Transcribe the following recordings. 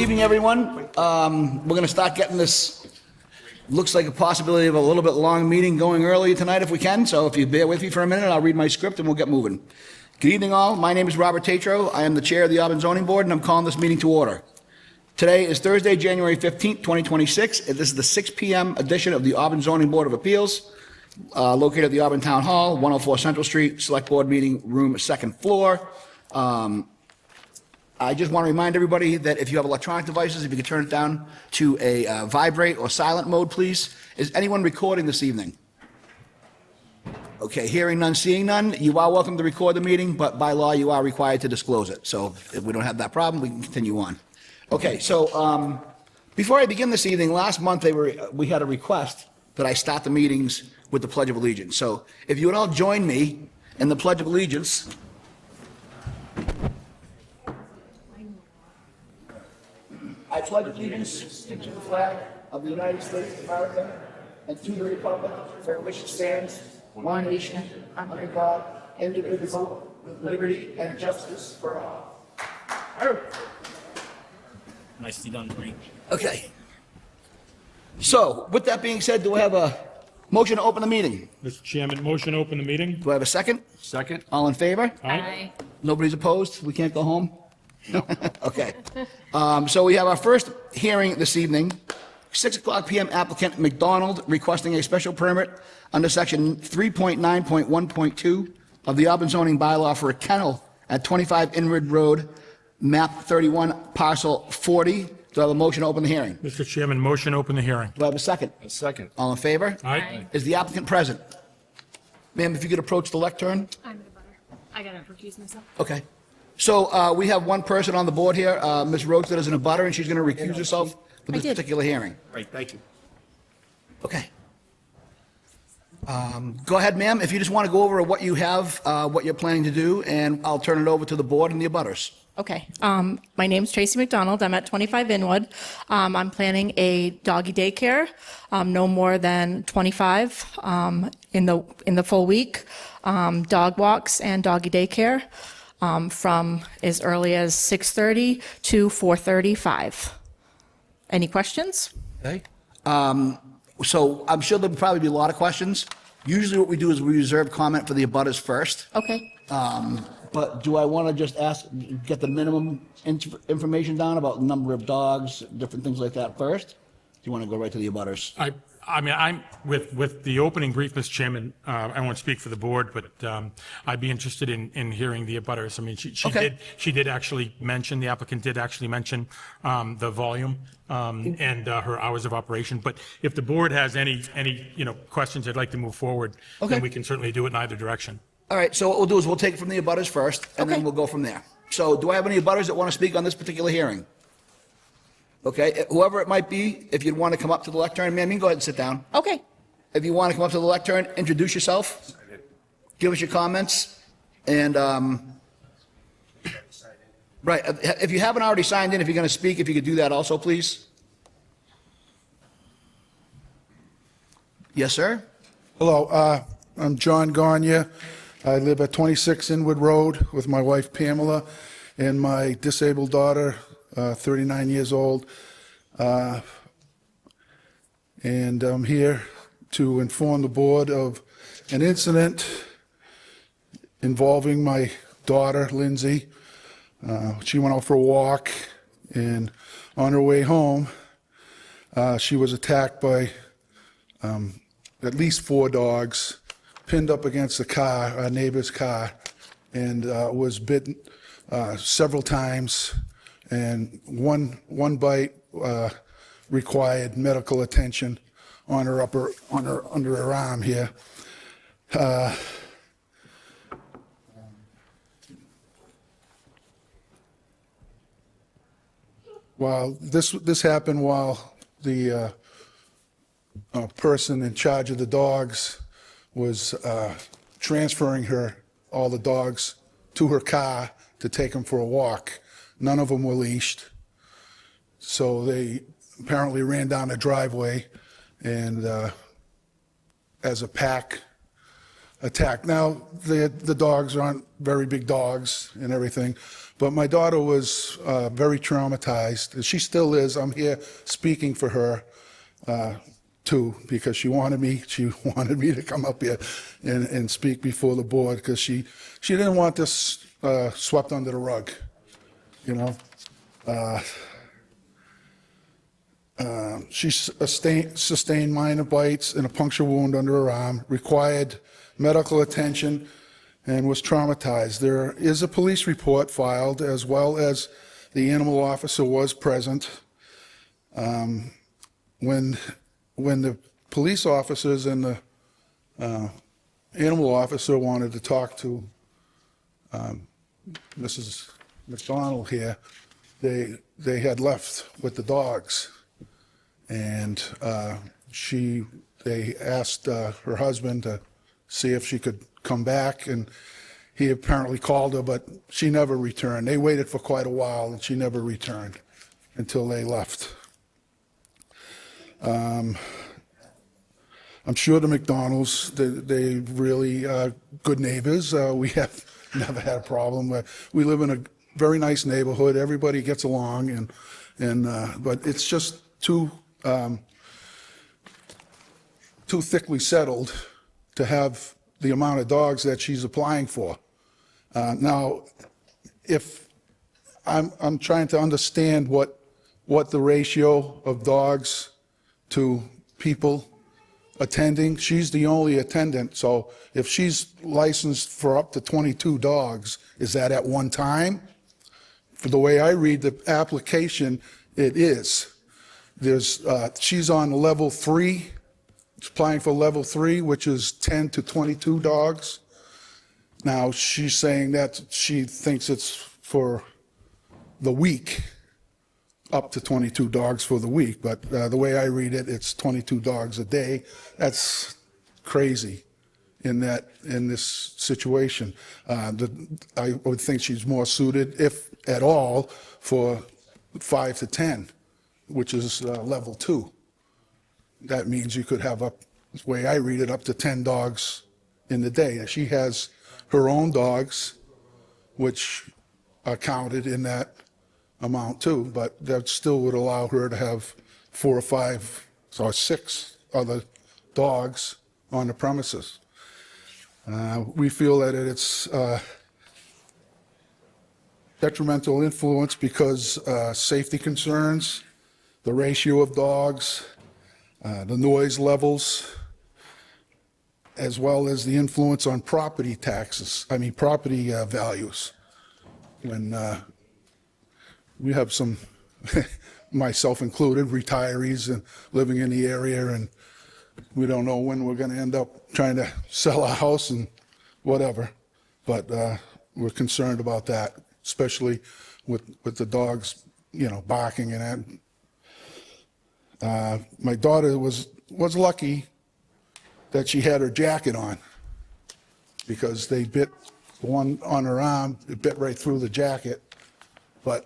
evening, everyone. We're going to start getting this, looks like a possibility of a little bit long meeting going early tonight if we can. So if you bear with me for a minute, I'll read my script and we'll get moving. Good evening, all. My name is Robert Tatro. I am the chair of the Auburn Zoning Board, and I'm calling this meeting to order. Today is Thursday, January 15th, 2026, and this is the 6 p.m. edition of the Auburn Zoning Board of Appeals, located at the Auburn Town Hall, 104 Central Street, Select Board Meeting Room, second floor. I just want to remind everybody that if you have electronic devices, if you could turn it down to a vibrate or silent mode, please. Is anyone recording this evening? Okay, hearing none, seeing none. You are welcome to record the meeting, but by law, you are required to disclose it. So if we don't have that problem, we can continue on. Okay, so before I begin this evening, last month we had a request that I start the meetings with the Pledge of Allegiance. So if you would all join me in the Pledge of Allegiance. I pledge allegiance to the flag of the United States of America and to the republic for which it stands, one nation, under God, indivisible, with liberty and justice for all. Nicely done, Frank. Okay. So, with that being said, do I have a motion to open the meeting? Mr. Chairman, motion to open the meeting. Do I have a second? Second. All in favor? Aye. Nobody's opposed? We can't go home? Okay. So we have our first hearing this evening, 6 o'clock p.m. applicant McDonald requesting a special permit under section 3.9.1.2 of the Auburn zoning bylaw for a kennel at 25 Inwood Road, map 31, parcel 40. Do I have a motion to open the hearing? Mr. Chairman, motion to open the hearing. Do I have a second? A second. All in favor? Aye. Is the applicant present? Ma'am, if you could approach the lectern. I'm the butter. I gotta recuse myself. Okay. So we have one person on the board here, Ms. Rhodes, that is in a butter, and she's going to recuse herself for this did. particular hearing. Right, thank you. Okay. Go ahead, ma'am, if you just want to go over what you have, what you're planning to do, and I'll turn it over to the board and the abutters. Okay. My name's Tracy McDonald. I'm at 25 Inwood. I'm planning a doggy daycare, no more than 25 in the full week. Dog walks and doggy daycare from as early as 6:30 to 4:35. Any questions? Okay. So I'm sure there'll probably be a lot of questions. Usually what we do is we reserve comment for the abutters first. Okay. But do I want to just get the minimum information down about number of dogs, different things like that first? Do you want to go right to the abutters? I mean, I'm with the opening brief, Mr. Chairman. I won't speak for the board, but I'd be interested in hearing the abutters. I mean, Okay. she did actually mention, the applicant did actually mention the volume and her hours of operation. But if the board has any questions they'd like to move forward, Okay. then we can certainly do it in either direction. All right, so what we'll do is we'll take it from the abutters first, and then Okay. we'll go from there. So do I have any abutters that want to speak on this particular hearing? Okay, whoever it might be, if you'd want to come up to the lectern, ma'am, you can go ahead and sit down. Okay. If you want to come up to the lectern, introduce yourself, give us your comments, and, right, if you haven't already signed in, if you're going to speak, if you could do that also, please. Yes, sir? Hello, I'm John Gagne. I live at 26 Inwood Road with my wife Pamela and my disabled daughter, 39 years old. And I'm here to inform the board of an incident involving my daughter, Lindsay. She went out for a walk, and on her way home, she was attacked by at least 4 dogs, pinned up against the car, our neighbor's car, and was bitten several times. And one bite required medical attention on her under her arm here. While this happened while the person in charge of the dogs was transferring all the dogs to her car to take them for a walk. None of them were leashed. So they apparently ran down a driveway and as a pack attacked. Now, the dogs aren't very big dogs and everything, but my daughter was very traumatized. She still is. I'm here speaking for her too, because she wanted me to come up here and speak before the board, because she didn't want this swept under the rug, you know. She sustained minor bites and a puncture wound under her arm, required medical attention, and was traumatized. There is a police report filed, as well as the animal officer was present. When the police officers and the animal officer wanted to talk to Mrs. McDonald here, they had left with the dogs. And they asked her husband to see if she could come back, and he apparently called her, but she never returned. They waited for quite a while, and she never returned until they left. I'm sure the McDonald's, they really good neighbors. We have never had a problem. We live in a very nice neighborhood. Everybody gets along, but it's just too thickly settled to have the amount of dogs that she's applying for. Now, if I'm trying to understand what the ratio of dogs to people attending. She's the only attendant, so if she's licensed for up to 22 dogs, is that at one time? For the way I read the application, it is. She's on level 3, she's applying for level 3, which is 10 to 22 dogs. Now, she's saying that she thinks it's for the week, up to 22 dogs for the week, but the way I read it, it's 22 dogs a day. That's crazy in this situation. I would think she's more suited, if at all, for 5 to 10, which is level 2. That means you could have the way I read it, up to 10 dogs in the day. She has her own dogs, which are counted in that amount too, but that still would allow her to have 4 or 5 or 6 other dogs on the premises. We feel that it's detrimental influence because safety concerns, the ratio of dogs, the noise levels, as well as the influence on property values. When we have some, myself included, retirees and living in the area, and we don't know when we're going to end up trying to sell our house and whatever. But we're concerned about that, especially with the dogs, barking and that. My daughter was lucky that she had her jacket on, because they bit the one on her arm, it bit right through the jacket, but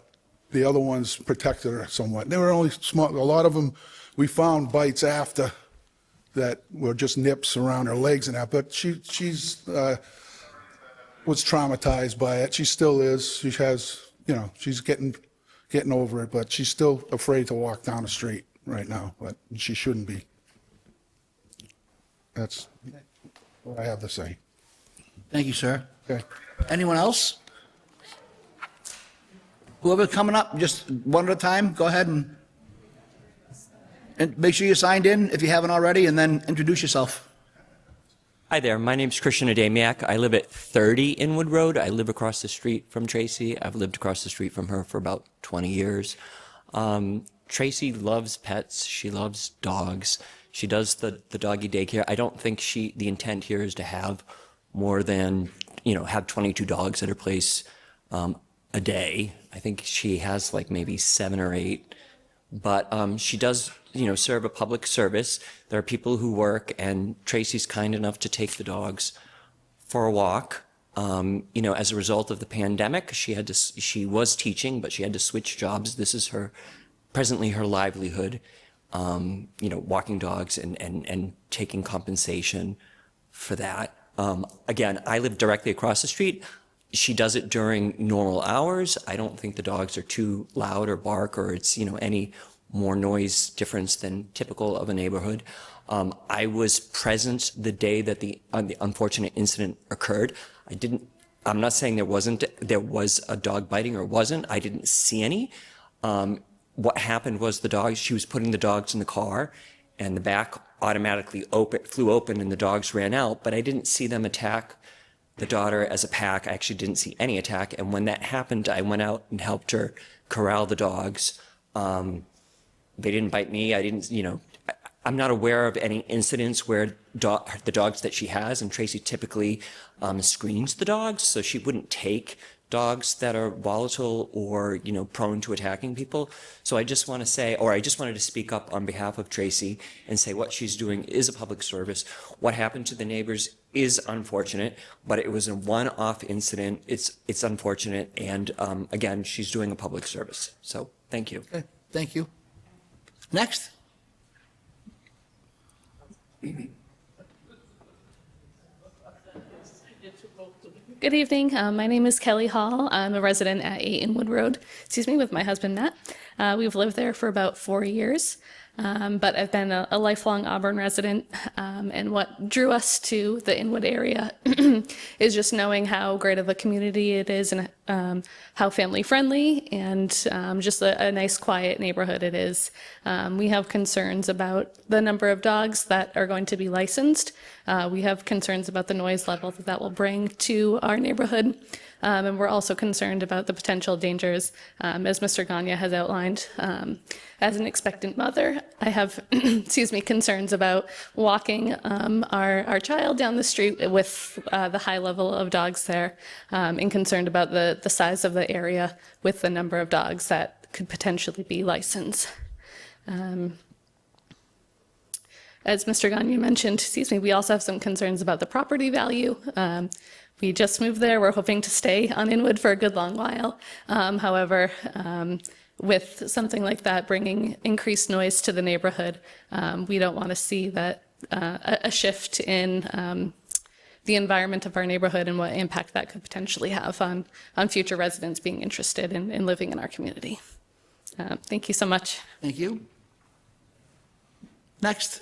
the other ones protected her somewhat. They were only small. A lot of them, we found bites after that were just nips around her legs and that, but she's was traumatized by it. She still is. She has, she's getting over it, but she's still afraid to walk down the street right now, but she shouldn't be. That's what I have to say. Thank you, sir. Okay. Anyone else? Whoever's coming up, just one at a time, go ahead and make sure you're signed in if you haven't already, and then introduce yourself. Hi there, my name's Christian Adamiak. I live at 30 Inwood Road. I live across the street from Tracy. I've lived across the street from her for about 20 years. Tracy loves pets. She loves dogs. She does the doggy daycare. I don't think the intent here is to have more than, have 22 dogs at her place a day. I think she has like maybe 7 or 8. But she does, serve a public service. There are people who work, and Tracy's kind enough to take the dogs for a walk. As a result of the pandemic, she was teaching, but she had to switch jobs. This is presently her livelihood, walking dogs and taking compensation for that. Again, I live directly across the street. She does it during normal hours. I don't think the dogs are too loud or bark or it's, any more noise difference than typical of a neighborhood. I was present the day that the unfortunate incident occurred. I'm not saying there was a dog biting or wasn't. I didn't see any. What happened was she was putting the dogs in the car and the back automatically flew open and the dogs ran out, but I didn't see them attack the daughter as a pack. I actually didn't see any attack. And when that happened, I went out and helped her corral the dogs. They didn't bite me. I'm not aware of any incidents where the dogs that she has, and Tracy typically screens the dogs, so she wouldn't take dogs that are volatile or, prone to attacking people. So I just wanted to speak up on behalf of Tracy and say what she's doing is a public service. What happened to the neighbors is unfortunate, but it was a one-off incident. It's unfortunate, and again, she's doing a public service. So thank you. Okay, thank you. Next. Good evening. My name is Kelly Hall. I'm a resident at 8 Inwood Road, with my husband, Matt. We've lived there for about 4 years, but I've been a lifelong Auburn resident, and what drew us to the Inwood area is just knowing how great of a community it is and how family-friendly and just a nice, quiet neighborhood it is. We have concerns about the number of dogs that are going to be licensed. We have concerns about the noise level that will bring to our neighborhood. And we're also concerned about the potential dangers, as Mr. Gagne has outlined. As an expectant mother, I have, concerns about walking our child down the street with the high level of dogs there, and concerned about the size of the area with the number of dogs that could potentially be licensed. As Mr. Gagne mentioned, we also have some concerns about the property value. We just moved there. We're hoping to stay on Inwood for a good long while. However, with something like that bringing increased noise to the neighborhood, we don't want to see that a shift in the environment of our neighborhood and what impact that could potentially have on future residents being interested in living in our community. Thank you so much. Thank you. Next.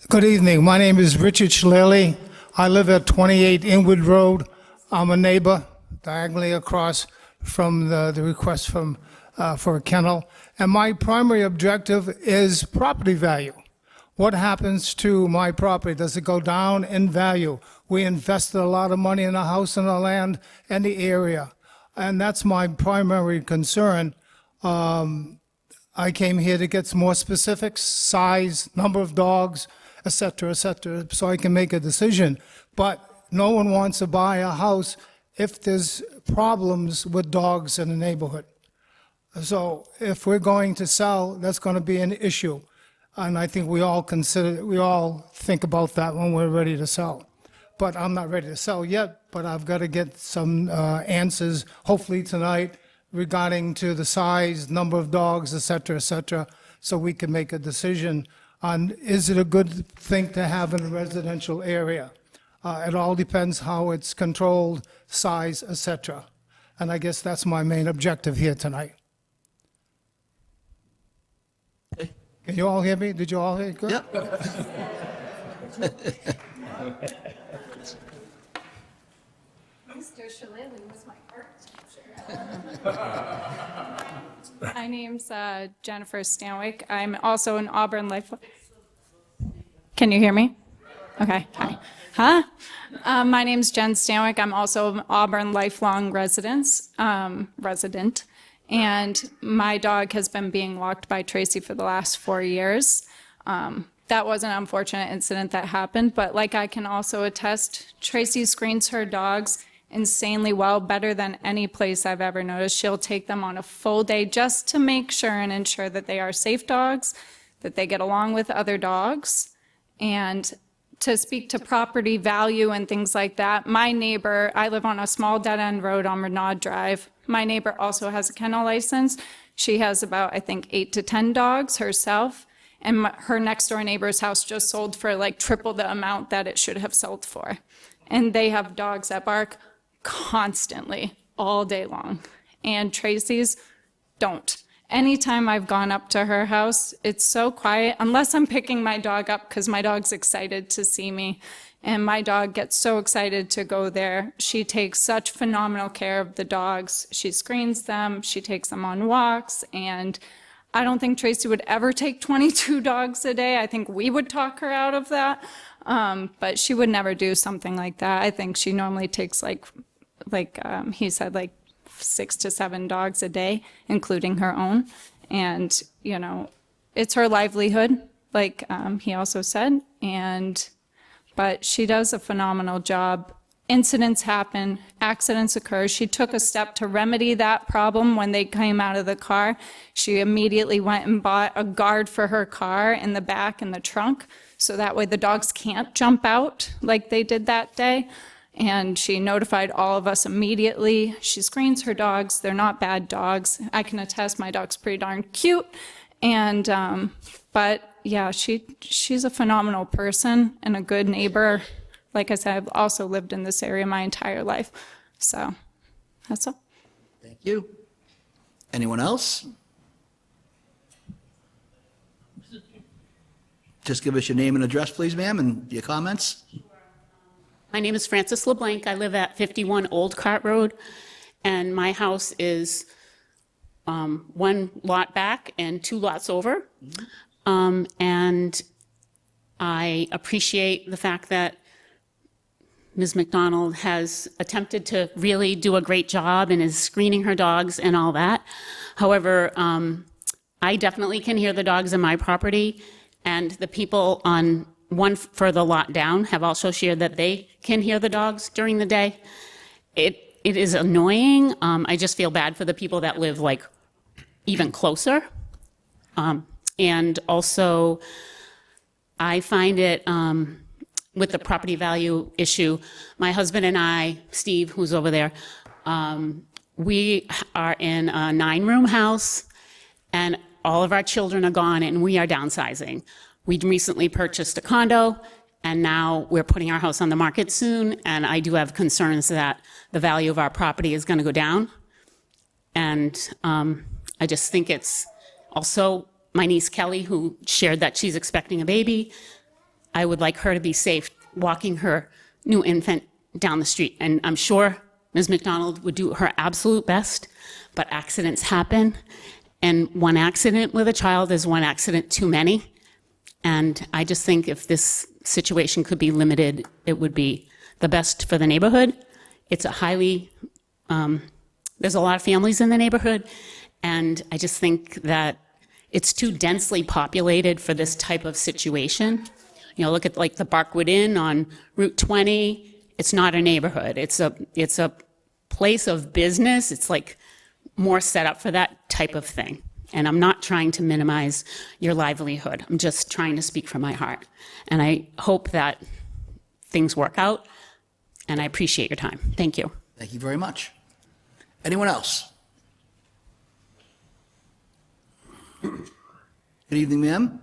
Good evening. My name is Richard Schlaley. I live at 28 Inwood Road. I'm a neighbor diagonally across from the request for a kennel. And my primary objective is property value. What happens to my property? Does it go down in value? We invested a lot of money in the house and the land and the area. And that's my primary concern. I came here to get some more specifics, size, number of dogs, et cetera, so I can make a decision. But no one wants to buy a house if there's problems with dogs in the neighborhood. So if we're going to sell, that's going to be an issue. And I think we all think about that when we're ready to sell. But I'm not ready to sell yet, but I've got to get some answers, hopefully tonight, regarding to the size, number of dogs, et cetera, so we can make a decision on is it a good thing to have in a residential area. It all depends how it's controlled, size, et cetera. And I guess that's my main objective here tonight. Can you all hear me? Did you all hear? Good? Yep. Mr. Shillelagh was my art teacher. My name's Jennifer Stanwyck. I'm also an Auburn Life. Can you hear me? Okay. Hi. My name's Jen Stanwyck. I'm also an Auburn lifelong resident. And my dog has been being walked by Tracy for the last 4 years. That was an unfortunate incident that happened, but like I can also attest, Tracy screens her dogs insanely well, better than any place I've ever noticed. She'll take them on a full day just to make sure and ensure that they are safe dogs, that they get along with other dogs. And to speak to property value and things like that, my neighbor, I live on a small dead-end road on Renaud Drive. My neighbor also has a kennel license. She has about, I think, 8 to 10 dogs herself. And her next door neighbor's house just sold for like triple the amount that it should have sold for. And they have dogs that bark constantly, all day long. And Tracy's don't. Anytime I've gone up to her house, it's so quiet, unless I'm picking my dog up because my dog's excited to see me. And my dog gets so excited to go there. She takes such phenomenal care of the dogs. She screens them, she takes them on walks, and I don't think Tracy would ever take 22 dogs a day. I think we would talk her out of that. But she would never do something like that. I think she normally takes he said, like 6 to 7 dogs a day, including her own. And, you know, it's her livelihood, like he also said. But she does a phenomenal job. Incidents happen, accidents occur. She took a step to remedy that problem when they came out of the car. She immediately went and bought a guard for her car in the back in the trunk, so that way the dogs can't jump out like they did that day. And she notified all of us immediately. She screens her dogs. They're not bad dogs. I can attest my dog's pretty darn cute. And, but yeah, she's a phenomenal person and a good neighbor. Like I said, I've also lived in this area my entire life. So that's all. Thank you. Anyone else? Just give us your name and address, please, ma'am, and your comments. My name is Frances LeBlanc. I live at 51 Old Cart Road, and my house is 1 lot back and 2 lots over. And I appreciate the fact that Ms. McDonald has attempted to really do a great job and is screening her dogs and all that. However, I definitely can hear the dogs in my property, and the people on one further lot down have also shared that they can hear the dogs during the day. It is annoying. I just feel bad for the people that live like even closer. And also, I find it, with the property value issue, my husband and I, Steve, who's over there, we are in a 9-room house, and all of our children are gone, and we are downsizing. We recently purchased a condo, and now we're putting our house on the market soon, and I do have concerns that the value of our property is going to go down. And I just think it's also my niece Kelly, who shared that she's expecting a baby. I would like her to be safe walking her new infant down the street. And I'm sure Ms. McDonald would do her absolute best, but accidents happen. And one accident with a child is one accident too many. And I just think if this situation could be limited, it would be the best for the neighborhood. It's a highly, there's a lot of families in the neighborhood, and I just think that it's too densely populated for this type of situation. You know, look at like the Barkwood Inn on Route 20. It's not a neighborhood. It's a place of business. It's like more set up for that type of thing. And I'm not trying to minimize your livelihood. I'm just trying to speak from my heart. And I hope that things work out. And I appreciate your time. Thank you. Thank you very much. Anyone else? Good evening, ma'am.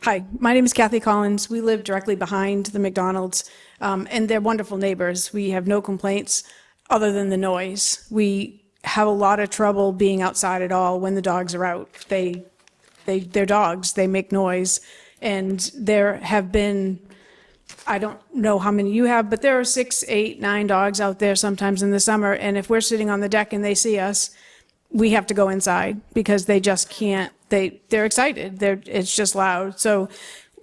Hi, my name is Kathy Collins. We live directly behind the McDonald's, and they're wonderful neighbors. We have no complaints other than the noise. We have a lot of trouble being outside at all when the dogs are out. They're dogs, they make noise, and there have been, I don't know how many you have, but there are 6, 8, 9 dogs out there sometimes in the summer, and if we're sitting on the deck and they see us, we have to go inside because they just can't, they're excited, it's just loud. So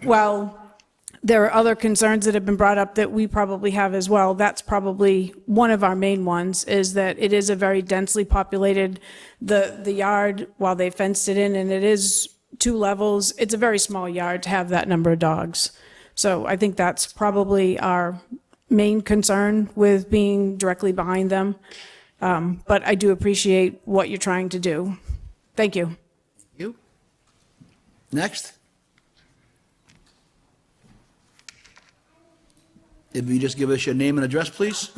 while there are other concerns that have been brought up that we probably have as well, that's probably one of our main ones, is that it is a very densely populated, the yard, while they fenced it in and it is 2 levels, it's a very small yard to have that number of dogs. So I think that's probably our main concern with being directly behind them. But I do appreciate what you're trying to do. Thank you. You. Next. If you just give us your name and address, please.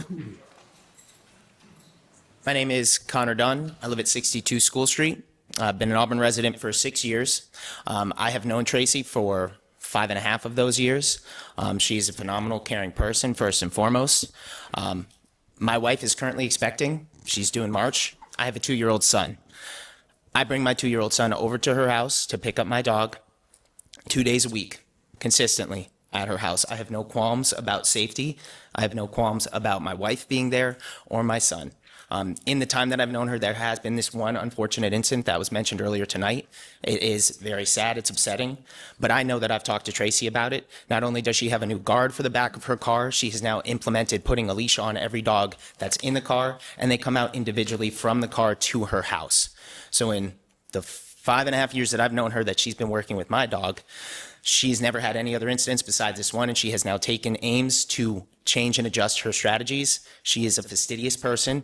My name is Connor Dunn. I live at 62 School Street. I've been an Auburn resident for 6 years. I have known Tracy for 5.5 of those years. She's a phenomenal, caring person, first and foremost. My wife is currently expecting. She's due in March. I have a 2-year-old son. I bring my 2-year-old son over to her house to pick up my dog 2 days a week, consistently at her house. I have no qualms about safety. I have no qualms about my wife being there or my son. In the time that I've known her, there has been this one unfortunate incident that was mentioned earlier tonight. It is very sad, it's upsetting, but I know that I've talked to Tracy about it. Not only does she have a new guard for the back of her car, she has now implemented putting a leash on every dog that's in the car, and they come out individually from the car to her house. So in the 5.5 years that I've known her that she's been working with my dog, she's never had any other incidents besides this one, and she has now taken aims to change and adjust her strategies. She is a fastidious person,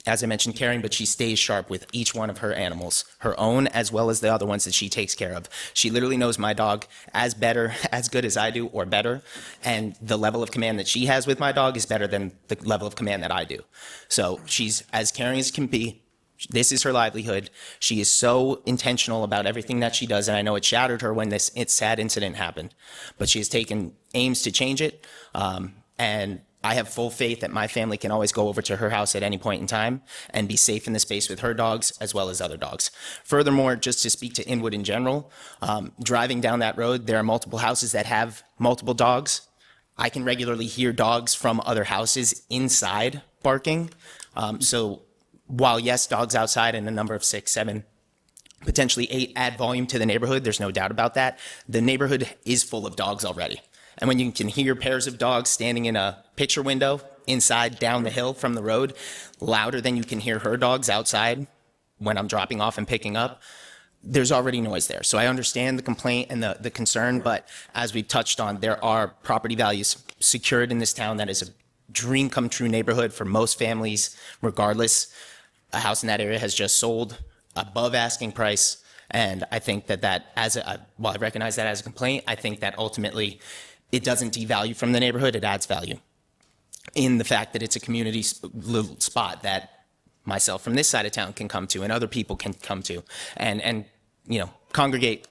as I mentioned, caring, but she stays sharp with each one of her animals, her own as well as the other ones that she takes care of. She literally knows my dog as good as I do, or better, and the level of command that she has with my dog is better than the level of command that I do. So she's as caring as can be. This is her livelihood. She is so intentional about everything that she does, and I know it shattered her when this sad incident happened, but she has taken aims to change it, and I have full faith that my family can always go over to her house at any point in time and be safe in the space with her dogs as well as other dogs. Furthermore, just to speak to Inwood in general, driving down that road, there are multiple houses that have multiple dogs. I can regularly hear dogs from other houses inside barking. So while yes, dogs outside and a number of 6, 7, potentially 8 add volume to the neighborhood, there's no doubt about that. The neighborhood is full of dogs already. And when you can hear pairs of dogs standing in a picture window inside down the hill from the road, louder than you can hear her dogs outside when I'm dropping off and picking up, there's already noise there. So I understand the complaint and the concern, but as we've touched on, there are property values secured in this town that is a dream come true neighborhood for most families, regardless. A house in that area has just sold above asking price. And I think that while I recognize that as a complaint, I think that ultimately it doesn't devalue from the neighborhood, it adds value in the fact that it's a community little spot that myself from this side of town can come to and other people can come to and congregate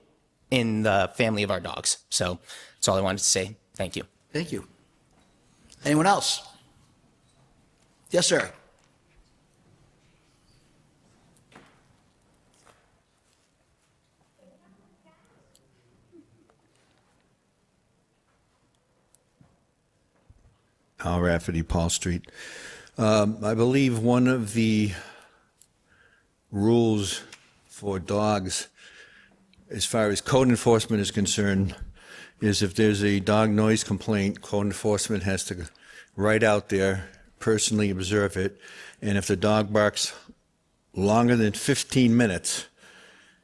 in the family of our dogs. So that's all I wanted to say. Thank you. Thank you. Anyone else? Yes, sir. Al Rafferty, Paul Street. I believe one of the rules for dogs, as far as code enforcement is concerned, is if there's a dog noise complaint, code enforcement has to right out there, personally observe it, and if the dog barks longer than 15 minutes,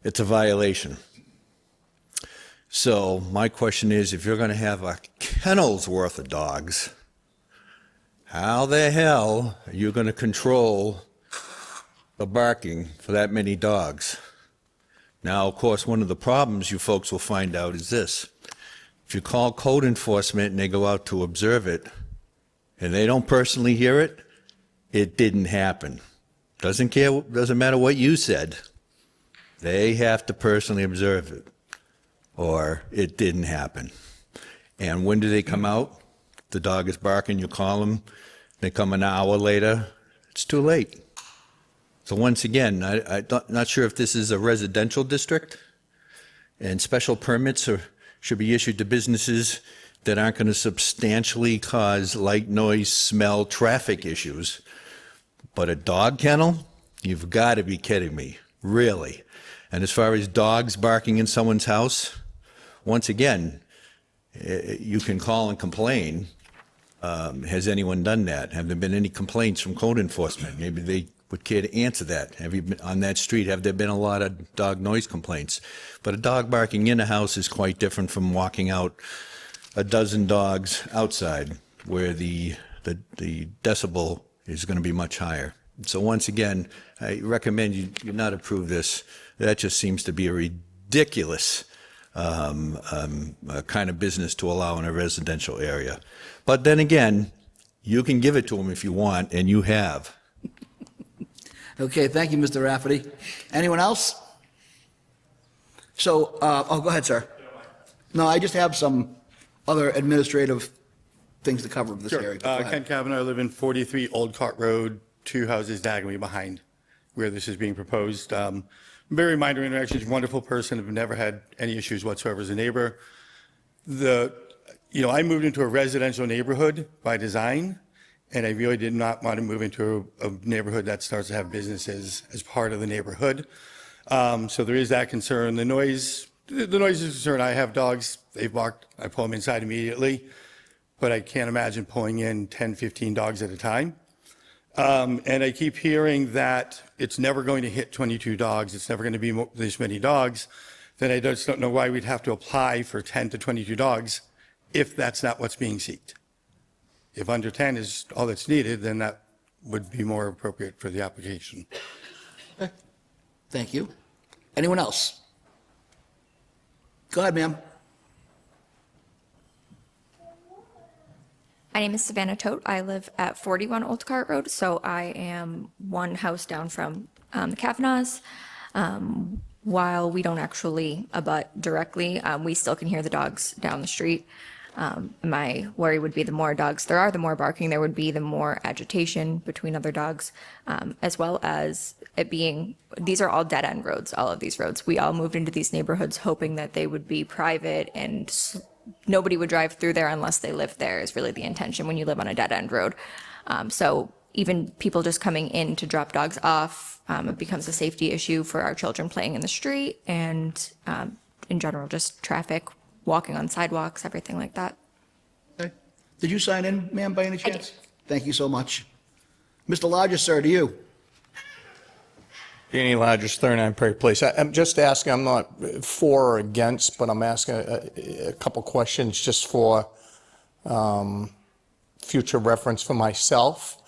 it's a violation. So my question is, if you're going to have a kennel's worth of dogs, how the hell are you going to control the barking for that many dogs? Now, of course, one of the problems you folks will find out is this. If you call code enforcement and they go out to observe it, and they don't personally hear it, it didn't happen. Doesn't matter what you said. They have to personally observe it, or it didn't happen. And when do they come out? The dog is barking, you call them, they come an hour later, it's too late. So once again, I'm not sure if this is a residential district, and special permits should be issued to businesses that aren't going to substantially cause light, noise, smell, traffic issues. But a dog kennel? You've got to be kidding me, really. And as far as dogs barking in someone's house, once again, you can call and complain. Has anyone done that? Have there been any complaints from code enforcement? Maybe they would care to answer that. Have you been on that street? Have there been a lot of dog noise complaints? But a dog barking in a house is quite different from walking out a dozen dogs outside, where the decibel is going to be much higher. So once again, I recommend you not approve this. That just seems to be a ridiculous kind of business to allow in a residential area. But then again, you can give it to them if you want, and you have. Okay, thank you, Mr. Rafferty. Anyone else? So, go ahead, sir. No, I just have some other administrative things to cover of this area. Go ahead. Ken Kavanaugh, I live in 43 Old Cart Road, 2 houses diagonally behind where this is being proposed. Very minor interactions, wonderful person, have never had any issues whatsoever as a neighbor. I moved into a residential neighborhood by design, and I really did not want to move into a neighborhood that starts to have businesses as part of the neighborhood. So there is that concern. The noise is a concern. I have dogs. They've barked. I pull them inside immediately. But I can't imagine pulling in 10, 15 dogs at a time. And I keep hearing that it's never going to hit 22 dogs. It's never going to be this many dogs. Then I just don't know why we'd have to apply for 10 to 22 dogs if that's not what's being sought. If under 10 is all that's needed, then that would be more appropriate for the application. Thank you. Anyone else? Go ahead, ma'am. My name is Savannah Tote. I live at 41 Old Cart Road, so I am one house down from the Kavanaughs. While we don't actually abut directly, we still can hear the dogs down the street. My worry would be the more dogs there are, the more barking there would be, the more agitation between other dogs, as well as it being, these are all dead-end roads, all of these roads. We all moved into these neighborhoods hoping that they would be private and nobody would drive through there unless they lived there is really the intention when you live on a dead-end road. So even people just coming in to drop dogs off, it becomes a safety issue for our children playing in the street and in general, just traffic, walking on sidewalks, everything like that. Okay. Did you sign in, ma'am, by any chance? Thank you so much. Mr. Lodges, sir, to you. Danny Lodges, 39 Prairie Place. I'm just asking, I'm not for or against, but I'm asking a couple questions just for future reference for myself.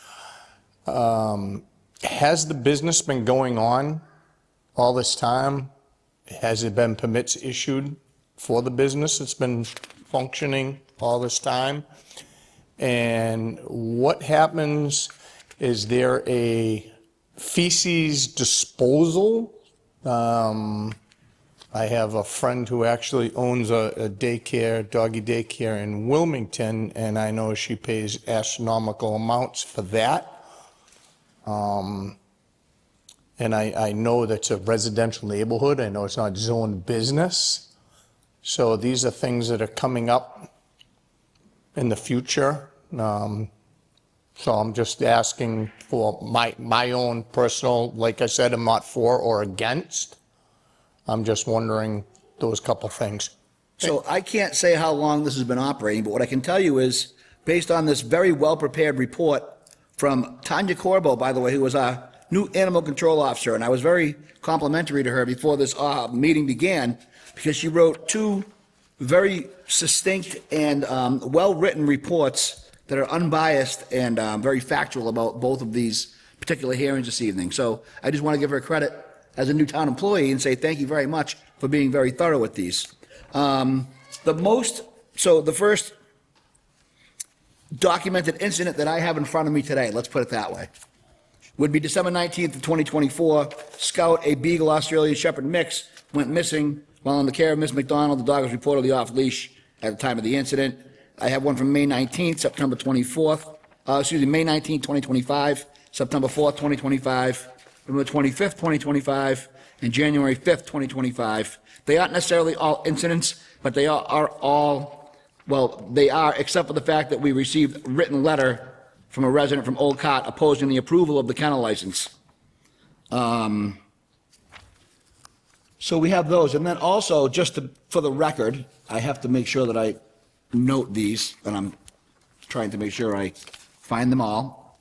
Has the business been going on all this time? Has it been permits issued for the business? It's been functioning all this time? And what happens, is there a feces disposal? I have a friend who actually owns a daycare, doggy daycare in Wilmington, and I know she pays astronomical amounts for that. And I know that's a residential neighborhood. I know it's not zoned business. So these are things that are coming up in the future. So I'm just asking for my own personal, like I said, I'm not for or against. I'm just wondering those couple things. So I can't say how long this has been operating, but what I can tell you is, based on this very well-prepared report from Tanya Corbo, by the way, who was our new animal control officer, and I was very complimentary to her before this meeting began, because she wrote two very succinct and well-written reports that are unbiased and very factual about both of these particular hearings this evening. So I just want to give her credit as a new town employee and say thank you very much for being very thorough with these. The first documented incident that I have in front of me today, let's put it that way, would be December 19th of 2024. Scout, a Beagle Australian Shepherd mix, went missing while in the care of Miss McDonald. The dog was reportedly off leash at the time of the incident. I have one from May 19th, September 24th, May 19th, 2025, September 4th, 2025, November 25th, 2025, and January 5th, 2025. They aren't necessarily all incidents, but they are all, well, they are, except for the fact that we received a written letter from a resident from Old Cart opposing the approval of the kennel license. So we have those. And then also, for the record, I have to make sure that I note these, and I'm trying to make sure I find them all.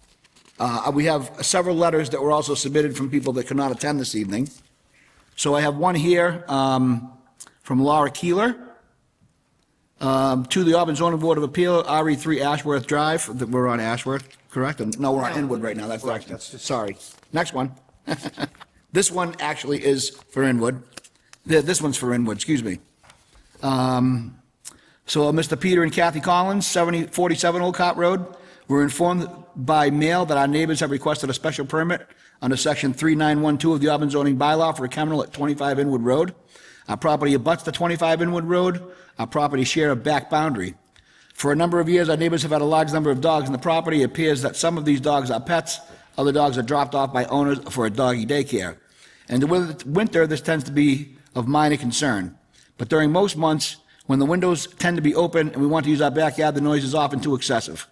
We have several letters that were also submitted from people that could not attend this evening. So I have one here from Laura Keeler to the Auburn Zoning Board of Appeal, RE3 Ashworth Drive. We're on Ashworth, correct? No, we're on Inwood right now. That's correct. Sorry. Next one. This one actually is for Inwood. This one's for Inwood, excuse me. So Mr. Peter and Kathy Collins, 47 Old Cart Road, were informed by mail that our neighbors have requested a special permit under section 3912 of the Auburn zoning bylaw for a kennel at 25 Inwood Road. Our property abuts the 25 Inwood Road. Our property share a back boundary. For a number of years, our neighbors have had a large number of dogs in the property. It appears that some of these dogs are pets. Other dogs are dropped off by owners for a doggy daycare. In the winter, this tends to be of minor concern. But during most months, when the windows tend to be open and we want to use our backyard, the noise is often too excessive.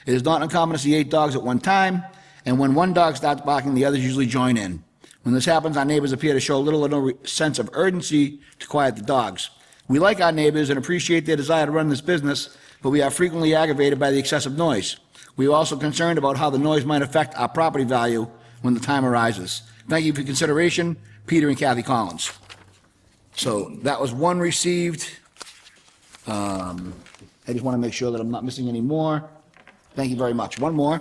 It is not uncommon to see 8 dogs at one time, and when one dog starts barking, the others usually join in. When this happens, our neighbors appear to show little or no sense of urgency to quiet the dogs. We like our neighbors and appreciate their desire to run this business, but we are frequently aggravated by the excessive noise. We are also concerned about how the noise might affect our property value when the time arises. Thank you for your consideration, Peter and Kathy Collins. So that was one received. I just want to make sure that I'm not missing any more. Thank you very much. One more.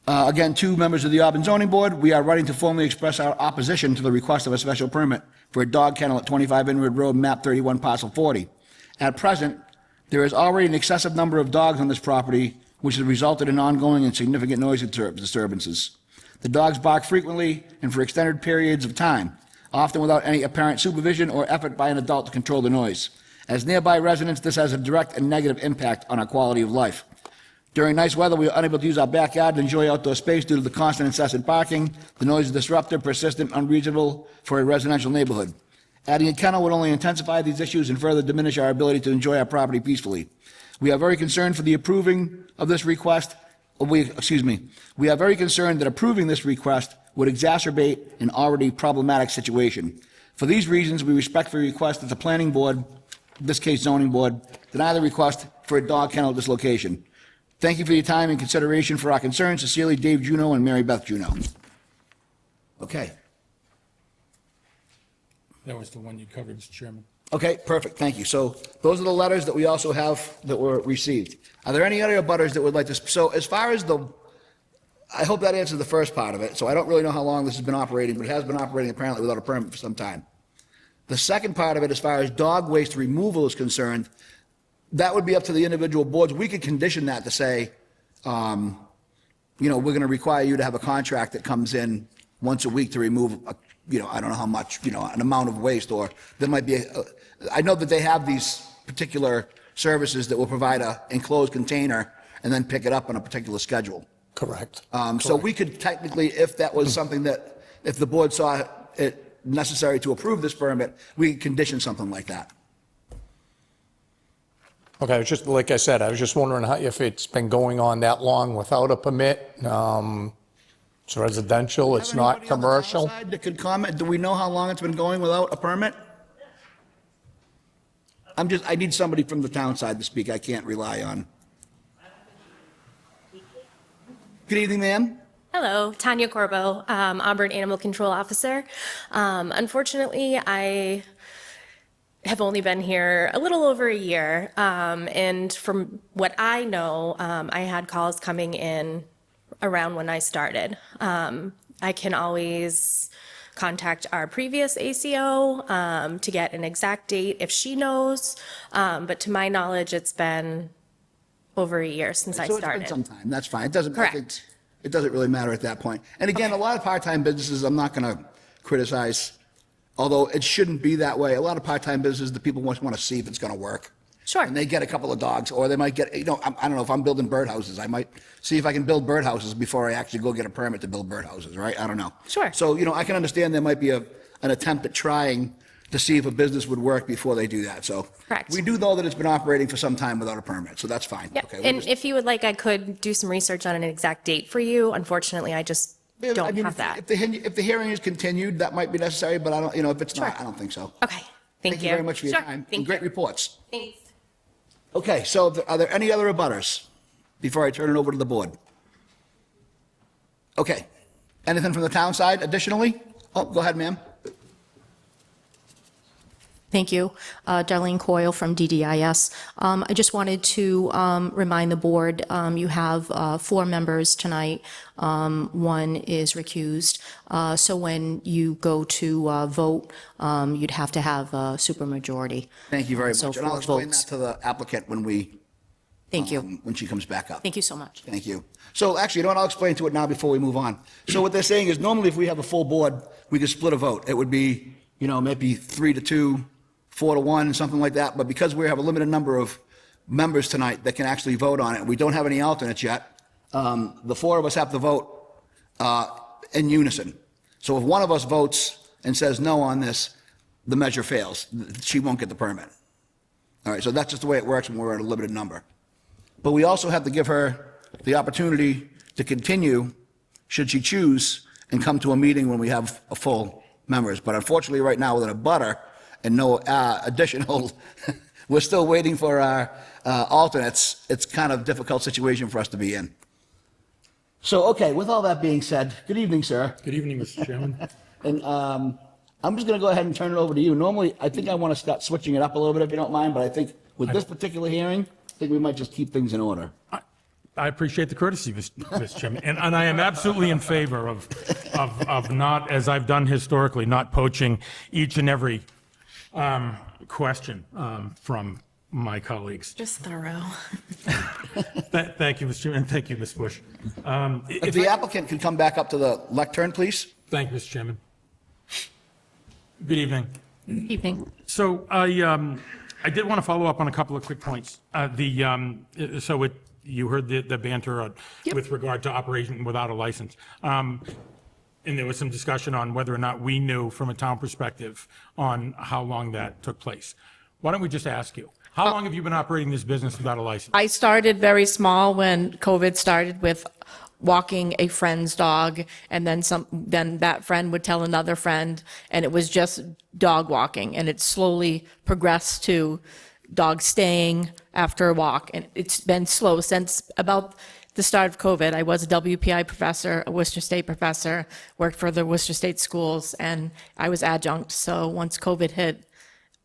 Again, 2 members of the Auburn Zoning Board, we are writing to formally express our opposition to the request of a special permit for a dog kennel at 25 Inwood Road, map 31, parcel 40. At present, there is already an excessive number of dogs on this property, which has resulted in ongoing and significant noise disturbances. The dogs bark frequently and for extended periods of time, often without any apparent supervision or effort by an adult to control the noise. As nearby residents, this has a direct and negative impact on our quality of life. During nice weather, we are unable to use our backyard and enjoy outdoor space due to the constant incessant barking. The noise is disruptive, persistent, unreasonable for a residential neighborhood. Adding a kennel would only intensify these issues and further diminish our ability to enjoy our property peacefully. We are very concerned for the approving of this request. We are very concerned that approving this request would exacerbate an already problematic situation. For these reasons, we respectfully request that the planning board, in this case zoning board, deny the request for a dog kennel at this location. Thank you for your time and consideration for our concerns. Sincerely, Dave Juneau and Mary Beth Juneau. Okay. That was the one you covered, Mr. Chairman. Okay, perfect. Thank you. So those are the letters that we also have that were received. Are there any other abutters that would like to? So as far as I hope that answers the first part of it. So I don't really know how long this has been operating, but it has been operating apparently without a permit for some time. The second part of it, as far as dog waste removal is concerned, that would be up to the individual boards. We could condition that to say, we're going to require you to have a contract that comes in once a week to remove, I don't know how much, an amount of waste, or there might be, I know that they have these particular services that will provide a enclosed container and then pick it up on a particular schedule. Correct. So we could technically, if that was something that, if the board saw it necessary to approve this permit, we could condition something like that. Okay, just like I said, I was just wondering if it's been going on that long without a permit. It's residential, it's not Anybody on the town commercial. side that could comment? Do we know how long it's been going without a permit? I need somebody from the town side to speak. I can't rely on. Good evening, ma'am. Hello, Tanya Corbo, Auburn Animal Control Officer. Unfortunately, I have only been here a little over a year, and from what I know, I had calls coming in around when I started. I can always contact our previous ACO to get an exact date if she knows, but to my knowledge, it's been over a year since I So started. it's been some time. That's fine. It doesn't. I think Correct. it doesn't really matter at that point. And again, a lot of part-time businesses, I'm not going to criticize, although it shouldn't be that way. A lot of part-time businesses, the people want to see if it's going to work. Sure. And they get a couple of dogs, or they might get, I don't know, if I'm building birdhouses, I might see if I can build birdhouses before I actually go get a permit to build birdhouses, right? I don't know. Sure. So, I can understand there might be an attempt at trying to see if a business would work before they do that. So Correct. we do know that it's been operating for some time without a permit, so that's fine. Yep. Okay, we'll And just- if you would like, I could do some research on an exact date for you. Unfortunately, I just don't I mean, have that. If the hearing is continued, that might be necessary, but I don't, if it's not, I don't think so. Okay. Thank you. Very much for your Sure. time. Thank And great reports. Thanks. Okay, so are there any other abutters before I turn it over to the board? Okay. Anything from the town side additionally? Oh, go ahead, ma'am. Thank you. Darlene Coyle from DDIS. I just wanted to remind the board, you have 4 members tonight. One is recused. So when you go to vote, you'd have to have a supermajority. Thank you very So much. And I'll 4 explain votes. that to the applicant when we, Thank you. when she comes back up. Thank you so much. Thank you. So actually, you know what, I'll explain to it now before we move on. So what they're saying is normally if we have a full board, we could split a vote. It would be, maybe 3-2, 4-1, something like that. But because we have a limited number of members tonight that can actually vote on it, we don't have any alternates yet. The 4 of us have to vote in unison. So if one of us votes and says no on this, the measure fails. She won't get the permit. All right, so that's just the way it works when we're at a limited number. But we also have to give her the opportunity to continue, should she choose, and come to a meeting when we have a full members. But unfortunately, right now, with a butter and no additional, we're still waiting for our alternates. It's kind of a difficult situation for us to be in. So, okay, with all that being said, good evening, sir. Good evening, Mr. Chairman. And I'm just going to go ahead and turn it over to you. Normally, I think I want to start switching it up a little bit, if you don't mind, but I think with this particular hearing, I think we might just keep things in order. I appreciate the courtesy, Mr. Chairman, and I am absolutely in favor of not, as I've done historically, not poaching each and every question from my colleagues. Just thorough. Thank you, Mr. Chairman, and thank you, Ms. Bush. If the applicant could come back up to the lectern, please. Thank you, Mr. Chairman. Good evening. Evening. So I did want to follow up on a couple of quick points. You heard the banter with regard to operation without a license. And there was some discussion on whether or not we knew from a town perspective on how long that took place. Why don't we just ask you, how long have you been operating this business without a license? I started very small when COVID started with walking a friend's dog, and then that friend would tell another friend, and it was just dog walking, and it slowly progressed to dog staying after a walk, and it's been slow since about the start of COVID. I was a WPI professor, a Worcester State professor, worked for the Worcester State schools, and I was adjunct. So once COVID hit,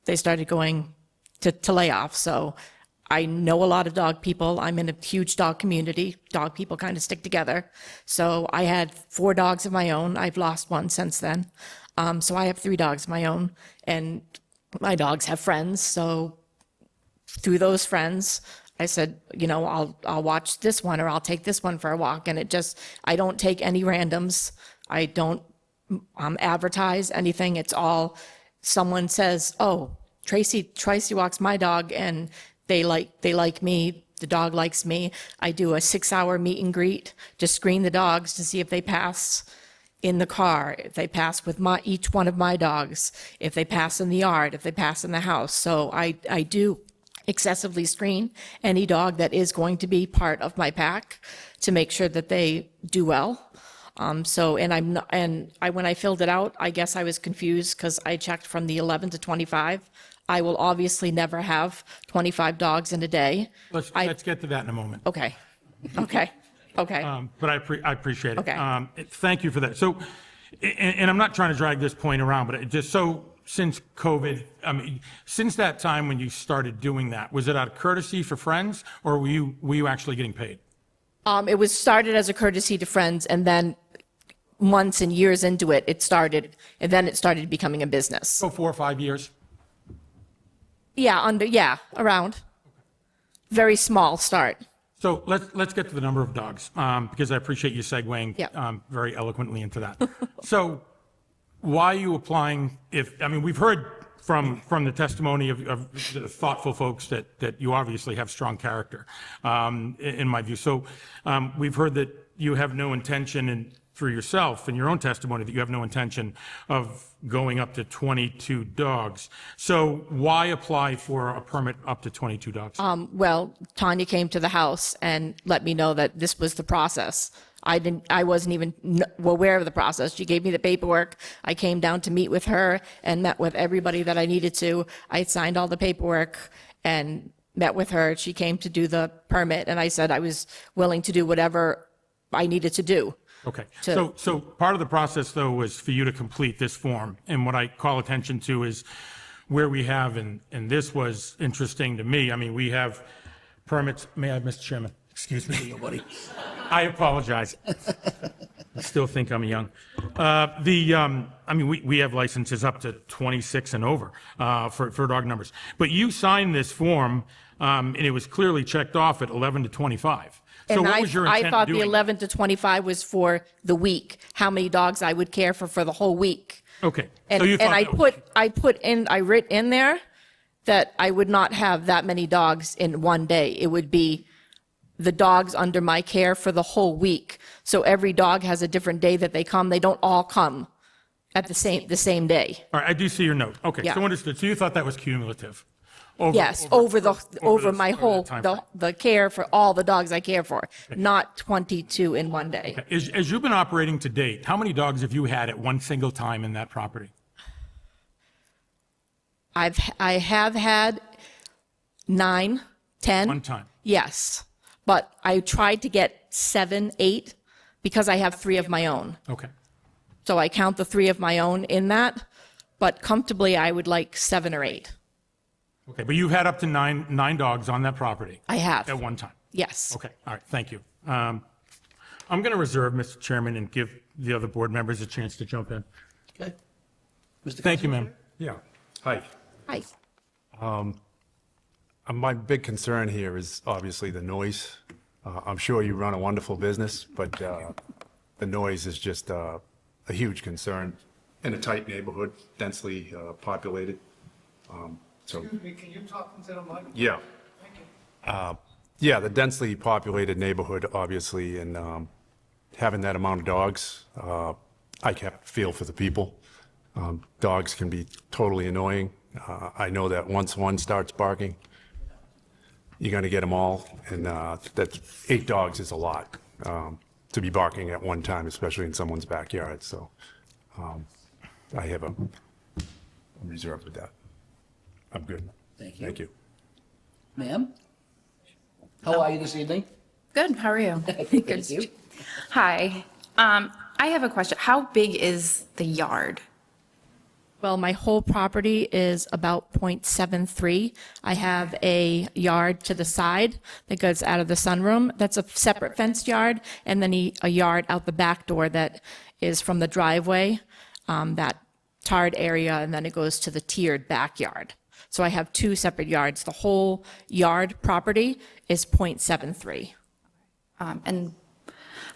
they started going to layoff. So I know a lot of dog people. I'm in a huge dog community. Dog people kind of stick together. So I had 4 dogs of my own. I've lost one since then. So I have 3 dogs of my own, and my dogs have friends. So through those friends, I said, I'll watch this one, or I'll take this one for a walk. And I don't take any randoms. I don't advertise anything. It's all someone says, oh, Tracy walks my dog, and they like me. The dog likes me. I do a 6-hour meet and greet to screen the dogs to see if they pass in the car, if they pass with each one of my dogs, if they pass in the yard, if they pass in the house. So I do excessively screen any dog that is going to be part of my pack to make sure that they do well. When I filled it out, I guess I was confused because I checked from the 11 to 25. I will obviously never have 25 dogs in a day. Let's get to that in a moment. Okay. But I appreciate it. Okay. Thank you for that. So, and I'm not trying to drag this point around, but since COVID, since that time when you started doing that, was it out of courtesy for friends, or were you actually getting paid? It was started as a courtesy to friends, and then months and years into it, it started becoming a business. So 4 or 5 years? Yeah, around. Very small start. So let's get to the number of dogs, because I appreciate you segueing very eloquently into that. So why are you applying we've heard from the testimony of the thoughtful folks that you obviously have strong character, in my view. So we've heard that you have no intention, and through yourself in your own testimony, that you have no intention of going up to 22 dogs. So why apply for a permit up to 22 dogs? Well, Tanya came to the house and let me know that this was the process. I wasn't even aware of the process. She gave me the paperwork. I came down to meet with her and met with everybody that I needed to. I signed all the paperwork and met with her. She came to do the permit, and I said I was willing to do whatever I needed to do. Okay. So part of the process, though, was for you to complete this form. And what I call attention to is where we have, and this was interesting to me, I mean, we have permits, may I, Mr. Chairman? Excuse me. Buddy. I apologize. I still think I'm young. I mean, we have licenses up to 26 and over for dog numbers. But you signed this form, and it was clearly checked off at 11 to 25. So And what was your intent I thought the doing? 11 to 25 was for the week, how many dogs I would care for the whole week. Okay. And, So you thought and that was- I writ in there that I would not have that many dogs in one day. It would be the dogs under my care for the whole week. So every dog has a different day that they come. They don't all come at the same day. All right, I do see your note. Okay, Yeah. so understood. So you thought that was cumulative? Yes, over my over whole, the time the care for all the dogs I care for, not 22 in one day. As you've been operating to date, how many dogs have you had at one single time in that property? I have had 9, 10. One time. Yes, but I tried to get 7, 8 because I have 3 of my own. Okay. So I count the 3 of my own in that, but comfortably I would like 7 or 8. Okay, but you've had up to nine dogs on that property? I have. At one time? Yes. Okay, all right, thank you. I'm going to reserve, Mr. Chairman, and give the other board members a chance to jump in. Okay. Mr. Thank you, ma'am. Yeah. Hi. Hi. My big concern here is obviously the noise. I'm sure you run a wonderful business, but the noise is just a huge concern in a tight neighborhood, densely populated. Excuse me, can you talk into the mic? Yeah. Yeah, the densely populated neighborhood, obviously, and having that amount of dogs, I can't feel for the people. Dogs can be totally annoying. I know that once one starts barking, you're going to get them all, and that 8 dogs is a lot to be barking at one time, especially in someone's backyard. So I have a reserve with that. I'm good. Thank you. Thank you. Ma'am? How are you this evening? Good, how are you? Thank you. Hi. I have a question. How big is the yard? Well, my whole property is about .73. I have a yard to the side that goes out of the sunroom. That's a separate fenced yard, and then a yard out the back door that is from the driveway, that tarred area, and then it goes to the tiered backyard. So I have 2 separate yards. The whole yard property is .73. And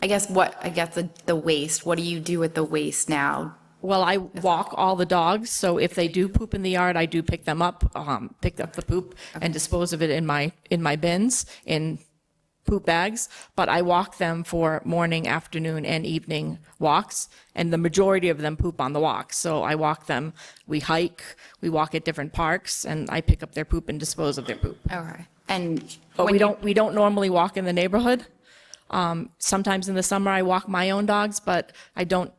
I guess the waste, what do you do with the waste now? Well, I walk all the dogs, so if they do poop in the yard, I do pick them up, pick up the poop and dispose of it in my bins, in poop bags, but I walk them for morning, afternoon, and evening walks, and the majority of them poop on the walk. So I walk them, we hike, we walk at different parks, and I pick up their poop and dispose of their poop. Okay. And But we don't normally walk in the neighborhood. Sometimes in the summer, I walk my own dogs, but I don't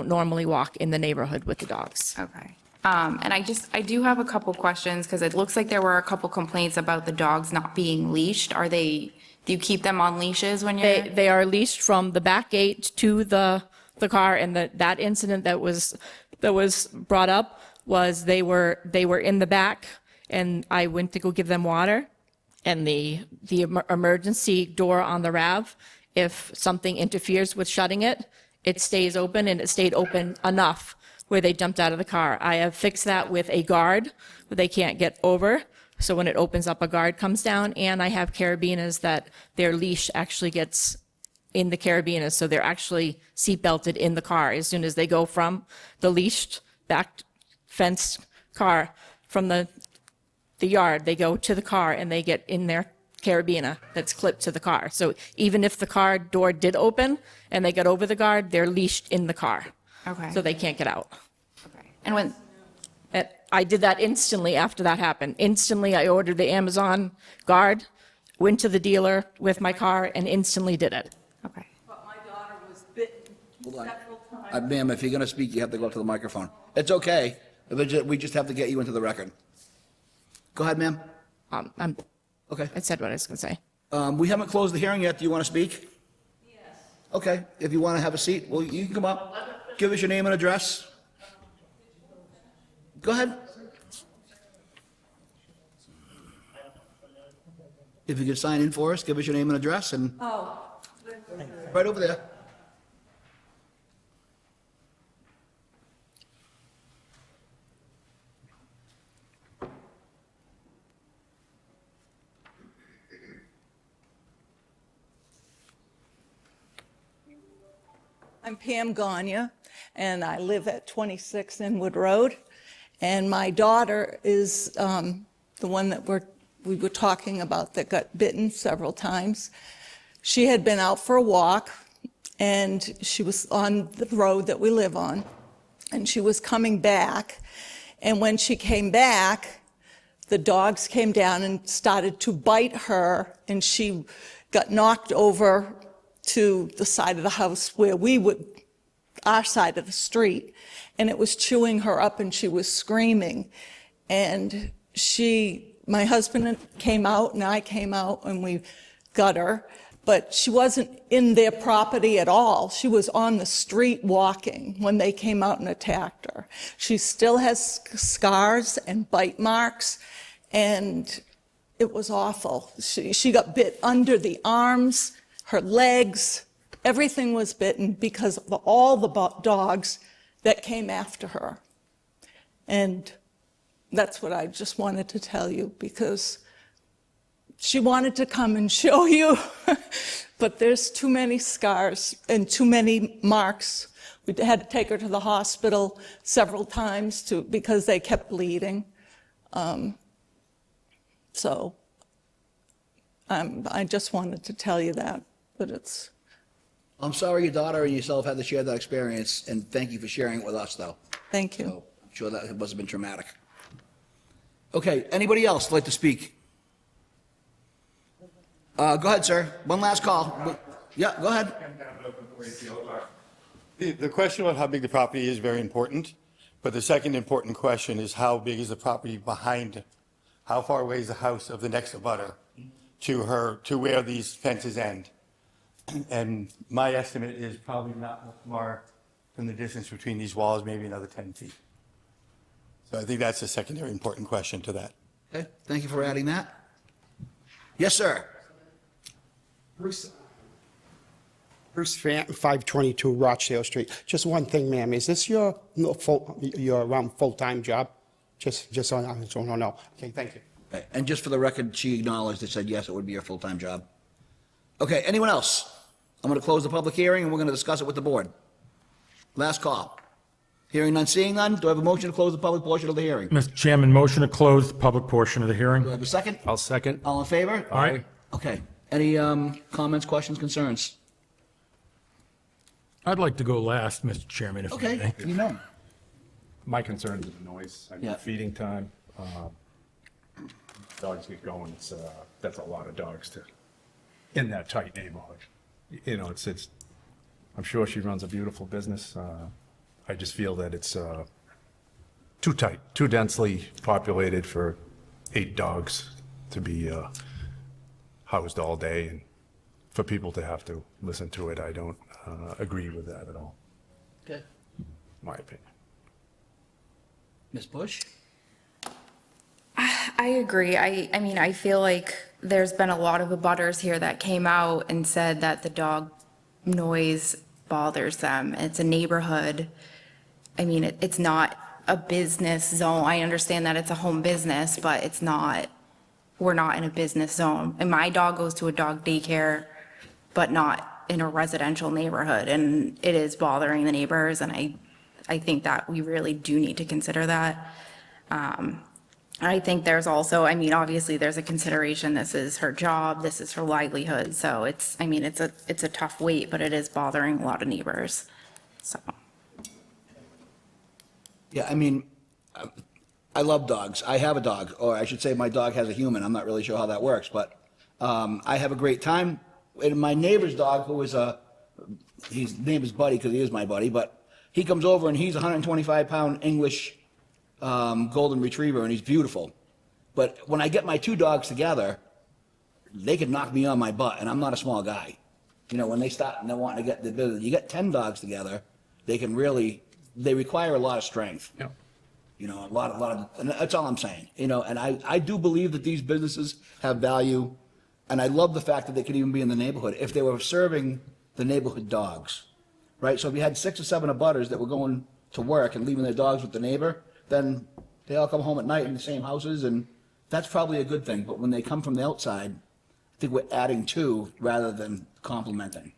normally walk in the neighborhood with the dogs. Okay. And I do have a couple questions because it looks like there were a couple complaints about the dogs not being leashed. Do you keep them on leashes when you're? They are leashed from the back gate to the car, and that incident that was brought up was they were in the back, and I went to go give them water, and the emergency door on the RAV, if something interferes with shutting it, it stays open, and it stayed open enough where they jumped out of the car. I have fixed that with a guard where they can't get over. So when it opens up, a guard comes down, and I have carabinas that their leash actually gets in the carabinas, so they're actually seat belted in the car. As soon as they go from the leashed back fenced car from the yard, they go to the car and they get in their carabiner that's clipped to the car. So even if the car door did open and they got over the guard, they're leashed in the car. Okay. So they can't get out. Okay. And when? I did that instantly after that happened. Instantly, I ordered the Amazon guard, went to the dealer with my car, and instantly did it. Okay. But my daughter was bitten several times. Ma'am, if you're going to speak, you have to go up to the microphone. It's okay. We just have to get you into the record. Go ahead, ma'am. Okay. I said what I was going to say. We haven't closed the hearing yet. Do you want to speak? Yes. Okay. If you want to have a seat, well, you can come up. Give us your name and address. Go ahead. If you could sign in for us, give us your name and address, and right over there. I'm Pam Gagne, and I live at 26 Inwood Road. And my daughter is the one that we were talking about that got bitten several times. She had been out for a walk, and she was on the road that we live on, and she was coming back. And when she came back, the dogs came down and started to bite her, and she got knocked over to the side of the house where our side of the street, and it was chewing her up, and she was screaming. And my husband came out and I came out and we got her, but she wasn't in their property at all. She was on the street walking when they came out and attacked her. She still has scars and bite marks, and it was awful. She got bit under the arms, her legs, everything was bitten because of all the dogs that came after her. And that's what I just wanted to tell you, because she wanted to come and show you, but there's too many scars and too many marks. We had to take her to the hospital several times because they kept bleeding. So I just wanted to tell you that, but it's... I'm sorry your daughter and yourself had to share that experience, and thank you for sharing it with us, though. Thank you. So I'm sure that must have been traumatic. Okay, anybody else like to speak? Go ahead, sir. One last call. Yeah, go ahead. The question about how big the property is very important, but the second important question is how big is the property behind, how far away is the house of the next abutter to where these fences end? And my estimate is probably not much more than the distance between these walls, maybe another 10 feet. So I think that's a secondary important question to that. Okay, thank you for adding that. Yes, sir. Bruce 522 Rochdale Street. Just one thing, ma'am. Is this your full-time job? Just so I don't know. Okay, thank you. Okay, and just for the record, she acknowledged and said, yes, it would be your full-time job. Okay, anyone else? I'm going to close the public hearing, and we're going to discuss it with the board. Last call. Hearing none, seeing none. Do I have a motion to close the public portion of the hearing? Mr. Chairman, motion to close the public portion of the hearing. Do I have a second? I'll second. All in favor? Aye. Okay. Any comments, questions, concerns? I'd like to go last, Mr. Chairman, if you may. Okay, you know. My concern is the noise. I mean, Yeah. feeding time. Dogs get going. That's a lot of dogs in that tight neighborhood. You know, it's. I'm sure she runs a beautiful business. I just feel that it's too tight, too densely populated for 8 dogs to be housed all day, and for people to have to listen to it. I don't agree with that at all. Okay. My opinion. Ms. Bush? I agree. I mean, I feel like there's been a lot of abutters here that came out and said that the dog noise bothers them. It's a neighborhood. I mean, it's not a business zone. I understand that it's a home business, but it's not, we're not in a business zone. And my dog goes to a dog daycare, but not in a residential neighborhood. And it is bothering the neighbors. And I think that we really do need to consider that. I think there's also, I mean, obviously there's a consideration, this is her job, this is her livelihood, so it's a tough wait, but it is bothering a lot of neighbors, so. Yeah, I mean, I love dogs. I have a dog, or I should say my dog has a human. I'm not really sure how that works, but I have a great time. And my neighbor's dog, who is his name is Buddy because he is my buddy, but he comes over and he's a 125-pound English golden retriever, and he's beautiful. But when I get my 2 dogs together, they could knock me on my butt, and I'm not a small guy. You know, when they start and they're wanting to get the business, you get 10 dogs together, they require a lot of strength. Yeah. You know, a lot of, and that's all I'm saying. You know, and I do believe that these businesses have value. And I love the fact that they could even be in the neighborhood if they were serving the neighborhood dogs, right? So if you had 6 or 7 abutters that were going to work and leaving their dogs with the neighbor, then they all come home at night in the same houses, and that's probably a good thing. But when they come from the outside, I think we're adding to rather than complementing.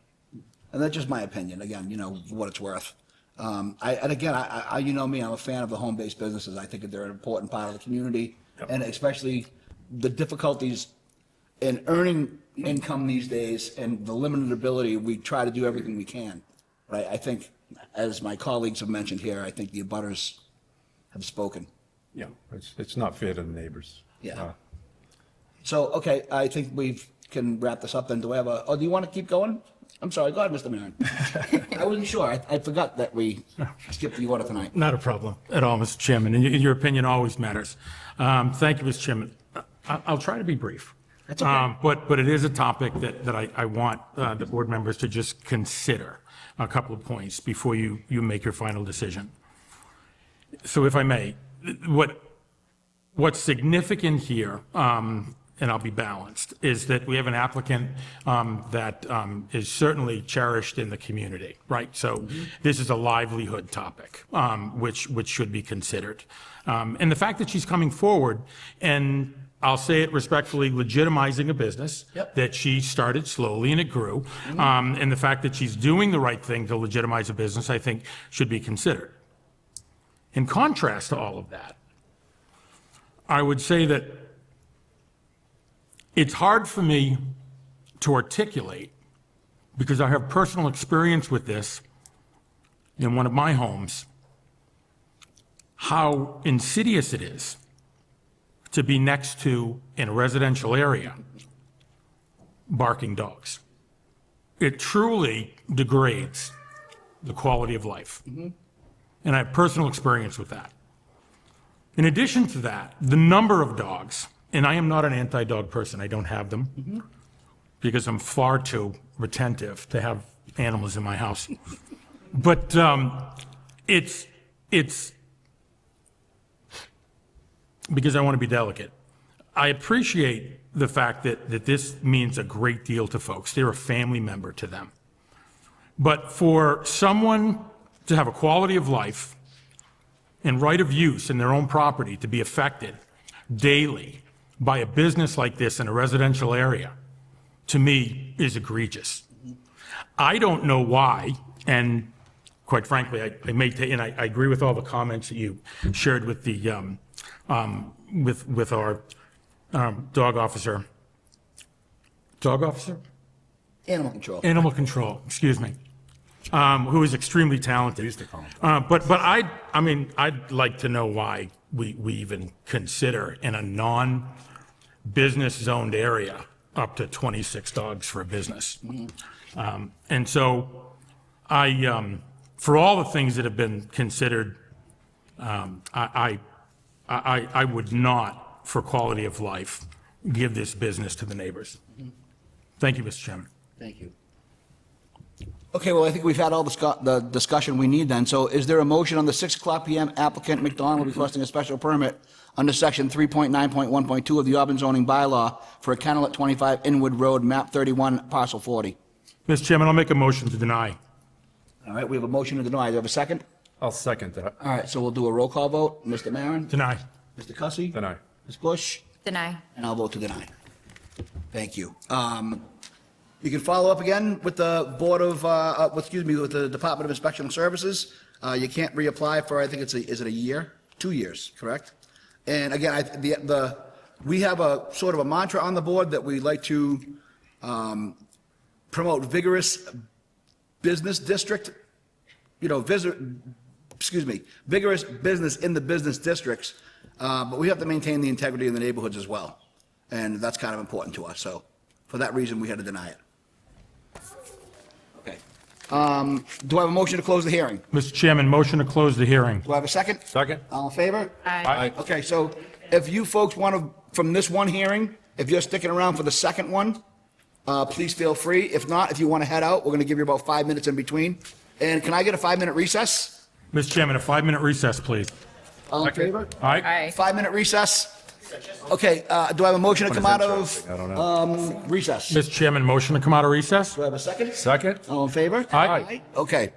And that's just my opinion, again, for what it's worth. I you know me, I'm a fan of the home-based businesses. I think that they're an important part of the community, and especially the difficulties in earning income these days and the limited ability, we try to do everything we can, right? I think, as my colleagues have mentioned here, I think the abutters have spoken. Yeah, it's not fair to the neighbors. Yeah. So, okay, I think we can wrap this up then. Do you want to keep going? I'm sorry, go ahead, Mr. Maron. I wasn't sure. I forgot that we skipped the order tonight. Not a problem at all, Mr. Chairman, and your opinion always matters. Thank you, Mr. Chairman. I'll try to be brief. That's okay. But it is a topic that I want the board members to just consider a couple of points before you make your final decision. So if I may, what's significant here, and I'll be balanced, is that we have an applicant that is certainly cherished in the community, right? So this is a livelihood topic, which should be considered. And the fact that she's coming forward and, I'll say it respectfully, legitimizing a business that she started slowly and it grew, and the fact that she's doing the right thing to legitimize a business, I think, should be considered. In contrast to all of that, I would say that it's hard for me to articulate, because I have personal experience with this in one of my homes, how insidious it is to be next to, in a residential area, barking dogs. It truly degrades the quality of life. And I have personal experience with that. In addition to that, the number of dogs, and I am not an anti-dog person, I don't have them, because I'm far too retentive to have animals in my house. But it's because I want to be delicate. I appreciate the fact that this means a great deal to folks. They're a family member to them. But for someone to have a quality of life and right of use in their own property to be affected daily by a business like this in a residential area, to me, is egregious. I don't know why, and quite frankly, I agree with all the comments that you shared with the with our dog officer. Dog officer? Animal control. Animal control, excuse me, who is extremely talented. But I'd like to know why we even consider in a non-business zoned area up to 26 dogs for a business. And so for all the things that have been considered, I would not, for quality of life, give this business to the neighbors. Thank you, Mr. Chairman. Thank you. Okay, well, I think we've had all the discussion we need then. So is there a motion on the 6:00 PM applicant McDonald requesting a special permit under section 3.9.1.2 of the Auburn zoning bylaw for a kennel at 25 Inwood Road, map 31, parcel 40? Mr. Chairman, I'll make a motion to deny. All right, we have a motion to deny. Do you have a second? I'll second that. All right, so we'll do a roll call vote. Mr. Maron? Deny. Mr. Cussy? Deny. Ms. Bush? Deny. And I'll vote to deny. Thank you. You can follow up again with the Board of, with the Department of Inspection Services. You can't reapply for, I think is it a year? 2 years, correct? And again, we have a sort of a mantra on the board that we like to promote vigorous business district, vigorous business in the business districts, but we have to maintain the integrity in the neighborhoods as well. And that's kind of important to us. So for that reason, we had to deny it. Okay. Do I have a motion to close the hearing? Mr. Chairman, motion to close the hearing. Do I have a second? Second. All in favor? Aye. Okay, so if you folks want to, from this one hearing, if you're sticking around for the second one, please feel free. If not, if you want to head out, we're going to give you about 5 minutes in between. And can I get a 5-minute recess? Mr. Chairman, a 5-minute recess, please. All in favor? Aye. 5-minute recess. Okay, do I have a motion to What come is out interesting? I don't of recess? Mr. Chairman, motion to come out of recess? Do I have a second? Second? All in favor? Aye. Okay.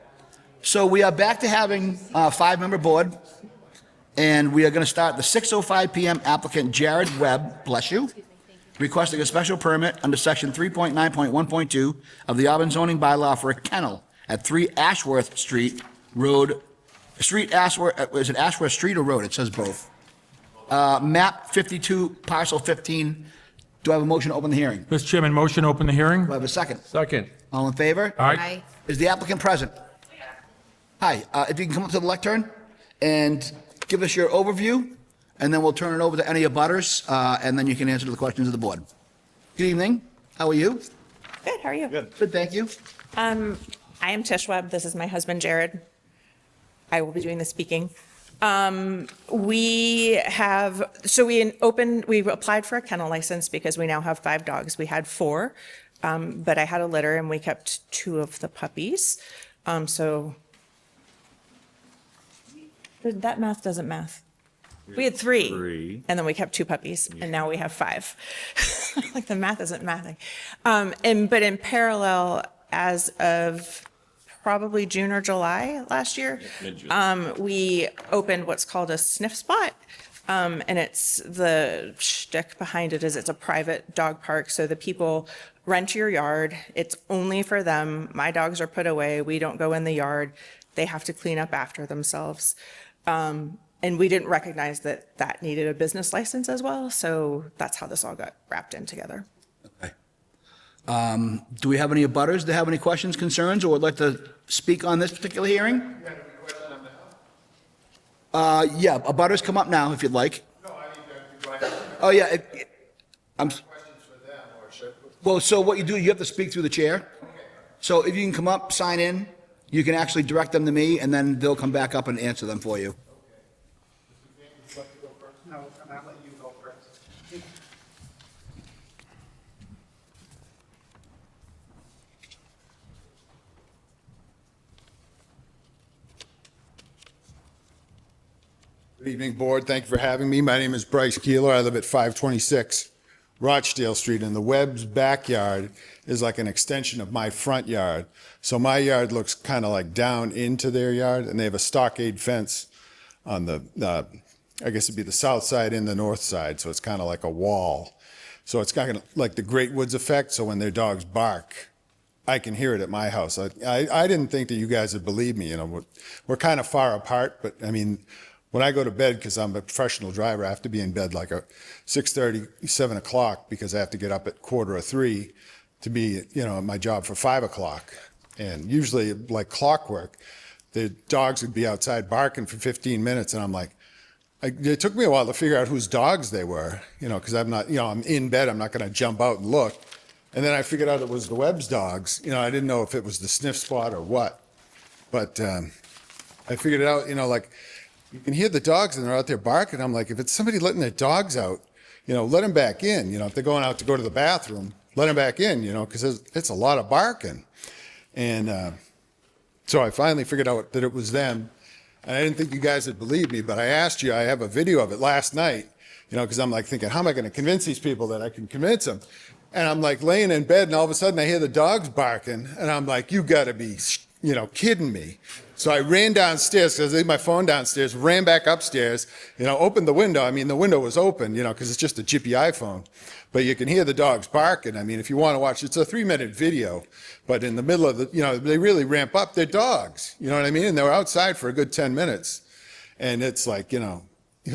So we are back to having a five-member board, and we are going to start the 6:05 PM applicant Jared Webb, bless you, requesting a special permit under section 3.9.1.2 of the Auburn zoning bylaw for a kennel at 3 Ashworth Street Road, is it Ashworth Street or Road? It says both. Map 52, parcel 15. Do I have a motion to open the hearing? Mr. Chairman, motion to open the hearing? Do I have a second? Second. All in favor? Aye. Is the applicant present? Hi, if you can come up to the lectern and give us your overview, and then we'll turn it over to any abutters, and then you can answer the questions of the board. Good evening. How are you? Good, how are you? Good, thank you. I am Tish Webb. This is my husband, Jared. I will be doing the speaking. We applied for a kennel license because we now have 5 dogs. We had 4, but I had a litter and we kept 2 of the puppies. That math doesn't math. We had 3, and then we kept 2 puppies, and now we have 5. Like the math isn't mathing. But in parallel, as of probably June or July last year, we opened what's called a sniff spot. And it's the shtick behind it is it's a private dog park. So the people rent your yard. It's only for them. My dogs are put away. We don't go in the yard. They have to clean up after themselves. And we didn't recognize that that needed a business license as well. So that's how this all got wrapped in together. Do we have any abutters that have any questions, concerns, or would like to speak on this particular hearing? Yeah, abutters come up now if you'd like. Oh, yeah. Well, so what you do, you have to speak through the chair. So if you can come up, sign in, you can actually direct them to me, and then they'll come back up and answer them for you. Good evening, Board. Thank you for having me. My name is Bryce Keeler. I live at 526 Rochdale Street, and the Webb's backyard is like an extension of my front yard. So my yard looks kind of like down into their yard, and they have a stockade fence on the, I guess it'd be the south side and the north side, so it's kind of like a wall. So it's kind of like the Great Woods effect, so when their dogs bark, I can hear it at my house. I didn't think that you guys would believe me. You know, we're kind of far apart, but I mean, when I go to bed, because I'm a professional driver, I have to be in bed like 6:30, 7 o'clock, because I have to get up at 2:45 to be, you know, at my job for 5 o'clock. And usually, like clockwork, the dogs would be outside barking for 15 minutes, and I'm like, it took me a while to figure out whose dogs they were, you know, because I'm not, you know, I'm in bed, I'm not going to jump out and look. And then I figured out it was the Webb's dogs. You know, I didn't know if it was the sniff spot or what. But I figured it out, you know, like, you can hear the dogs and they're out there barking. I'm like, if it's somebody letting their dogs out, you know, let them back in. You know, if they're going out to go to the bathroom, let them back in, you know, because it's a lot of barking. And so I finally figured out that it was them. And I didn't think you guys would believe me, but I asked you, I have a video of it last night, you know, because I'm like thinking, how am I going to convince these people that I can convince them? And I'm like laying in bed, and all of a sudden I hear the dogs barking, and I'm like, you got to be, you know, kidding me. So I ran downstairs, because I leave my phone downstairs, ran back upstairs, you know, opened the window. I mean, the window was open, you know, because it's just a chippy iPhone. But you can hear the dogs barking. I mean, if you want to watch, it's a 3-minute video. But in the middle of the, you know, they really ramp up their dogs. You know what I mean? And they were outside for a good 10 minutes. And it's like, you know,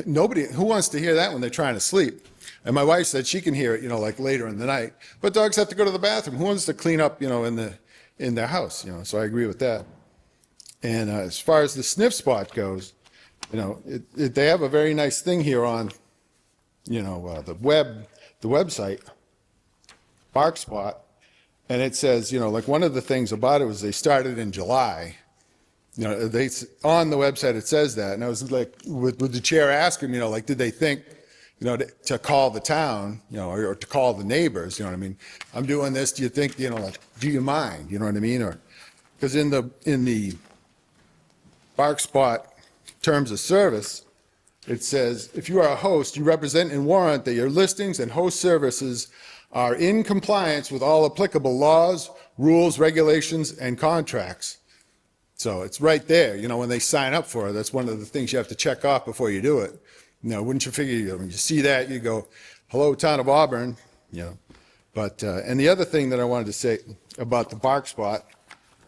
nobody, who wants to hear that when they're trying to sleep? And my wife said she can hear it, you know, like later in the night. But dogs have to go to the bathroom. Who wants to clean up, you know, in their house? You know, so I agree with that. And as far as the sniff spot goes, you know, they have a very nice thing here on, you know, the website, Bark Spot, and it says, you know, like one of the things about it was they started in July. You know, on the website it says that, and I was like, with the chair asking, you know, like, did they think, you know, to call the town, you know, or to call the neighbors, you know what I mean? I'm doing this. Do you think, you know, like, do you mind? You know what I mean? Or because in the Bark Spot terms of service, It says, if you are a host, you represent and warrant that your listings and host services are in compliance with all applicable laws, rules, regulations, and contracts. So it's right there, when they sign up for it. That's one of the things you have to check off before you do it. Wouldn't you figure, when you see that, you go, hello, Town of Auburn, But, and the other thing that I wanted to say about the bark spot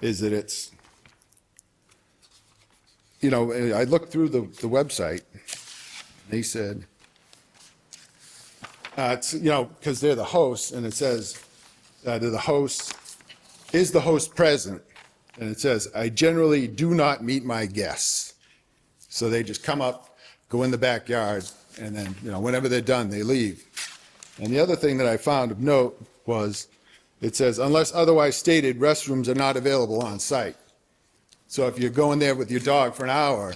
is that it's, I looked through the website. They said, it's, because they're the hosts, and it says, they're the hosts, is the host present? And it says, I generally do not meet my guests. So they just come up, go in the backyard, and then, whenever they're done, they leave. And the other thing that I found of note was, it says, unless otherwise stated, restrooms are not available on site. So if you're going there with your dog for an hour,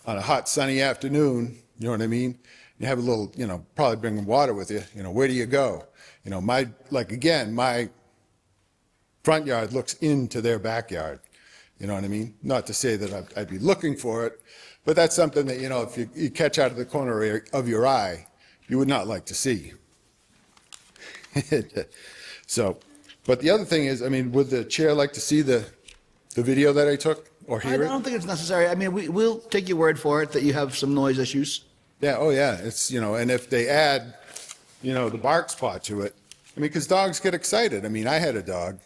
on a hot sunny afternoon, you know what I mean? You have a little, probably bring water with you, where do you go? My front yard looks into their backyard, you know what I mean? Not to say that I'd be looking for it, but that's something that, if you catch out of the corner of your eye, you would not like to see. So, but the other thing is, would the chair like to see the video that I took or I hear it? don't think it's necessary. We'll take your word for it that you have some noise issues. Yeah, oh yeah, it's, and if they add, the bark spot to it, because dogs get excited. I had a dog.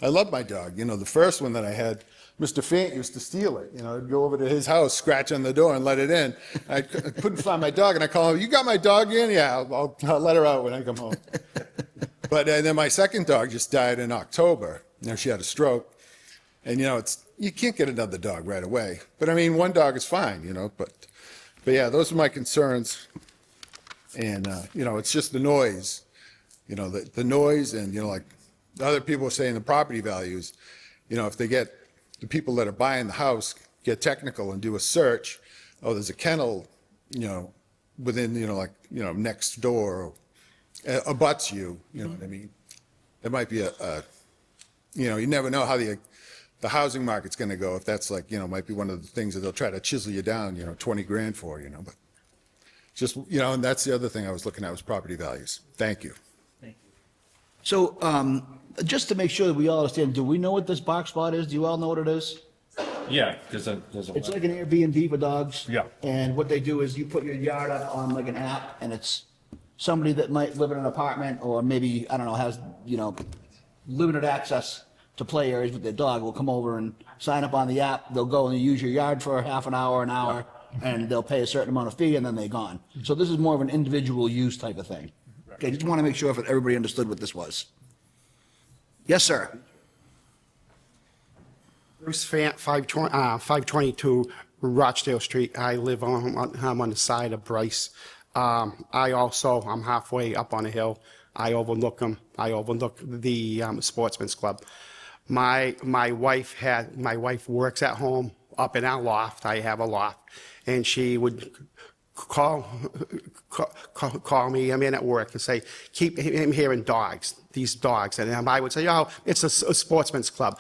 I love my dog. The first one that I had, Mr. Fant used to steal it. I'd go over to his house, scratch on the door and let it in. I couldn't find my dog, and I call him, you got my dog in? Yeah, I'll let her out when I come home. But then my second dog just died in October. She had a stroke. And, you can't get another dog right away. But one dog is fine, but yeah, those are my concerns. And, it's just the noise, the noise and, like the other people are saying, the property values, if they get the people that are buying the house get technical and do a search, there's a kennel, within, next door, abuts you, you know what I mean? There might be you never know how the housing market's going to go. If that's might be one of the things that they'll try to chisel you down, 20 grand for, but just, and that's the other thing I was looking at was property values. Thank you. So, just to make sure that we all understand, do we know what this bark spot is? Do you all know what it is? Yeah, there's a. It's like an Airbnb for dogs. Yeah. And what they do is you put your yard up on like an app, and it's somebody that might live in an apartment or maybe, I don't know, has, limited access to play areas with their dog will come over and sign up on the app. They'll go and use your yard for half an hour, and they'll pay a certain amount of fee, and then they're gone. So this is more of an individual use type of thing. Okay, just want to make sure that everybody understood what this was. Yes, sir. Bruce Fant, 522 Rochdale Street. I live I'm on the side of Bryce. I'm halfway up on a hill. I overlook them. I overlook the Sportsman's Club. My wife works at home up in our loft. I have a loft, and she would call me. I'm in at work and say, keep hearing these dogs. And I would say, it's a sportsman's club,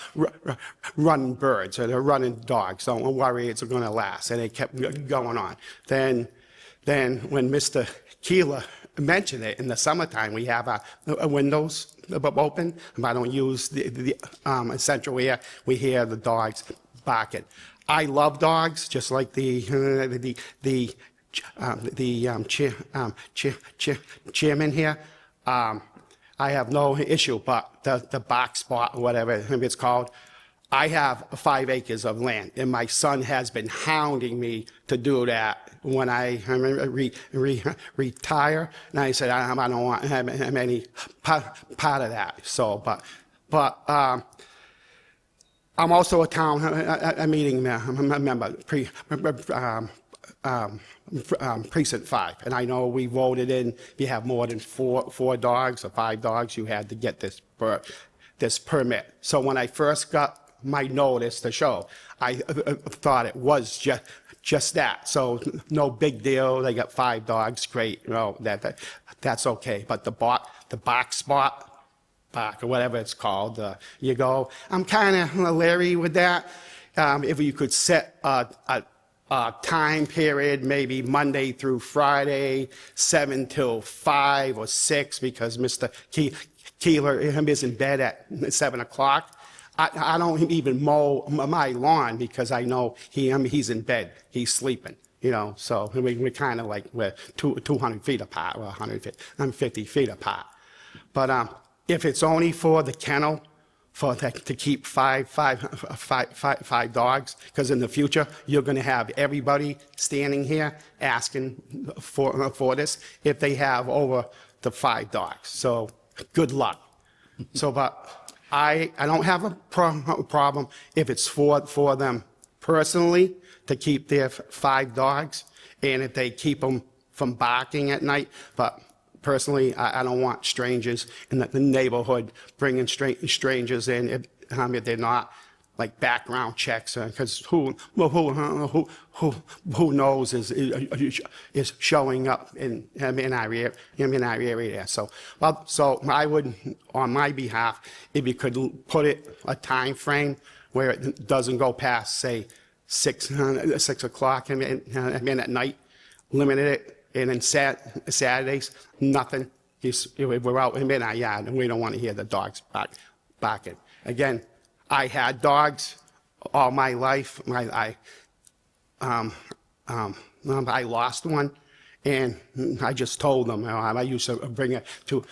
running birds, or they're running dogs. Don't worry, it's going to last. And it kept going on. Then when Mr. Keeler mentioned it, in the summertime, we have our windows open. If I don't use the central air, we hear the dogs barking. I love dogs, just like the chairman here. I have no issue, but the bark spot, or whatever it's called, I have 5 acres of land, and my son has been hounding me to do that when I retire. And I said, I don't want to have any part of that. So, but I'm also a meeting member, precinct 5, and I know we voted in. If you have more than four dogs or 5 dogs, you had to get this permit. So when I first got my notice to show, I thought it was just that. So no big deal. They got 5 dogs, great. That's okay. But the bark spot, or whatever it's called, you go. I'm kind of leery with that. If you could set a time period, maybe Monday through Friday, 7 till 5 or 6, because Mr. Keeler is in bed at 7 o'clock. I don't even mow my lawn because I know he's in bed, he's sleeping, you know, so we're kind of like we're 200 feet apart, or 150 feet apart. But if it's only for the kennel, to keep five dogs, because in the future, you're going to have everybody standing here asking for this if they have over the 5 dogs. So good luck. So, but I don't have a problem if it's for them personally to keep their 5 dogs, and if they keep them from barking at night. But personally, I don't want strangers in the neighborhood bringing strangers in if they're not like background checks, because who knows is showing up in our area. So I would, on my behalf, if you could put it a time frame where it doesn't go past, say, 6 o'clock at night, limit it. And then Saturdays, nothing. We're out in our yard, and we don't want to hear the dogs barking. Again, I had dogs all my life. I lost one, and I just told them. I used to bring it to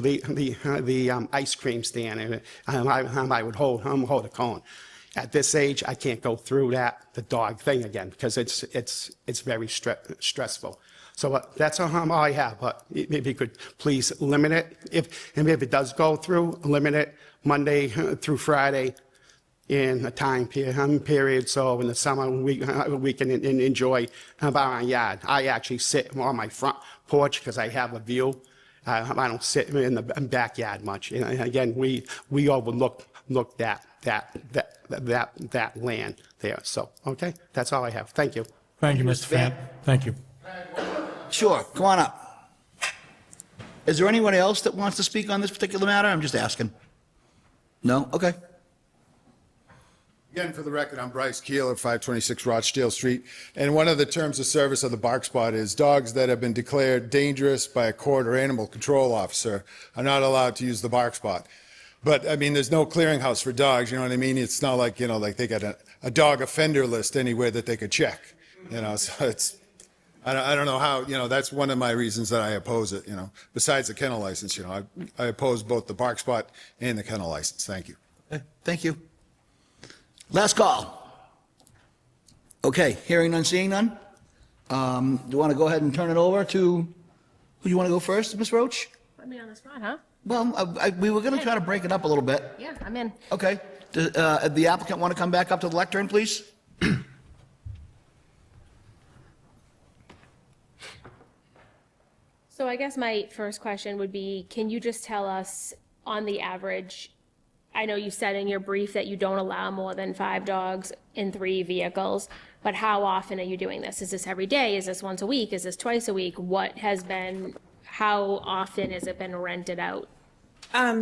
the ice cream stand, and I would hold a cone. At this age, I can't go through the dog thing again, because it's very stressful. So that's all I have, but if you could please limit it. If it does go through, limit it Monday through Friday in a time period, so in the summer we can enjoy our yard. I actually sit on my front porch because I have a view. I don't sit in the backyard much. And again, we overlook that land there. So, okay, that's all I have. Thank you. Thank you, Mr. Fant. Thank you. Sure, come on up. Is there anyone else that wants to speak on this particular matter? I'm just asking. No? Okay. Again, for the record, I'm Bryce Keeler, 526 Rochdale Street. And one of the terms of service of the Bark Spot is dogs that have been declared dangerous by a court or animal control officer are not allowed to use the Bark Spot. But, I mean, there's no clearinghouse for dogs, you know what I mean? It's not like, like they got a dog offender list anywhere that they could check, so it's... I don't know how, that's one of my reasons that I oppose it, besides the kennel license, I oppose both the Bark Spot and the kennel license. Thank you. Okay, thank you. Last call. Okay, hearing none, seeing none. Do you want to go ahead and turn it over to, who do you want to go first, Ms. Roach? Put me on the spot, huh? Well, we were going to try to break it up a little bit. Yeah, I'm in. Okay. Does the applicant want to come back up to the lectern, please? So I guess my first question would be, can you just tell us on the average, I know you said in your brief that you don't allow more than 5 dogs in 3 vehicles, but how often are you doing this? Is this every day? Is this once a week? Is this twice a week? How often has it been rented out?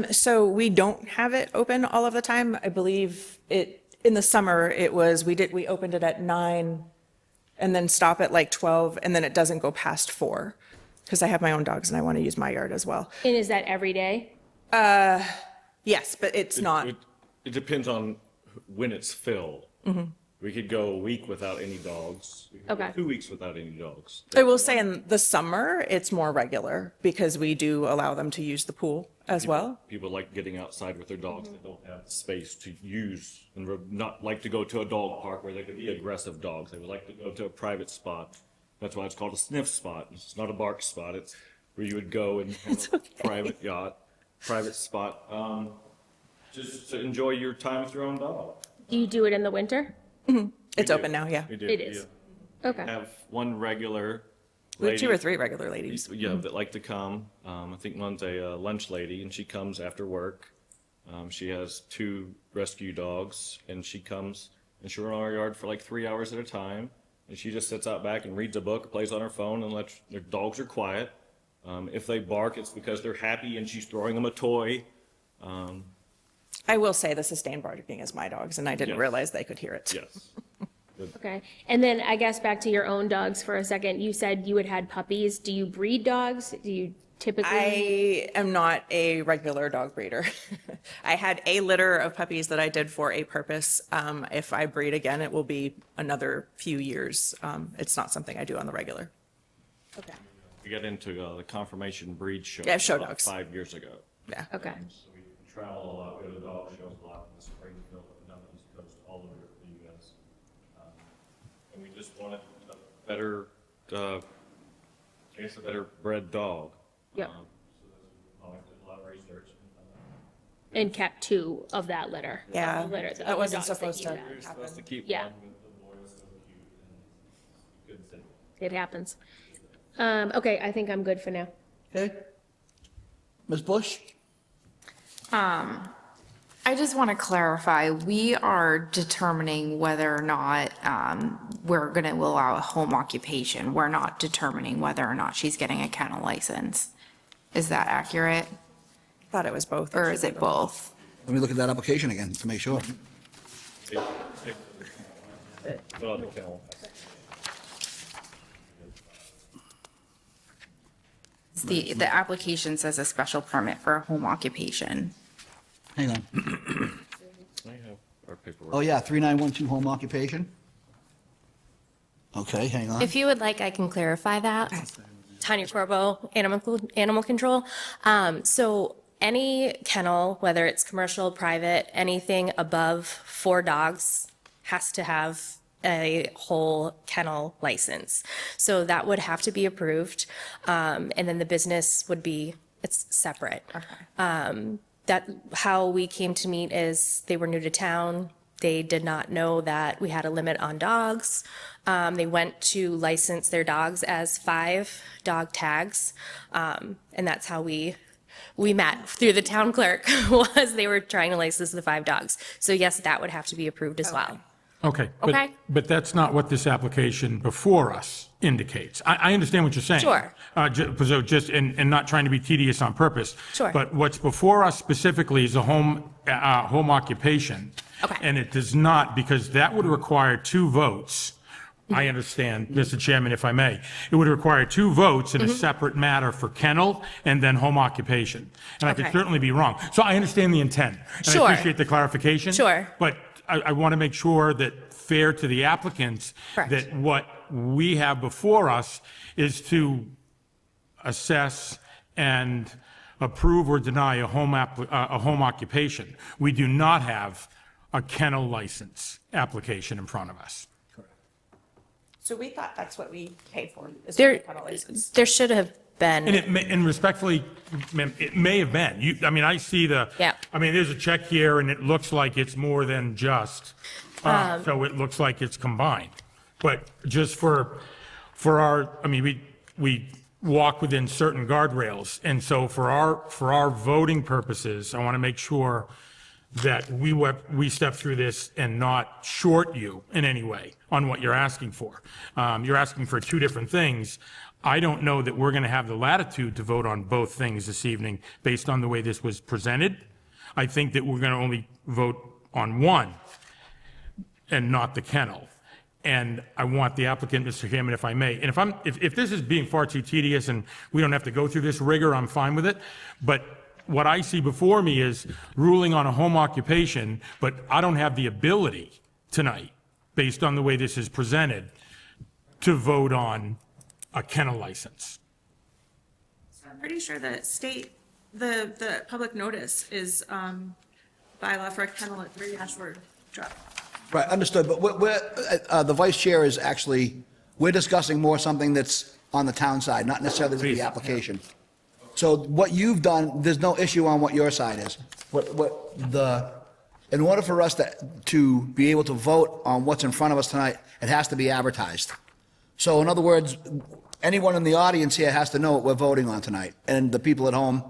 So we don't have it open all of the time. I believe in the summer, we opened it at 9 and then stop at like 12, and then it doesn't go past 4. Because I have my own dogs and I want to use my yard as well. And is that every day? Yes, but it's not. It depends on when it's filled. Mhm. We could go a week without any dogs. We could go Okay. 2 weeks without any dogs. I will say in the summer, it's more regular because we do allow them to use the pool as well. People like getting outside with their dogs that don't have space to use and not like to go to a dog park where there could be aggressive dogs. They would like to go to a private spot. That's why it's called a sniff spot. It's not a bark spot. It's where you would go and have a private spot, just to enjoy your time with your own dog. Do you do it in the winter? It's open now, yeah. We do, It is. Okay. Have one regular We have lady. 2 or 3 regular ladies. Yeah, that like to come. I think one's a lunch lady, and she comes after work. She has 2 rescue dogs, and she comes and she'll run our yard for like 3 hours at a time. And she just sits out back and reads a book, plays on her phone, and their dogs are quiet. If they bark, it's because they're happy and she's throwing them a toy. I will say the sustained barking is my dogs, and I didn't Yes. realize they could hear it. Yes. Okay. And then I guess back to your own dogs for a second. You said you had puppies. Do you breed dogs? Do you typically? I am not a regular dog breeder. I had a litter of puppies that I did for a purpose. If I breed again, it will be another few years. It's not something I do on the regular. Okay. We got into the confirmation breed show. Yeah, show about dogs. 5 years ago. Yeah. Okay. So we travel a lot, we go to dog shows a lot in the Springfield, down the East Coast, all over the US. And we just wanted a better, I guess a better bred dog. Yep. So I did a lot of research. And kept 2 of that litter. Yeah, Of the litter, that of the wasn't dogs that supposed you to had. We were supposed to keep Yeah. one, but the boy was so cute and couldn't say. It happens. Okay, I think I'm good for now. Okay. Ms. Bush? I just want to clarify, we are determining whether or not we're going to allow a home occupation. We're not determining whether or not she's getting a kennel license. Is that accurate? Thought it was both. Or is it both? Let me look at that application again to make sure. Fill out the kennel. The application says a special permit for a home occupation. Hang on. I have our paperwork. Oh, yeah, 3912 home occupation. Okay, hang on. If you would like, I can clarify that. Tanya Corbo, Animal Control. So any kennel, whether it's commercial, private, anything above 4 dogs has to have a whole kennel license. So that would have to be approved. And then the business would be, it's separate. That, how we came to meet is they were new to town. They did not know that we had a limit on dogs. They went to license their dogs as 5 dog tags. And that's how we met through the town clerk, was they were trying to license the 5 dogs. So yes, that would have to be approved as well. Okay. Okay. But that's not what this application before us indicates. I understand what you're saying. Sure. So just, and not trying to be tedious on purpose. Sure. But what's before us specifically is a home occupation. Okay. And it does not, because that would require 2 votes. I understand, Mr. Chairman, if I may. It would require 2 votes in a separate matter for kennel and then home occupation. And I could Okay. certainly be wrong. So I understand the intent. And Sure. I appreciate the clarification. Sure. But I want to make sure that fair to the applicants, Correct. that what we have before us is to assess and approve or deny a home occupation. We do not have a kennel license application in front of us. So we thought that's what we paid for. Is There, the kennel license. there should have been. And it may, and respectfully, ma'am, it may have been. I mean, I see the. Yeah. I mean, there's a check here and it looks like it's more than just, so it looks like it's combined. But just for our, I mean, we walk within certain guardrails. And so for our voting purposes, I want to make sure that we step through this and not short you in any way on what you're asking for. You're asking for 2 different things. I don't know that we're going to have the latitude to vote on both things this evening based on the way this was presented. I think that we're going to only vote on one and not the kennel. And I want the applicant, Mr. Chairman, if I may, and if this is being far too tedious and we don't have to go through this rigor, I'm fine with it. But what I see before me is ruling on a home occupation, but I don't have the ability tonight, based on the way this is presented, to vote on a kennel license. I'm pretty sure that the public notice is bylaw for a kennel at 3 Ashford Drive. Right, understood, but the vice chair is actually, we're discussing more something that's on the town side, not necessarily the application. So what you've done, there's no issue on what your side is. In order for us to be able to vote on what's in front of us tonight, it has to be advertised. So in other words, anyone in the audience here has to know what we're voting on tonight, and the people at home.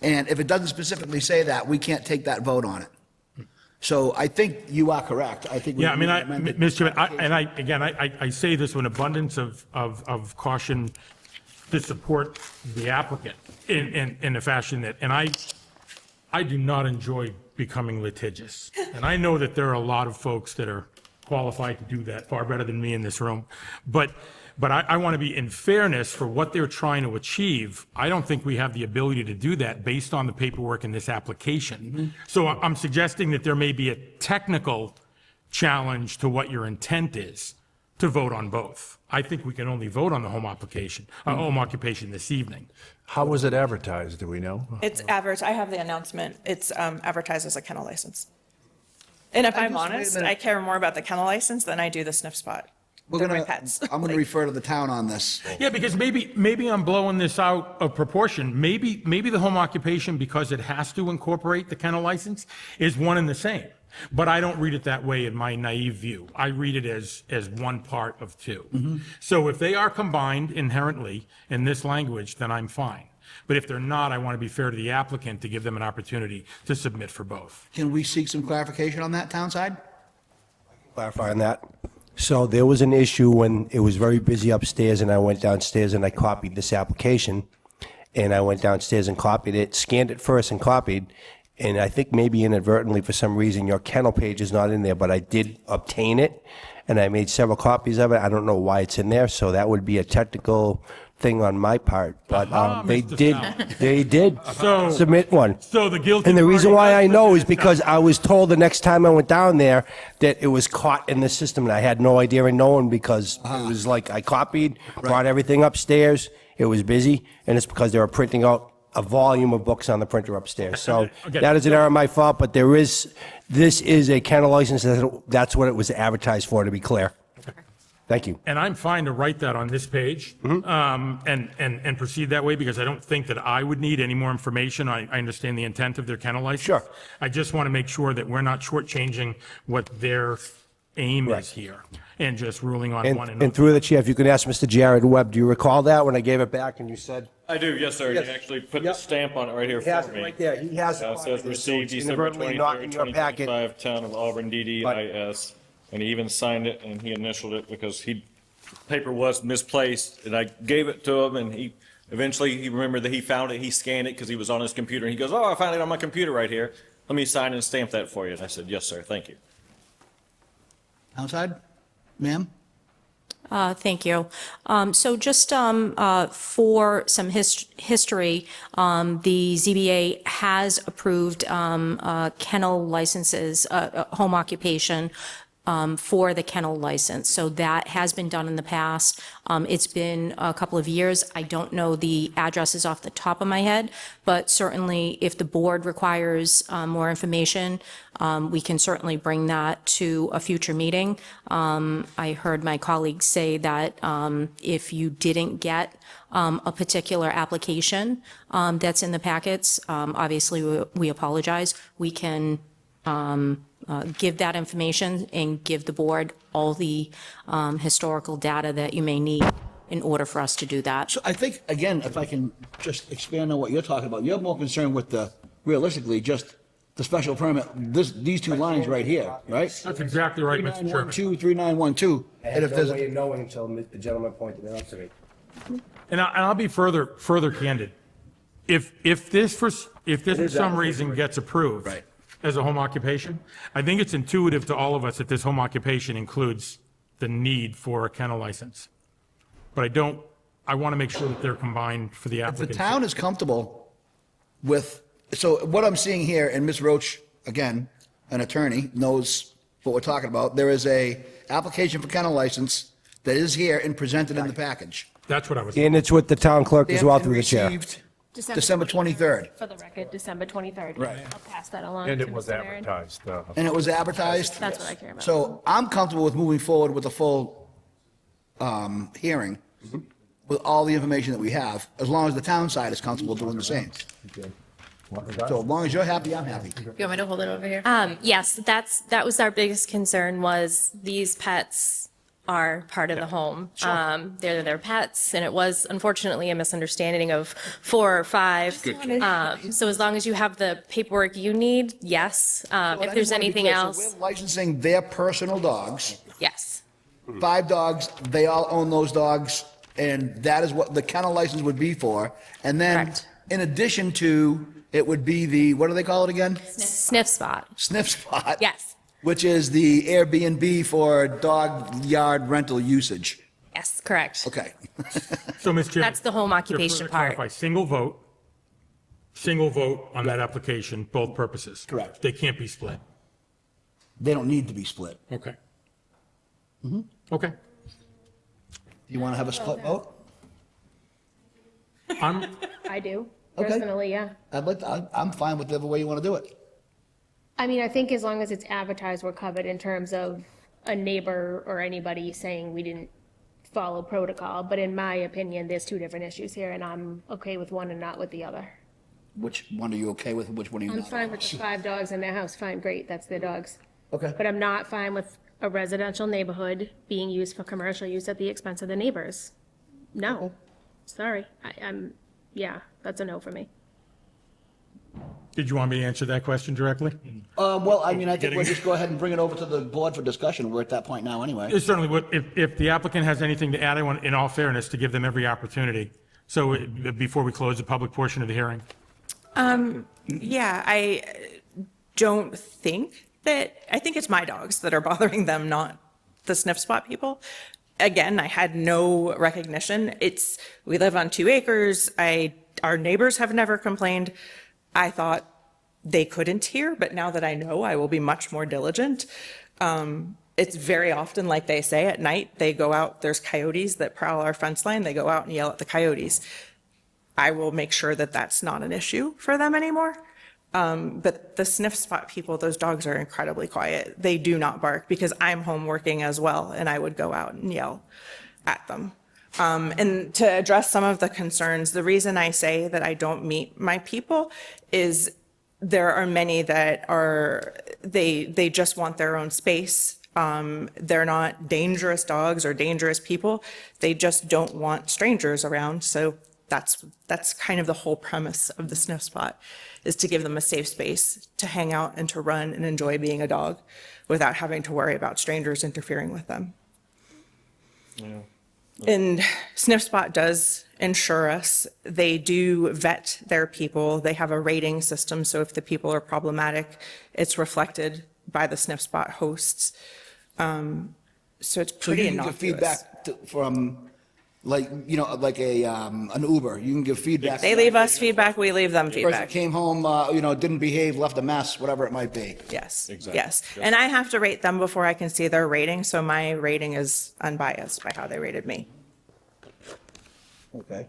And if it doesn't specifically say that, we can't take that vote on it. So I think you are correct. I think. Yeah, I mean, Mr. Chairman, I say this with an abundance of caution to support the applicant in the fashion that, and I do not enjoy becoming litigious. And I know that there are a lot of folks that are qualified to do that, far better than me in this room. But I want to be, in fairness for what they're trying to achieve, I don't think we have the ability to do that based on the paperwork in this application. So I'm suggesting that there may be a technical challenge to what your intent is to vote on both. I think we can only vote on the home occupation this evening. How was it advertised, do we know? It's advertised, I have the announcement, it's advertised as a kennel license. And if I'm honest, I care more about the kennel license than I do the sniff spot. They're my pets. I'm going to refer to the town on this. Yeah, because maybe I'm blowing this out of proportion. Maybe the home occupation, because it has to incorporate the kennel license, is one and the same. But I don't read it that way in my naive view. I read it as one part of two. So if they are combined inherently in this language, then I'm fine. But if they're not, I want to be fair to the applicant to give them an opportunity to submit for both. Can we seek some clarification on that, town side? Clarify on that. So there was an issue when it was very busy upstairs, and I went downstairs and I copied this application. And I went downstairs and copied it, scanned it first and copied. And I think maybe inadvertently, for some reason, your kennel page is not in there, but I did obtain it, and I made several copies of it. I don't know why it's in there, so that would be a technical thing on my part. But they did submit one. So the guilty And the reason party- why I know is because I was told the next time I went down there that it was caught in the system, and I had no idea and no one, because it was like I copied, brought everything upstairs, it was busy, and it's because they were printing out a volume of books on the printer upstairs. So Okay. that is an error on my fault, but this is a kennel license. That's what it was advertised for, to be clear. Thank you. And I'm fine to write that on this page and proceed that way, because I don't think that I would need any more information. I understand the intent of their kennel license. Sure. I just want to make sure that we're not shortchanging what their aim is here and just ruling on one and And through the chair, if you could ask Mr. Jared Webb, do you recall that when I gave it back and you said? I do, yes, sir. Yes. He actually put the stamp on it right here He has for it me. right there. He has it. It says received So it's December inadvertently not in 23rd, your packet. 2025, Town of Auburn, DDIS. And he even signed it and he initialed it because paper was misplaced. And I gave it to him, and he remembered that he found it. He scanned it because he was on his computer. And he goes, "Oh, I found it on my computer right here. Let me sign and stamp that for you." And I said, "Yes, sir. Thank you." Outside? Ma'am? Thank you. So just for some history, the ZBA has approved kennel licenses, home occupation for the kennel license. So that has been done in the past. It's been a couple of years. I don't know the addresses off the top of my head, but certainly if the board requires more information, we can certainly bring that to a future meeting. I heard my colleagues say that if you didn't get a particular application that's in the packets, obviously we apologize. We can give that information and give the board all the historical data that you may need in order for us to do that. So I think, again, if I can just expand on what you're talking about, you're more concerned with realistically, just the special permit, these two lines right here, right? That's exactly right, Mr. Chairman. 3912, 3912. And if there's no way of knowing until the gentleman pointed it out to me. And I'll be further candid. If this for some reason gets approved as a home occupation, I think it's intuitive to all of us that this home occupation includes the need for a kennel license. But I want to make sure that they're combined for the If applicant. the town is comfortable with, so what I'm seeing here, and Ms. Roach, again, an attorney, knows what we're talking about. There is a application for kennel license that is here and presented in the package. That's what I was. And it's with the town clerk as well And through the chair. received December 23rd. For the record, December 23rd. Right. I'll pass that along And to it was Mr. Marin. advertised. And it was advertised? That's what I care about. So I'm comfortable with moving forward with a full hearing with all the information that we have, as long as the town side is comfortable doing the same. So as long as you're happy, I'm happy. You want me to hold it over here? Yes, that was our biggest concern, was these pets are part of the home. They're their pets, and it was unfortunately a misunderstanding of 4 or 5. So as long as you have the paperwork you need, yes. If there's anything else, We're licensing their personal dogs. yes. 5 dogs, they all own those dogs, and that is what the kennel license would be for. And then, in addition to, it would be the, what do they call it again? Sniff spot. Sniff spot. Yes. Which is the Airbnb for dog yard rental usage. Yes, correct. Okay. So, Ms. Chairman. That's the home to occupation further part. clarify, single vote on that application, both purposes. Correct. They can't be split. They don't need to be split. Okay. Mm-hmm. Okay. Do you want to have a split vote? I do, Okay. personally, yeah. I'm fine with whatever way you want to do it. I mean, I think as long as it's advertised, we're covered in terms of a neighbor or anybody saying we didn't follow protocol. But in my opinion, there's two different issues here, and I'm okay with one and not with the other. Which one are you okay with? Which one are you I'm not? fine with the 5 dogs in their house, fine, great, that's their dogs. Okay. But I'm not fine with a residential neighborhood being used for commercial use at the expense of the neighbors. No, sorry, yeah, that's a no for me. Did you want me to answer that question directly? Well, I mean, I think we'll just go ahead and bring it over to the board for discussion. We're at that point now anyway. It certainly would. If the applicant has anything to add, I want, in all fairness, to give them every opportunity. So before we close the public portion of the hearing. Yeah, I don't think I think it's my dogs that are bothering them, not the sniff spot people. Again, I had no recognition. We live on 2 acres. Our neighbors have never complained. I thought they couldn't hear, but now that I know, I will be much more diligent. It's very often, like they say, at night, they go out, there's coyotes that prowl our fence line, they go out and yell at the coyotes. I will make sure that that's not an issue for them anymore. But the sniff spot people, those dogs are incredibly quiet. They do not bark because I'm home working as well, and I would go out and yell at them. And to address some of the concerns, the reason I say that I don't meet my people is there are many that they just want their own space. They're not dangerous dogs or dangerous people. They just don't want strangers around. So that's kind of the whole premise of the sniff spot, is to give them a safe space to hang out and to run and enjoy being a dog without having to worry about strangers interfering with them. Yeah. And Sniff Spot does insure us. They do vet their people. They have a rating system, so if the people are problematic, it's reflected by the Sniff Spot hosts. So it's So pretty you can give innocuous. feedback from, like an Uber. You can give feedback. They leave us feedback, we leave them Person feedback. came home, didn't behave, left a mess, whatever it might be. Yes, Exactly. yes. And I have to rate them before I can see their rating, so my rating is unbiased by how they rated me. Okay.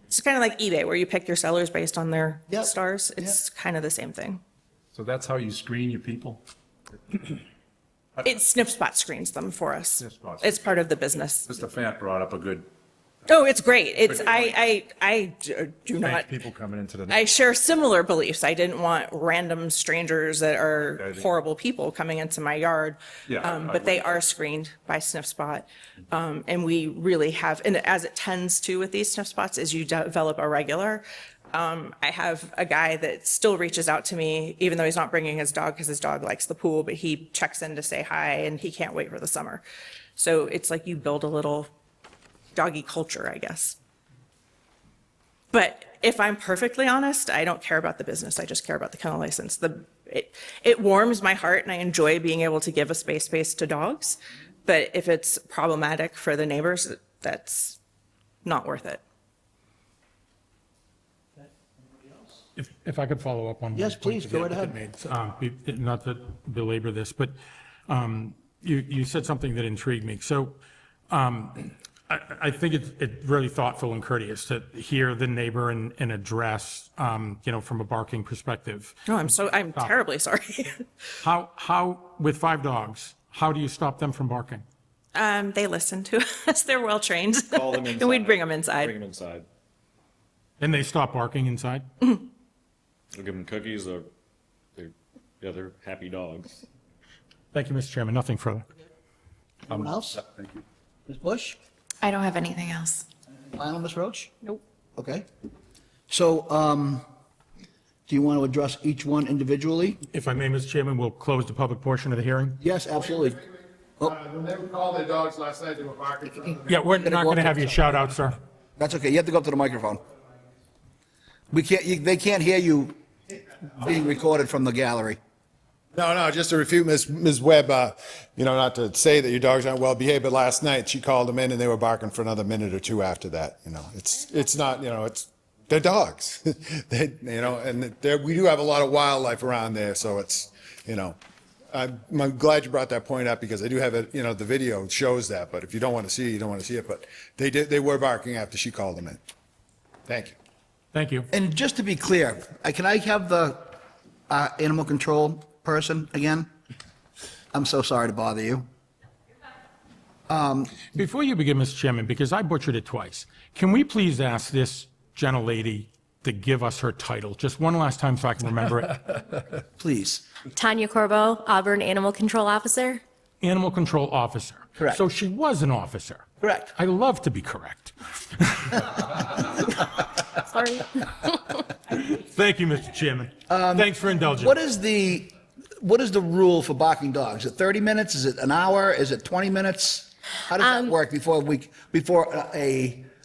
It's kind of like eBay, where you pick your sellers based on their Yep. stars. It's kind of the same thing. So that's how you screen your people? Sniff Spot screens them for us. Sniff Spot. It's part of the business. Mr. Fant brought up a good Oh, it's great. It's, Good point. I do not, thank people coming into the. I share similar beliefs. I didn't want random strangers that are I think- horrible people coming into my yard. Yeah, I But they are screened by Sniff Spot. And we really have, and as it tends to with these Sniff Spots, is you develop a regular. I have a guy that still reaches out to me, even though he's not bringing his dog because his dog likes the pool, but he checks in to say hi and he can't wait for the summer. So it's like you build a little doggy culture, I guess. But if I'm perfectly honest, I don't care about the business. I just care about the kennel license. It warms my heart and I enjoy being able to give a space to dogs. But if it's problematic for the neighbors, that's not worth it. If I could follow up on one Yes, point please, that go the right applicant made, not to belabor this, but you said something that intrigued me. So I think it's really thoughtful and courteous to hear the neighbor and address, from a barking perspective. No, I'm terribly sorry. How, with 5 dogs, how do you stop them from barking? They listen to us. They're well trained. Call them inside. And we'd bring them inside. Bring them inside. And they stop barking inside? We'll give them cookies. They're happy dogs. Thank you, Mr. Chairman. Nothing further. Anyone else? Thank you. Ms. Bush? I don't have anything else. Final, Ms. Roach? Nope. Okay. So, do you want to address each one individually? If I may, Mr. Chairman, we'll close the public portion of the hearing. Yes, absolutely. When they were calling their dogs last night, they were barking. Yeah, we're not going to have you shout out, sir. That's okay. You have to go up to the microphone. They can't hear you being recorded from the gallery. No, just to refute Ms. Webb, not to say that your dogs aren't well behaved, but last night she called them in and they were barking for another minute or two after that. It's not, they're dogs. We do have a lot of wildlife around there, so it's, I'm glad you brought that point up because I do have it, the video shows that, but if you don't want to see it, you don't want to see it, but they were barking after she called them in. Thank you. Thank you. And just to be clear, can I have the animal control person again? I'm so sorry to bother you. Before you begin, Mr. Chairman, because I butchered it twice, can we please ask this gentlelady to give us her title just one last time so I can remember it? Please. Tanya Corbo, Auburn Animal Control Officer. Animal Control Officer. Correct. So she was an officer. Correct. I love to be correct. Sorry. Thank you, Mr. Chairman. Thanks for indulging. What is the rule for barking dogs? Is it 30 minutes? Is it an hour? Is it 20 minutes? How does that work before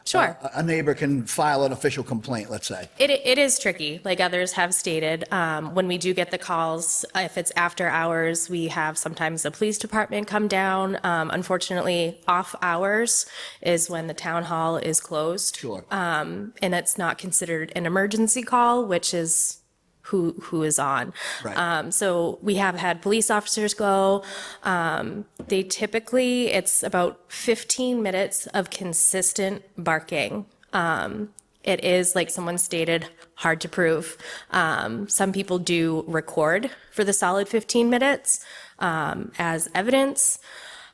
Sure. a neighbor can file an official complaint, let's say? It is tricky, like others have stated. When we do get the calls, if it's after hours, we have sometimes the police department come down. Unfortunately, off hours is when the town hall is closed. Sure. And it's not considered an emergency call, which is who is on. Right. So we have had police officers go. They typically, it's about 15 minutes of consistent barking. It is, like someone stated, hard to prove. Some people do record for the solid 15 minutes as evidence.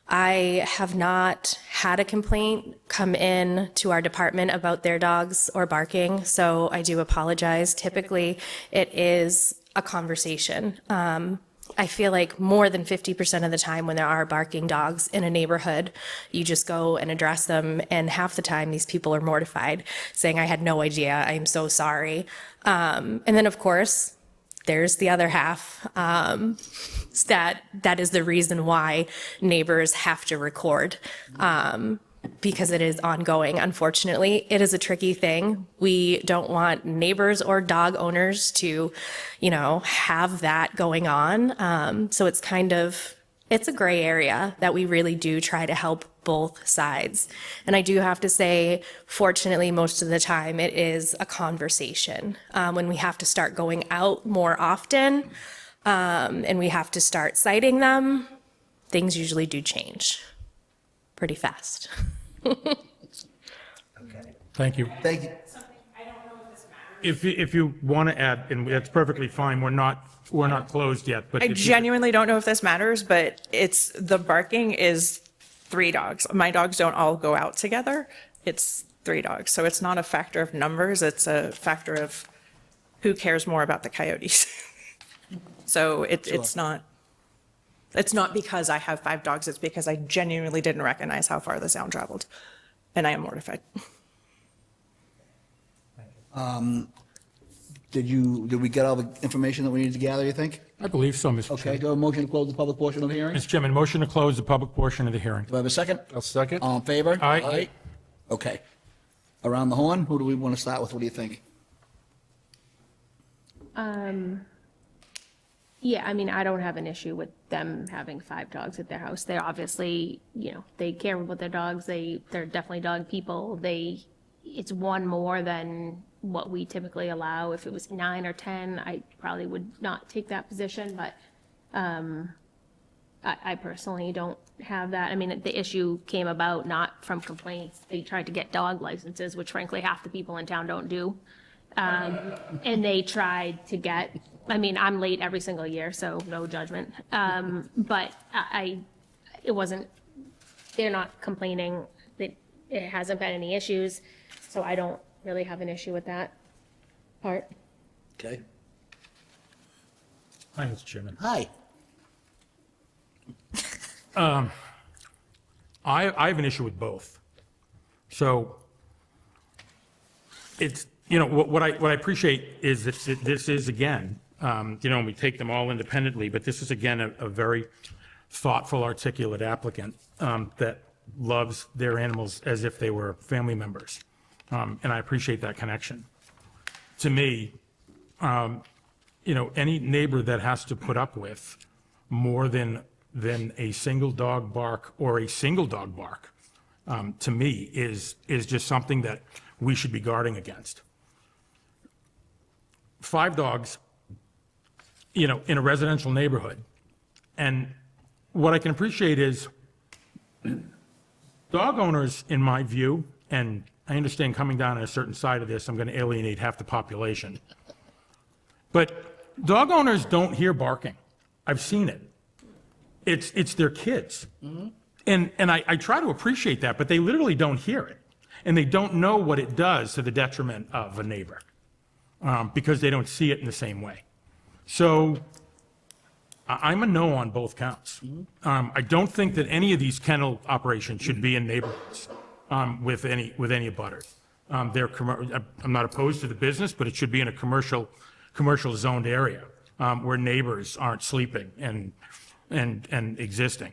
I have not had a complaint come in to our department about their dogs or barking, so I do apologize. Typically, it is a conversation. I feel like more than 50% of the time when there are barking dogs in a neighborhood, you just go and address them, and half the time these people are mortified, saying, I had no idea, I'm so sorry. And then, of course, there's the other half, that is the reason why neighbors have to record, because it is ongoing. Unfortunately, it is a tricky thing. We don't want neighbors or dog owners to, have that going on. So it's it's a gray area that we really do try to help both sides. And I do have to say, fortunately, most of the time it is a conversation. When we have to start going out more often, and we have to start citing them, things usually do change pretty fast. Thank you. Thank you. If you want to add, and that's perfectly fine, we're not closed yet, but I if you- genuinely don't know if this matters, but the barking is 3 dogs. My dogs don't all go out together. It's 3 dogs. So it's not a factor of numbers. It's a factor of who cares more about the coyotes. So it's not because I have 5 dogs. It's because I genuinely didn't recognize how far the sound traveled. And I am mortified. Did we get all the information that we needed to gather, you think? I believe so, Mr. Okay, Chairman. do I have a motion to close the public portion of the hearing? Mr. Chairman, motion to close the public portion of the hearing. Do I have a second? I'll second. All in favor? Aye. Okay. Around the horn, who do we want to start with? What do you think? Yeah, I mean, I don't have an issue with them having 5 dogs at their house. They're obviously, they care about their dogs. They're definitely dog people. It's one more than what we typically allow. If it was 9 or 10, I probably would not take that position, but I personally don't have that. I mean, the issue came about not from complaints. They tried to get dog licenses, which frankly half the people in town don't do. And they tried to get, I mean, I'm late every single year, so no judgment. But it wasn't, they're not complaining that it hasn't been any issues. So I don't really have an issue with that part. Okay. Hi, Mr. Chairman. Hi. I have an issue with both. So it's, what I appreciate is that this is, again, we take them all independently, but this is, again, a very thoughtful, articulate applicant that loves their animals as if they were family members. And I appreciate that connection. To me, any neighbor that has to put up with more than a single dog bark or a single dog bark, to me, is just something that we should be guarding against. 5 dogs, in a residential neighborhood. And what I can appreciate is dog owners, in my view, and I understand coming down on a certain side of this, I'm going to alienate half the population. But dog owners don't hear barking. I've seen it. It's their kids. And I try to appreciate that, but they literally don't hear it. And they don't know what it does to the detriment of a neighbor because they don't see it in the same way. So I'm a no on both counts. I don't think that any of these kennel operations should be in neighborhoods with any abutters. I'm not opposed to the business, but it should be in a commercial zoned area where neighbors aren't sleeping and existing.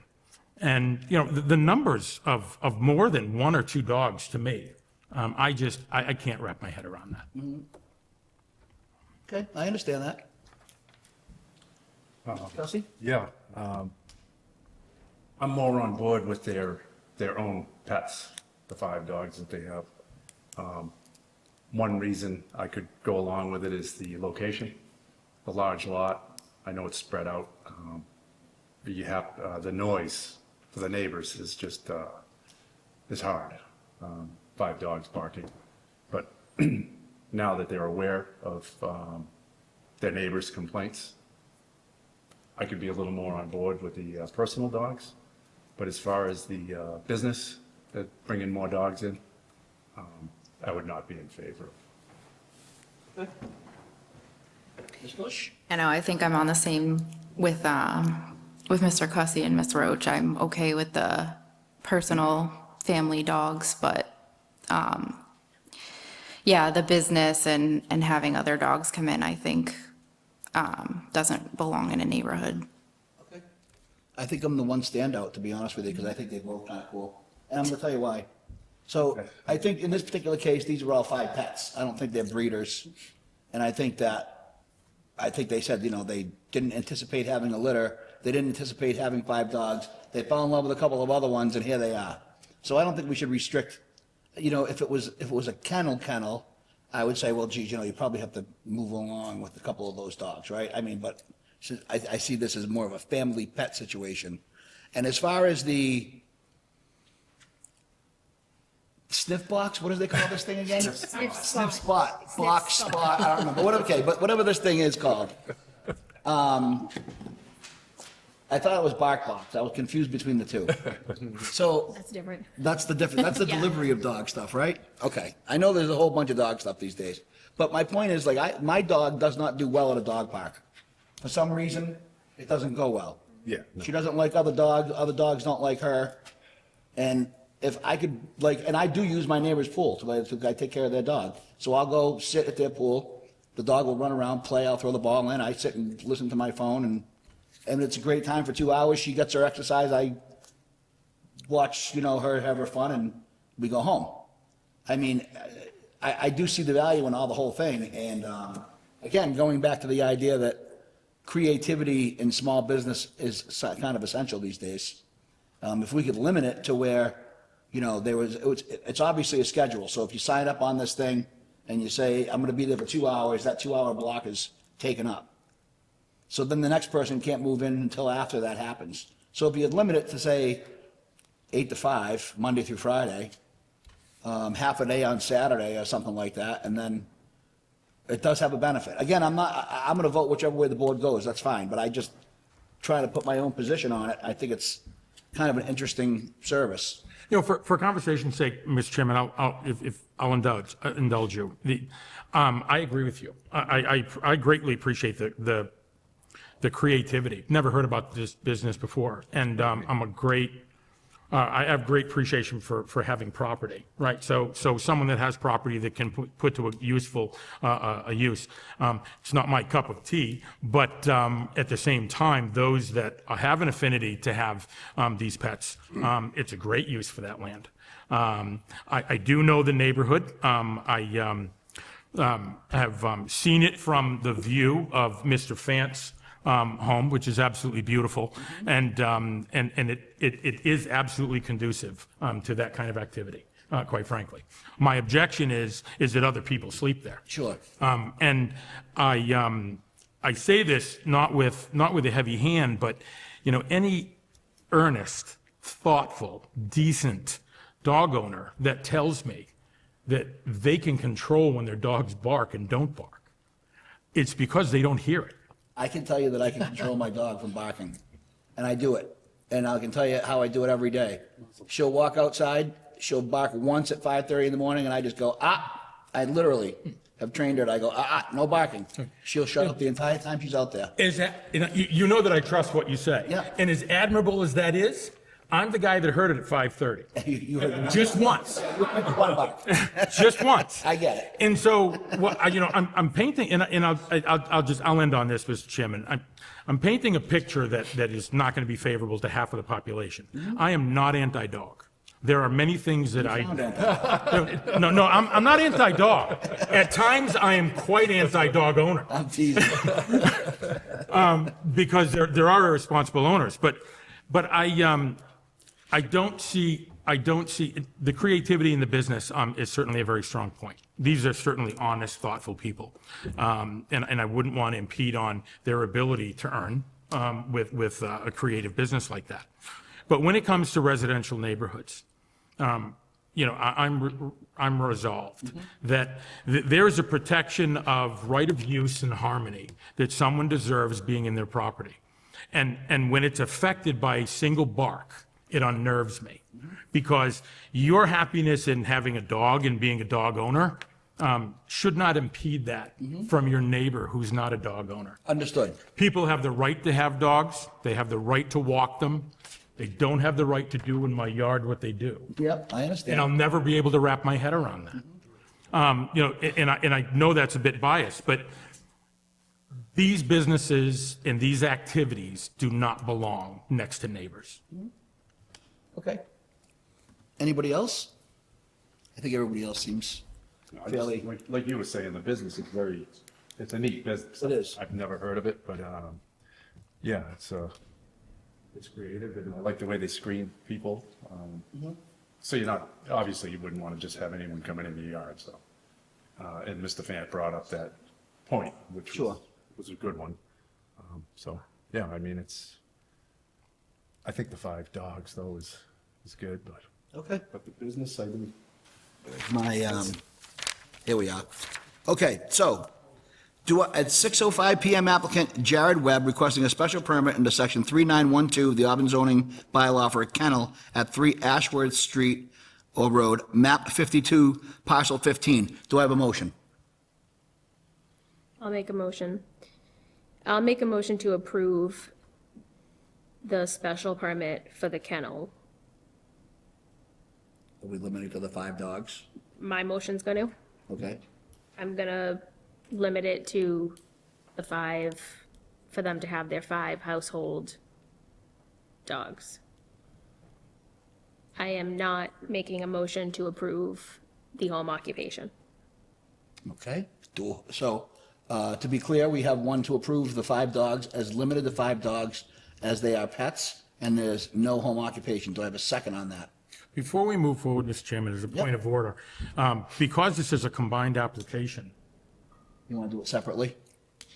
And the numbers of more than 1 or 2 dogs, to me, I can't wrap my head around that. Okay, I understand that. Kelsey? Yeah. I'm more on board with their own pets, the 5 dogs that they have. One reason I could go along with it is the location, the large lot. I know it's spread out. You have the noise for the neighbors is just is hard. 5 dogs barking, but now that they're aware of their neighbors' complaints, I could be a little more on board with the personal dogs. But as far as the business, that bringing more dogs in, I would not be in favor. Ms. Bush? I know, I think I'm on the same with Mr. Cussy and Ms. Roach. I'm okay with the personal family dogs, but yeah, the business and having other dogs come in, I think, doesn't belong in a neighborhood. Okay. I think I'm the one standout, to be honest with you, because I think they're both kind of cool. And I'm going to tell you why. So I think in this particular case, these are all 5 pets. I don't think they're breeders. And I think they said, they didn't anticipate having a litter. They didn't anticipate having 5 dogs. They fell in love with a couple of other ones, and here they are. So I don't think we should restrict, if it was a kennel, I would say, well, geez, you probably have to move along with a couple of those dogs, right? I mean, but I see this as more of a family pet situation. And as far as the sniff box, what do they call this thing again? Sniff spot, box spot, I don't remember, whatever this thing is called. I thought it was bark box. I was confused between the two. So That's different. that's the difference. That's the delivery of dog stuff, right? Okay. I know there's a whole bunch of dog stuff these days, but my point is, my dog does not do well at a dog park. For some reason, it doesn't go well. Yeah. She doesn't like other dogs. Other dogs don't like her. And if I could, and I do use my neighbor's pool to I take care of their dog. So I'll go sit at their pool. The dog will run around, play. I'll throw the ball in. I sit and listen to my phone, and it's a great time for 2 hours. She gets her exercise. I watch, her have her fun, and we go home. I mean, I do see the value in all the whole thing. And again, going back to the idea that creativity in small business is kind of essential these days. If we could limit it to where, it's obviously a schedule. So if you sign up on this thing and you say, I'm going to be there for 2 hours, that 2-hour block is taken up. So then the next person can't move in until after that happens. So if you limit it to, say, 8 to 5, Monday through Friday, half a day on Saturday or something like that, and then it does have a benefit. Again, I'm going to vote whichever way the board goes, that's fine, but I just try to put my own position on it. I think it's kind of an interesting service. For conversation's sake, Mr. Chairman, I'll indulge you. I agree with you. I greatly appreciate the creativity. Never heard about this business before, and I have great appreciation for having property, right? So someone that has property that can put to a useful use. It's not my cup of tea, but at the same time, those that have an affinity to have these pets, it's a great use for that land. I do know the neighborhood. I have seen it from the view of Mr. Fant's home, which is absolutely beautiful, and it is absolutely conducive to that kind of activity, quite frankly. My objection is that other people sleep there. Sure. And I say this not with a heavy hand, but any earnest, thoughtful, decent dog owner that tells me that they can control when their dogs bark and don't bark, it's because they don't hear it. I can tell you that I can control my dog from barking, and I do it. And I can tell you how I do it every day. She'll walk outside, she'll bark once at 5:30 in the morning, and I just go, I literally have trained her. I go, no barking. She'll shut up the entire time she's out there. Is that, you know that I trust what you say. Yeah. And as admirable as that is, I'm the guy that heard it at 5:30. You heard it. Just once. One bark. Just once. I get it. And so, what I'm painting, and I'll end on this, Mr. Chairman. I'm painting a picture that is not going to be favorable to half of the population. I am not anti-dog. There are many things that No, I'm not anti-dog. At times, I am quite anti-dog owner. I'm teasing. Because there are irresponsible owners, but I don't see the creativity in the business is certainly a very strong point. These are certainly honest, thoughtful people, and I wouldn't want to impede on their ability to earn with a creative business like that. But when it comes to residential neighborhoods, I'm resolved that there is a protection of right of use and harmony that someone deserves being in their property, and when it's affected by a single bark, it unnerves me, because your happiness in having a dog and being a dog owner should not impede that from your neighbor who's not a dog owner. Understood. People have the right to have dogs. They have the right to walk them. They don't have the right to do in my yard what they do. Yep, I understand. And I'll never be able to wrap my head around that. And I know that's a bit biased, but these businesses and these activities do not belong next to neighbors. Okay. Anybody else? I think everybody else seems fairly. Like you were saying, the business is it's a neat business. It is. I've never heard of it, but yeah, it's creative, and I like the way they screen people. So obviously you wouldn't want to just have anyone coming in your yard, so. And Mr. Fant brought up that point, which was a good one. So, yeah, I mean, I think the 5 dogs though is good, but. Okay. But the business, I mean. Here we are. Okay, so, at 6:05 PM, applicant Jared Webb requesting a special permit under section 3912 of the Auburn zoning bylaw for a kennel at 3 Ashworth Street or Road, map 52, parcel 15. Do I have a motion? I'll make a motion. I'll make a motion to approve the special permit for the kennel. Are we limited to the 5 dogs? My motion's gonna. Okay. I'm gonna limit it to the 5, for them to have their 5 household dogs. I am not making a motion to approve the home occupation. Okay. So, to be clear, we have one to approve the 5 dogs as limited to 5 dogs as they are pets, and there's no home occupation. Do I have a second on that? Before we move forward, Mr. Chairman, as a point of order, because this is a combined application, You want to do it separately?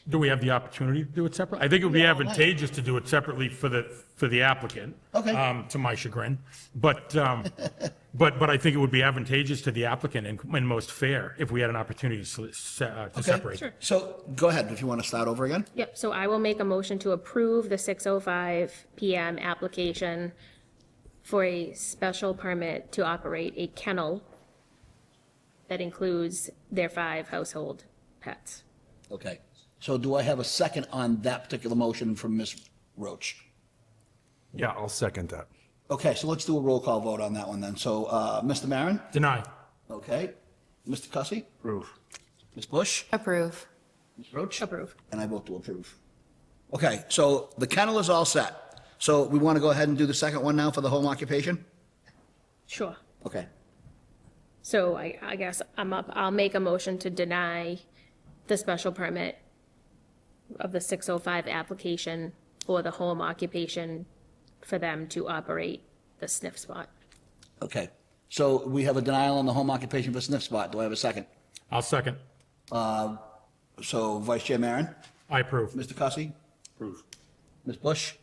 do we have the opportunity to do it separately? I think it would be advantageous to do it separately for the applicant. Okay. To my chagrin, but I think it would be advantageous to the applicant and most fair if we had an opportunity to separate. Sure. So, go ahead, if you want to start over again. Yep, so I will make a motion to approve the 6:05 PM application for a special permit to operate a kennel that includes their 5 household pets. Okay. So do I have a second on that particular motion from Ms. Roach? Yeah, I'll second that. Okay, so let's do a roll call vote on that one then. So, Mr. Maron? Deny. Okay. Mr. Cussy? Approve. Ms. Bush? Approve. Ms. Roach? Approve. And I vote to approve. Okay, so the kennel is all set. So we want to go ahead and do the second one now for the home occupation? Sure. Okay. So I guess I'll make a motion to deny the special permit of the 605 application or the home occupation for them to operate the sniff spot. Okay, so we have a denial on the home occupation for sniff spot. Do I have a second? I'll second. So Vice Chair Maron? I approve. Mr. Cussy? Approve. Ms. Bush?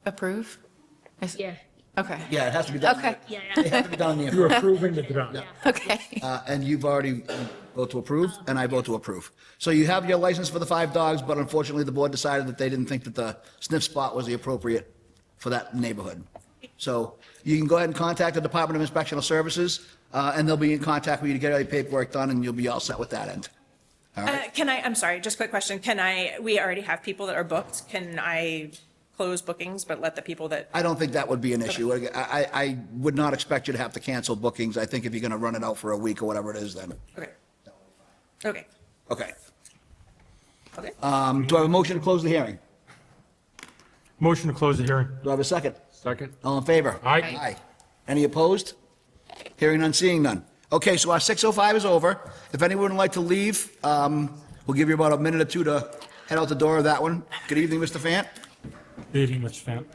Approve? Yeah. Okay. Yeah, it has to be done. Okay. Yeah, It has to be done in the. You're approving the denial. Okay. And you've already vote to approve, and I vote to approve. So you have your license for the 5 dogs, but unfortunately, the board decided that they didn't think that the sniff spot was the appropriate for that neighborhood. So you can go ahead and contact the Department of Inspectional Services, and they'll be in contact with you to get all your paperwork done, and you'll be all set with that end. All right? I'm sorry, just quick question. We already have people that are booked. Can I close bookings, but let the people that, I don't think that would be an issue. I would not expect you to have to cancel bookings. I think if you're going to run it out for a week or whatever it is, then. okay. Okay. Okay. Okay. Do I have a motion to close the hearing? Motion to close the hearing. Do I have a second? Second. All in favor? Aye. Aye. Any opposed? Hearing none, seeing none. Okay, so our 6:05 is over. If anyone would like to leave, we'll give you about a minute or two to head out the door of that one. Good evening, Mr. Fant. Good evening, Mr. Fant.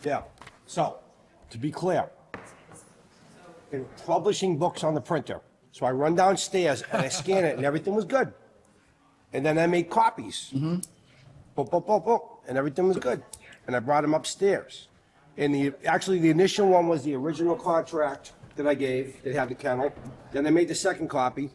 Yeah, so, to be clear, they're publishing books on the printer. So I run downstairs and I scan it and everything was good. And then I made copies. Boop, boop, boop, boop, and everything was good. And I brought them upstairs. And actually, the initial one was the original contract that I gave that had the kennel. Then I made the second copy.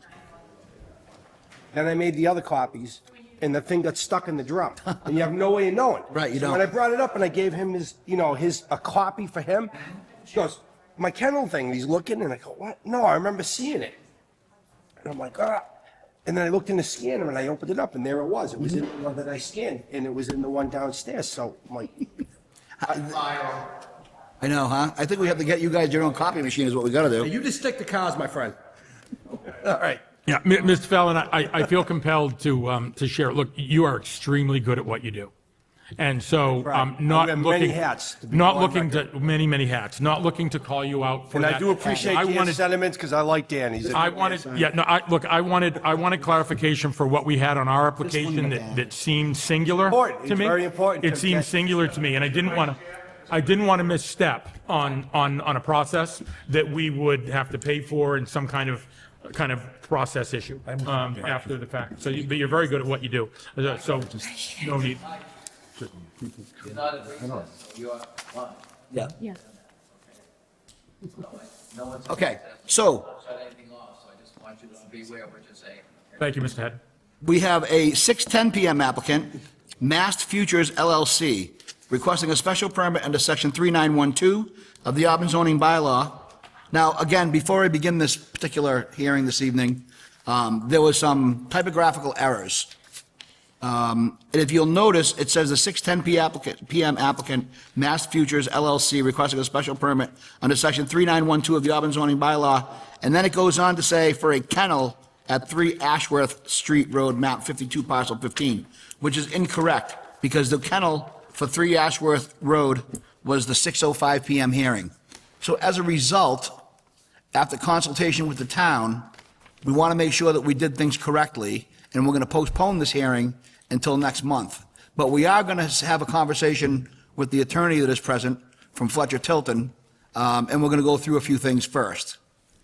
Then I made the other copies, and the thing got stuck in the drum. And you have no way of knowing. Right, you So don't. when I brought it up and I gave him a copy for him, he goes, my kennel thing. He's looking, and I go, what? No, I remember seeing it. And I'm like, ah. And then I looked in the scanner and I opened it up, and there it was. It was in the one that I scanned, and it was in the one downstairs. So I'm like, I know, huh? I think we have to get you guys your own copy machine is what we got to do. you just stick to cars, my friend. All right. Yeah, Mr. Fallon, I feel compelled to share. Look, you are extremely good at what you do. And so I'm not I wear many looking, hats, to be not on looking record. to, many hats, not looking to call you out for And that. I do appreciate I Dan's wanted- sentiments because I like Dan. He's a I good wanted, man. yeah, no, I wanted clarification for what we had on our application that seemed singular Important. to It's me. very important It to seemed get- singular to me, and I didn't want to misstep on a process that we would have to pay for in some kind of process issue after the fact. But you're very good at what you do. So no need. Yeah. Yeah. Okay, so Thank you, Mr. Head. we have a 6:10 PM applicant, Mast Futures LLC, requesting a special permit under section 3912 of the Auburn zoning bylaw. Now, again, before I begin this particular hearing this evening, there was some typographical errors. And if you'll notice, it says the 6:10 PM applicant, Mast Futures LLC, requesting a special permit under section 3912 of the Auburn zoning bylaw. And then it goes on to say for a kennel at 3 Ashworth Street Road, map 52, parcel 15, which is incorrect because the kennel for 3 Ashworth Road was the 6:05 PM hearing. So as a result, after consultation with the town, we want to make sure that we did things correctly, and we're going to postpone this hearing until next month. But we are going to have a conversation with the attorney that is present from Fletcher Tilton, and we're going to go through a few things first.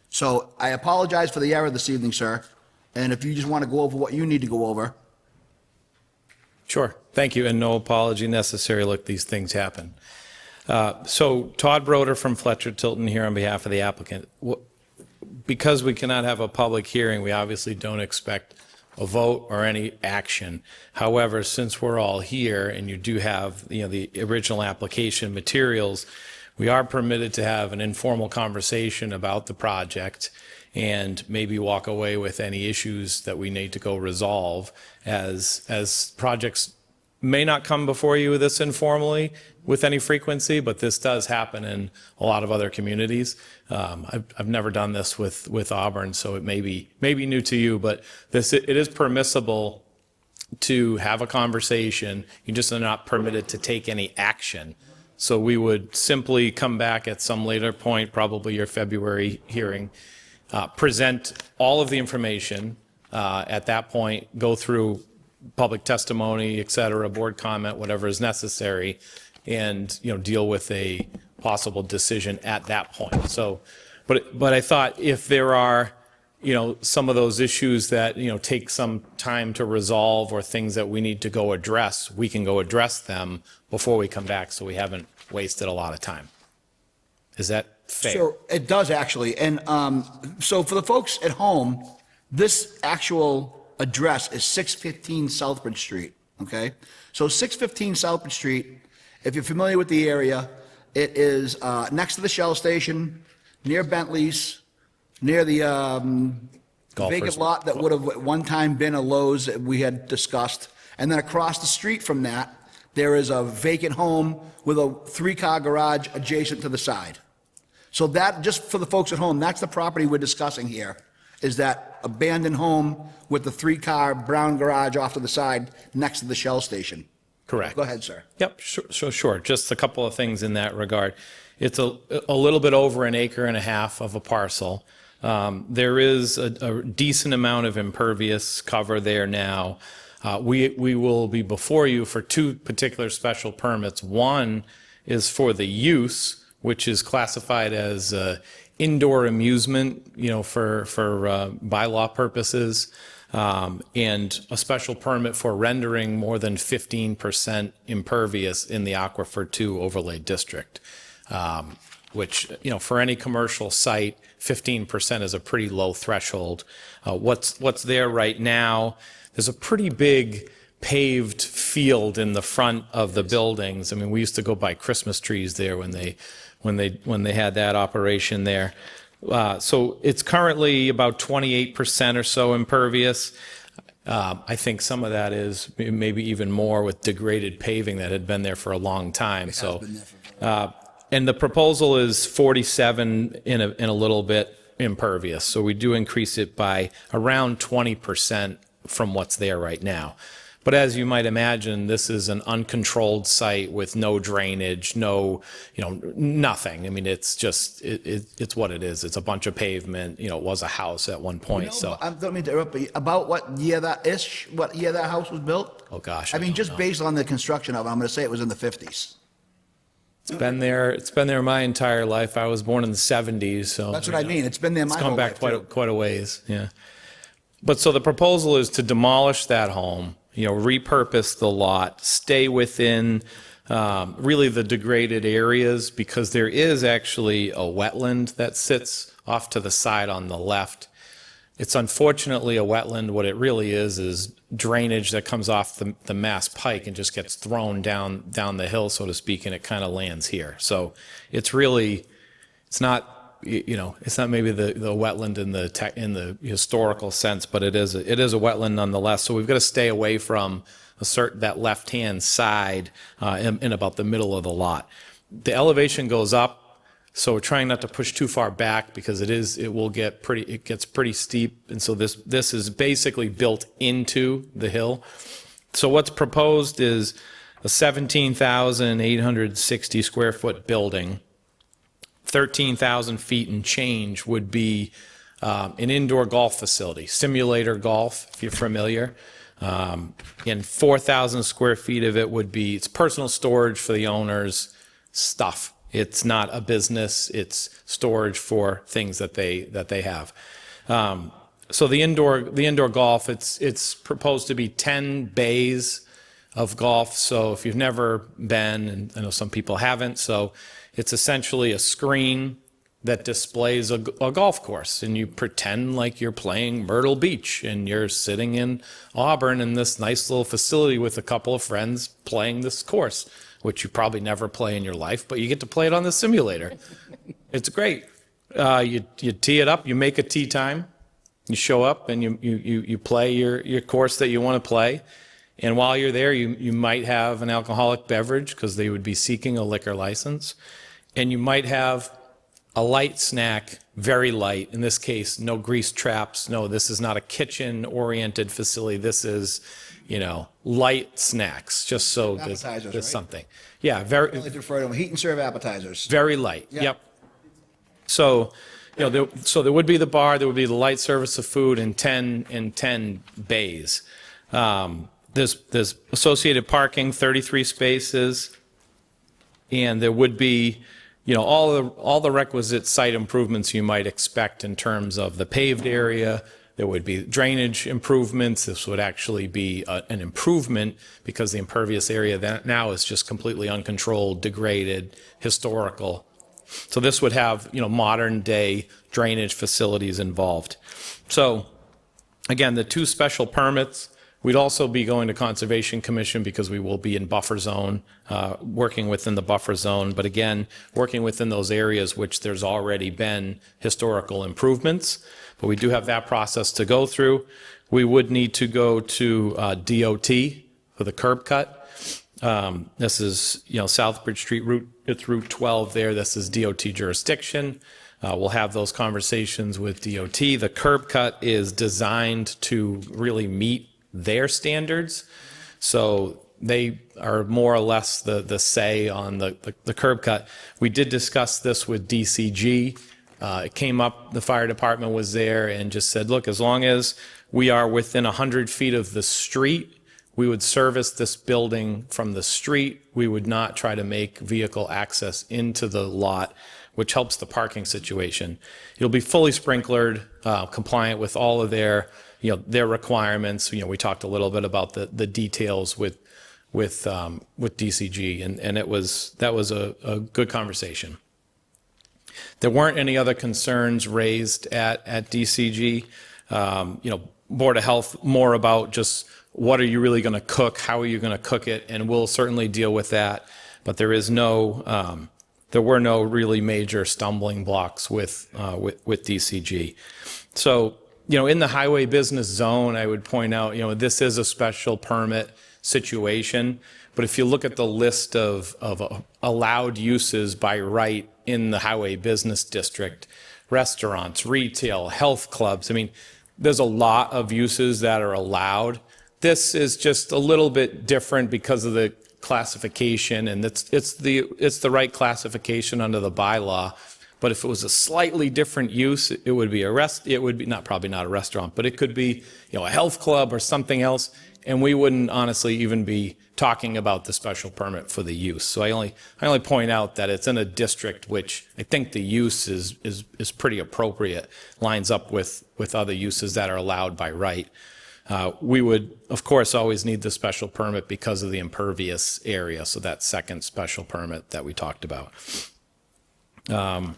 So I apologize for the error this evening, sir, and if you just want to go over what you need to go over. Sure. Thank you, and no apology necessary. Look, these things happen. So Todd Broder from Fletcher Tilton here on behalf of the applicant. Because we cannot have a public hearing, we obviously don't expect a vote or any action. However, since we're all here and you do have, the original application materials, we are permitted to have an informal conversation about the project and maybe walk away with any issues that we need to go resolve as projects may not come before you this informally with any frequency, but this does happen in a lot of other communities. I've never done this with Auburn, so it may be new to you, but it is permissible to have a conversation. You just are not permitted to take any action. So we would simply come back at some later point, probably your February hearing, present all of the information at that point, go through public testimony, et cetera, board comment, whatever is necessary, and, deal with a possible decision at that point. So, but I thought if there are, some of those issues that, take some time to resolve or things that we need to go address, we can go address them before we come back so we haven't wasted a lot of time. Is that fair? So it does actually. And so for the folks at home, this actual address is 615 Southbridge Street, okay? So 615 Southbridge Street, if you're familiar with the area, it is next to the Shell station, near Bentley's, near the vacant lot that would have at one time been a Lowe's that we had discussed. And then across the street from that, there is a vacant home with a 3-car garage adjacent to the side. So that, just for the folks at home, that's the property we're discussing here, is that abandoned home with the 3-car brown garage off to the side next to the Shell station. Correct. Go ahead, sir. Yep, sure. Just a couple of things in that regard. It's a little bit over 1.5 acres of a parcel. There is a decent amount of impervious cover there now. We will be before you for 2 particular special permits. One is for the use, which is classified as indoor amusement, for bylaw purposes, and a special permit for rendering more than 15% impervious in the Aquifer 2 overlay district, which, for any commercial site, 15% is a pretty low threshold. What's there right now, there's a pretty big paved field in the front of the buildings. I mean, we used to go buy Christmas trees there when they had that operation there. So it's currently about 28% or so impervious. I think some of that is maybe even more with degraded paving that had been there for a long time. So, and the proposal is 47 in a little bit impervious. So we do increase it by around 20% from what's there right now. But as you might imagine, this is an uncontrolled site with no drainage, nothing. I mean, it's just, it's what it is. It's a bunch of pavement. It was a house at one point, so. I don't mean to interrupt, but about what year that house was built? Oh, gosh. I mean, just based on the construction of it, I'm going to say it was in the 50s. It's been there my entire life. I was born in the 70s, so. That's what I mean. It's been there my whole life. It's gone back quite a ways, yeah. But so the proposal is to demolish that home, repurpose the lot, stay within really the degraded areas, because there is actually a wetland that sits off to the side on the left. It's unfortunately a wetland. What it really is drainage that comes off the Mass Pike and just gets thrown down the hill, so to speak, and it kind of lands here. So it's not, it's not maybe the wetland in the historical sense, but it is a wetland nonetheless. So we've got to stay away from that left-hand side in about the middle of the lot. The elevation goes up, so we're trying not to push too far back, because it gets pretty steep, and so this is basically built into the hill. So what's proposed is a 17,860 square foot building. 13,000 feet and change would be an indoor golf facility, simulator golf, if you're familiar. And 4,000 square feet of it it's personal storage for the owner's stuff. It's not a business, it's storage for things that they have. So the indoor golf, it's proposed to be 10 bays of golf. So if you've never been, and I know some people haven't, so it's essentially a screen that displays a golf course, and you pretend like you're playing Myrtle Beach and you're sitting in Auburn in this nice little facility with a couple of friends playing this course, which you probably never play in your life, but you get to play it on the simulator. It's great. You tee it up, you make a tee time, you show up and you play your course that you want to play. And while you're there, you might have an alcoholic beverage, because they would be seeking a liquor license. And you might have a light snack, very light. In this case, no grease traps. No, this is not a kitchen-oriented facility. This is, light snacks, just so there's right? something. Yeah, very. I like to refer to them heat and serve appetizers. Very light. Yeah. Yep. So, so there would be the bar, there would be the light service of food and 10 bays. There's associated parking, 33 spaces, and there would be, all the requisite site improvements you might expect in terms of the paved area. There would be drainage improvements. This would actually be an improvement because the impervious area that now is just completely uncontrolled, degraded, historical. So this would have, modern day drainage facilities involved. So again, the 2 special permits, we'd also be going to Conservation Commission because we will be in buffer zone, working within the buffer zone. But again, working within those areas which there's already been historical improvements. But we do have that process to go through. We would need to go to DOT for the curb cut. This is, Southbridge Street route, it's Route 12 there. This is DOT jurisdiction. We'll have those conversations with DOT. The curb cut is designed to really meet their standards. So they are more or less the say on the curb cut. We did discuss this with DCG. It came up, the fire department was there and just said, look, as long as we are within 100 feet of the street, we would service this building from the street. We would not try to make vehicle access into the lot, which helps the parking situation. It'll be fully sprinklered, compliant with all of their requirements. We talked a little bit about the details with DCG, and that was a good conversation. There weren't any other concerns raised at DCG. Board of Health, more about just what are you really going to cook? How are you going to cook it? And we'll certainly deal with that. But there were no really major stumbling blocks with DCG. So, in the highway business zone, I would point out, this is a special permit situation. But if you look at the list of allowed uses by right in the highway business district, restaurants, retail, health clubs, there's a lot of uses that are allowed. This is just a little bit different because of the classification, and it's the right classification under the bylaw. But if it was a slightly different use, it would be probably not a restaurant, but it could be, a health club or something else, and we wouldn't honestly even be talking about the special permit for the use. So I only point out that it's in a district which I think the use is pretty appropriate, lines up with other uses that are allowed by right. We would, of course, always need the special permit because of the impervious area, so that second special permit that we talked about. I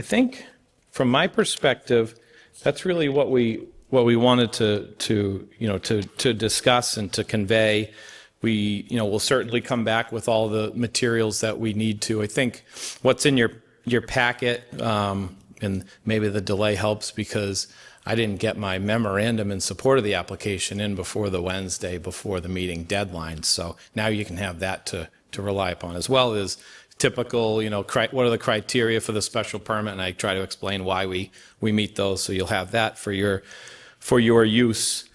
think, from my perspective, that's really what we wanted to discuss and to convey. We'll certainly come back with all the materials that we need to. I think what's in your packet, and maybe the delay helps because I didn't get my memorandum in support of the application in before the Wednesday before the meeting deadline. So now you can have that to rely upon, as well as typical, what are the criteria for the special permit, and I try to explain why we meet those. So you'll have that for your use.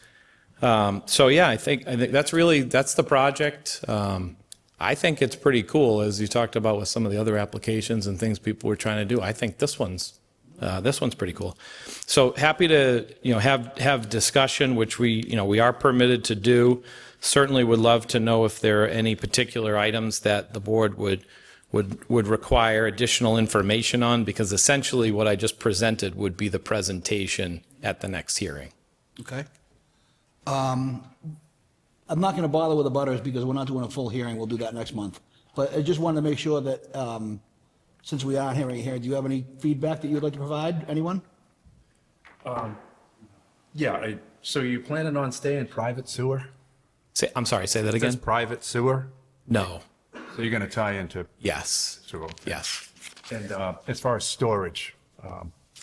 So yeah, I think that's the project. I think it's pretty cool, as you talked about with some of the other applications and things people were trying to do. I think this one's pretty cool. So happy to have discussion, which we are permitted to do. Certainly would love to know if there are any particular items that the board would require additional information on, because essentially what I just presented would be the presentation at the next hearing. Okay. I'm not going to bother with the butters because we're not doing a full hearing. We'll do that next month. But I just wanted to make sure that since we are hearing here, do you have any feedback that you'd like to provide? Anyone? Yeah, so you planning on staying private sewer? I'm sorry, say that again? Is this private sewer? No. So you're going to tie into? Yes. Sewer. Yes. And as far as storage,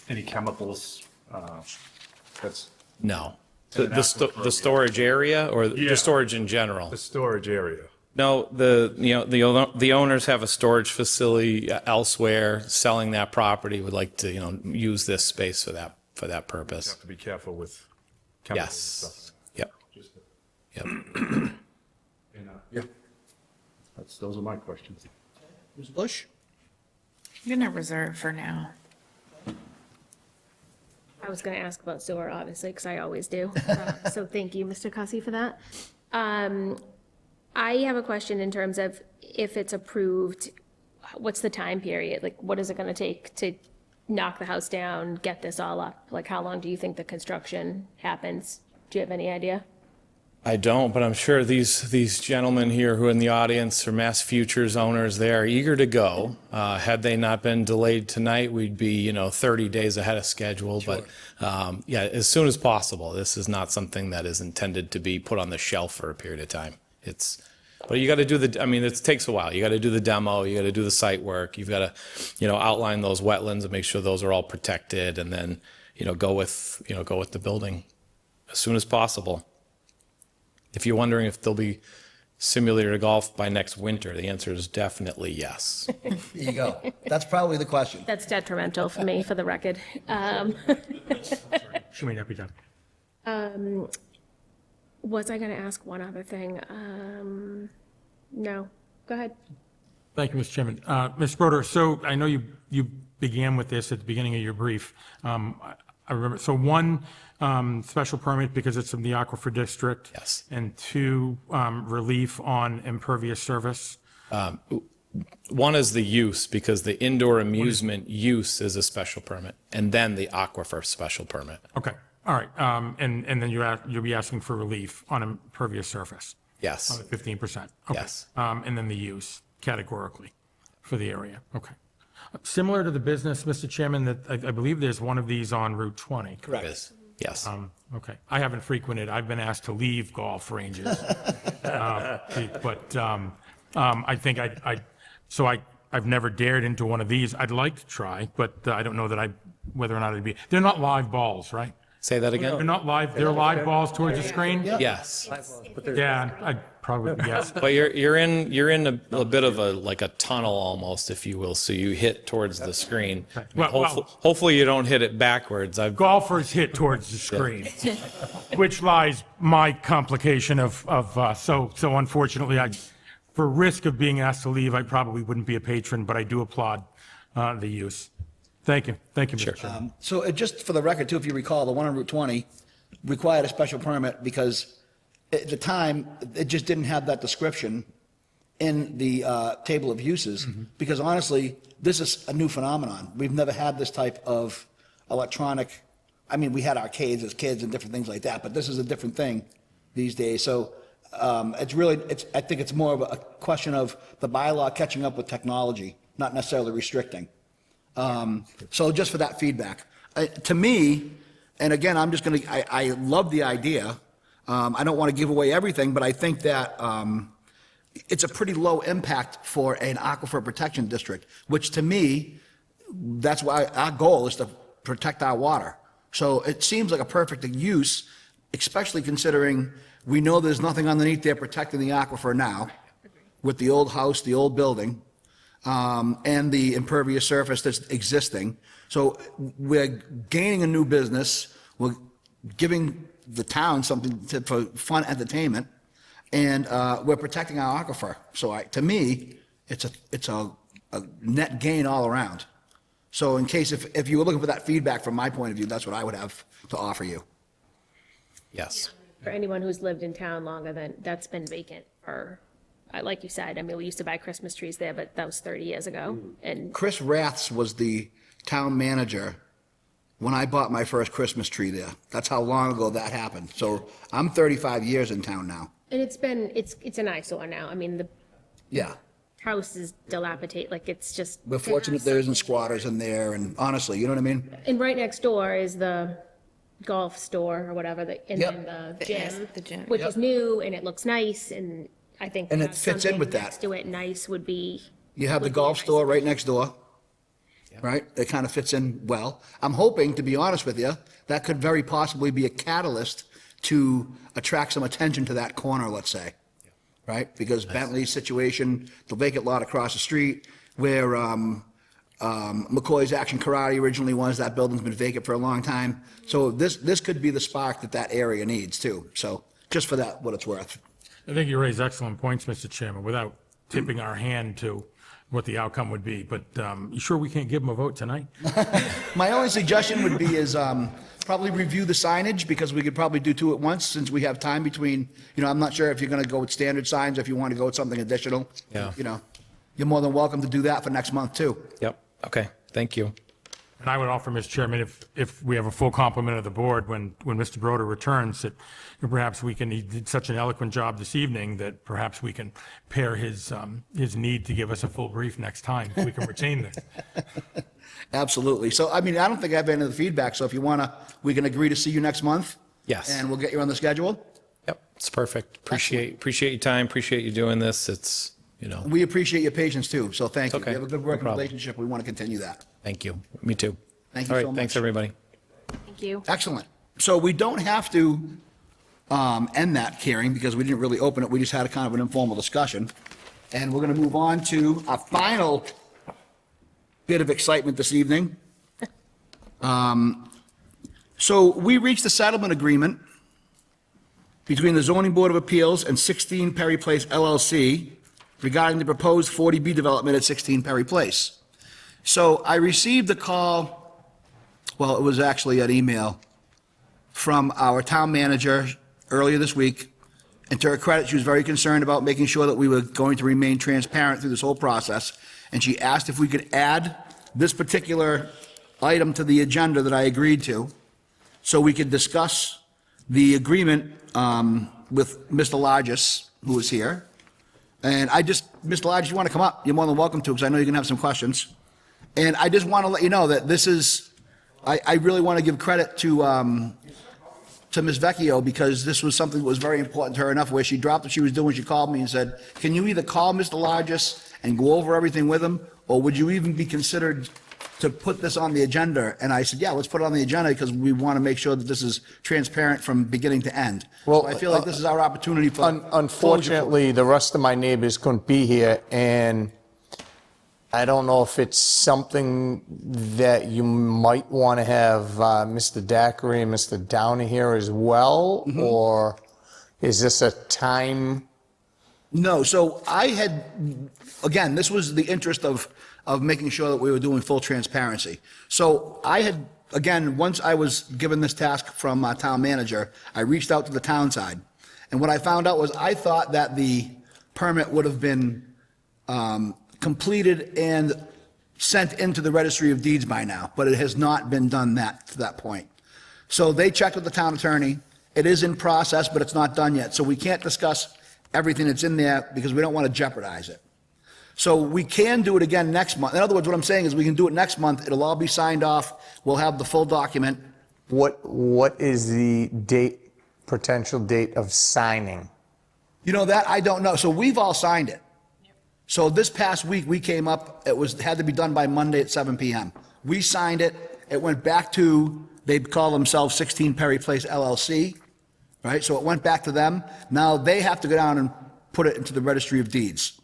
any chemicals? That's no. The storage area, or the storage in general? The storage area. No, the owners have a storage facility elsewhere, selling that property, would like to use this space for that purpose. You have to be careful with chemicals and stuff. Yep. Yep. And, yeah. Those are my questions. Ms. Bush? I'm gonna reserve for now. I was going to ask about sewer, obviously, because I always do. So thank you, Mr. Cussy, for that. I have a question in terms of if it's approved, what's the time period? Like, what is it going to take to knock the house down, get this all up? Like, how long do you think the construction happens? Do you have any idea? I don't, but I'm sure these gentlemen here who are in the audience are Mass Futures owners. They are eager to go. Had they not been delayed tonight, we'd be 30 days ahead of schedule. Sure. But yeah, as soon as possible. This is not something that is intended to be put on the shelf for a period of time. But you got to do it takes a while. You got to do the demo. You got to do the site work. You've got to outline those wetlands and make sure those are all protected, and then go with the building as soon as possible. If you're wondering if there'll be simulator golf by next winter, the answer is definitely yes. There you go. That's probably the question. That's detrimental for me, for the record. She may not be done. Was I going to ask one other thing? No. Go ahead. Thank you, Mr. Chairman. Ms. Broder, so I know you began with this at the beginning of your brief. I remember, so one, special permit because it's in the Aquifer District. Yes. And two, relief on impervious surface. One is the use, because the indoor amusement use is a special permit, and then the aquifer special permit. Okay, all right. And then you'll be asking for relief on impervious surface. Yes. On the 15%. Okay. Yes. And then the use categorically for the area. Okay. Similar to the business, Mr. Chairman, that I believe there's one of these on Route 20. Correct. Yes. Okay. I haven't frequented. I've been asked to leave golf ranges. But I think I've never dared into one of these. I'd like to try, but I don't know whether or not it'd be. They're not live balls, right? Say that again? They're not live. They're live balls towards the screen? Yes. Yeah, I'd probably guess. But you're in a bit of a tunnel almost, if you will. So you hit towards the screen. Hopefully you don't hit it backwards. Golfers hit towards the screen, which lies my complication of so unfortunately, for risk of being asked to leave, I probably wouldn't be a patron, but I do applaud the use. Thank you, Mr. Chairman. So just for the record too, if you recall, the one on Route 20 required a special permit because at the time, it just didn't have that description in the table of uses. Because honestly, this is a new phenomenon. We've never had this type of electronic, we had arcades as kids and different things like that, but this is a different thing these days. So I think it's more of a question of the bylaw catching up with technology, not necessarily restricting. So just for that feedback, to me, and again, I love the idea. I don't want to give away everything, but I think that it's a pretty low impact for an aquifer protection district, which to me, that's why our goal is to protect our water. So it seems like a perfect use, especially considering we know there's nothing underneath there protecting the aquifer now with the old house, the old building. And the impervious surface that's existing. So we're gaining a new business. We're giving the town something for fun entertainment, and we're protecting our aquifer. So to me, it's a net gain all around. So in case if you were looking for that feedback from my point of view, that's what I would have to offer you. Yes. For anyone who's lived in town longer than, that's been vacant for, like you said, we used to buy Christmas trees there, but that was 30 years ago. And Chris Raths was the town manager when I bought my first Christmas tree there. That's how long ago that happened. So I'm 35 years in town now. And it's an eyesore now. The Yeah. house is dilapidated, like it's just. We're fortunate there isn't squatters in there, and honestly, you know what I mean? And right next door is the golf store or whatever, and Yep. then The gym. which is new and it looks nice, and I think. And to it have fits in something with that. Next to it, nice would be. You have the would be golf nice. store right next door, right? It kind of fits in well. I'm hoping, to be honest with you, that could very possibly be a catalyst to attract some attention to that corner, let's say, right? Because Bentley's situation, the vacant lot across the street, where McCoy's Action Karate originally was, that building's been vacant for a long time. So this could be the spark that area needs too. So just for that, what it's worth. I think you raise excellent points, Mr. Chairman, without tipping our hand to what the outcome would be, but you sure we can't give them a vote tonight? My only suggestion would be is probably review the signage, because we could probably do two at once, since we have time between, I'm not sure if you're going to go with standard signs, if you want to go with something additional. Yeah. You're more than welcome to do that for next month, too. Yep, okay, thank you. And I would offer, Mr. Chairman, if we have a full complement of the board when Mr. Broder returns, that perhaps he did such an eloquent job this evening that perhaps we can pair his need to give us a full brief next time, if we can retain this. Absolutely. So, I don't think I have any of the feedback, so if you want to, we can agree to see you next month. Yes. And we'll get you on the schedule. Yep, it's perfect. Appreciate your time, appreciate you doing this. It's, We appreciate your patience, too, so thank you. Okay, We have a good no working problem. relationship. We want to continue that. Thank you. Me too. Thank you All so right, much. thanks, everybody. Thank you. Excellent. So we don't have to end that hearing, because we didn't really open it. We just had a kind of an informal discussion. And we're going to move on to our final bit of excitement this evening. So we reached a settlement agreement between the Zoning Board of Appeals and 16 Perry Place LLC regarding the proposed 40B development at 16 Perry Place. So I received a call, well, it was actually an email from our town manager earlier this week. And to her credit, she was very concerned about making sure that we were going to remain transparent through this whole process. And she asked if we could add this particular item to the agenda that I agreed to, so we could discuss the agreement with Mr. Largis, who is here. And Mr. Largis, you want to come up, you're more than welcome to, because I know you're going to have some questions. And I just want to let you know that this is, I really want to give credit to Ms. Vecchio, because this was something that was very important to her enough where she dropped what she was doing. She called me and said, can you either call Mr. Largis and go over everything with him, or would you even be considered to put this on the agenda? And I said, yeah, let's put it on the agenda, because we want to make sure that this is transparent from beginning to end. Well, So I feel like this is our opportunity for. Unfortunately, the rest of my neighbors couldn't be here, and I don't know if it's something that you might want to have Mr. Daiquiri and Mr. Downey here as well, or is this a time? No, so I had, again, this was the interest of making sure that we were doing full transparency. So I had, again, once I was given this task from my town manager, I reached out to the town side. And what I found out was I thought that the permit would have been completed and sent into the registry of deeds by now, but it has not been done to that point. So they checked with the town attorney. It is in process, but it's not done yet. So we can't discuss everything that's in there, because we don't want to jeopardize it. So we can do it again next month. In other words, what I'm saying is we can do it next month. It'll all be signed off. We'll have the full document. What is the potential date of signing? That I don't know. So we've all signed it. So this past week, we came up, had to be done by Monday at 7 PM. We signed it. It went back to, they call themselves 16 Perry Place LLC, right? So it went back to them. Now they have to go down and put it into the registry of deeds.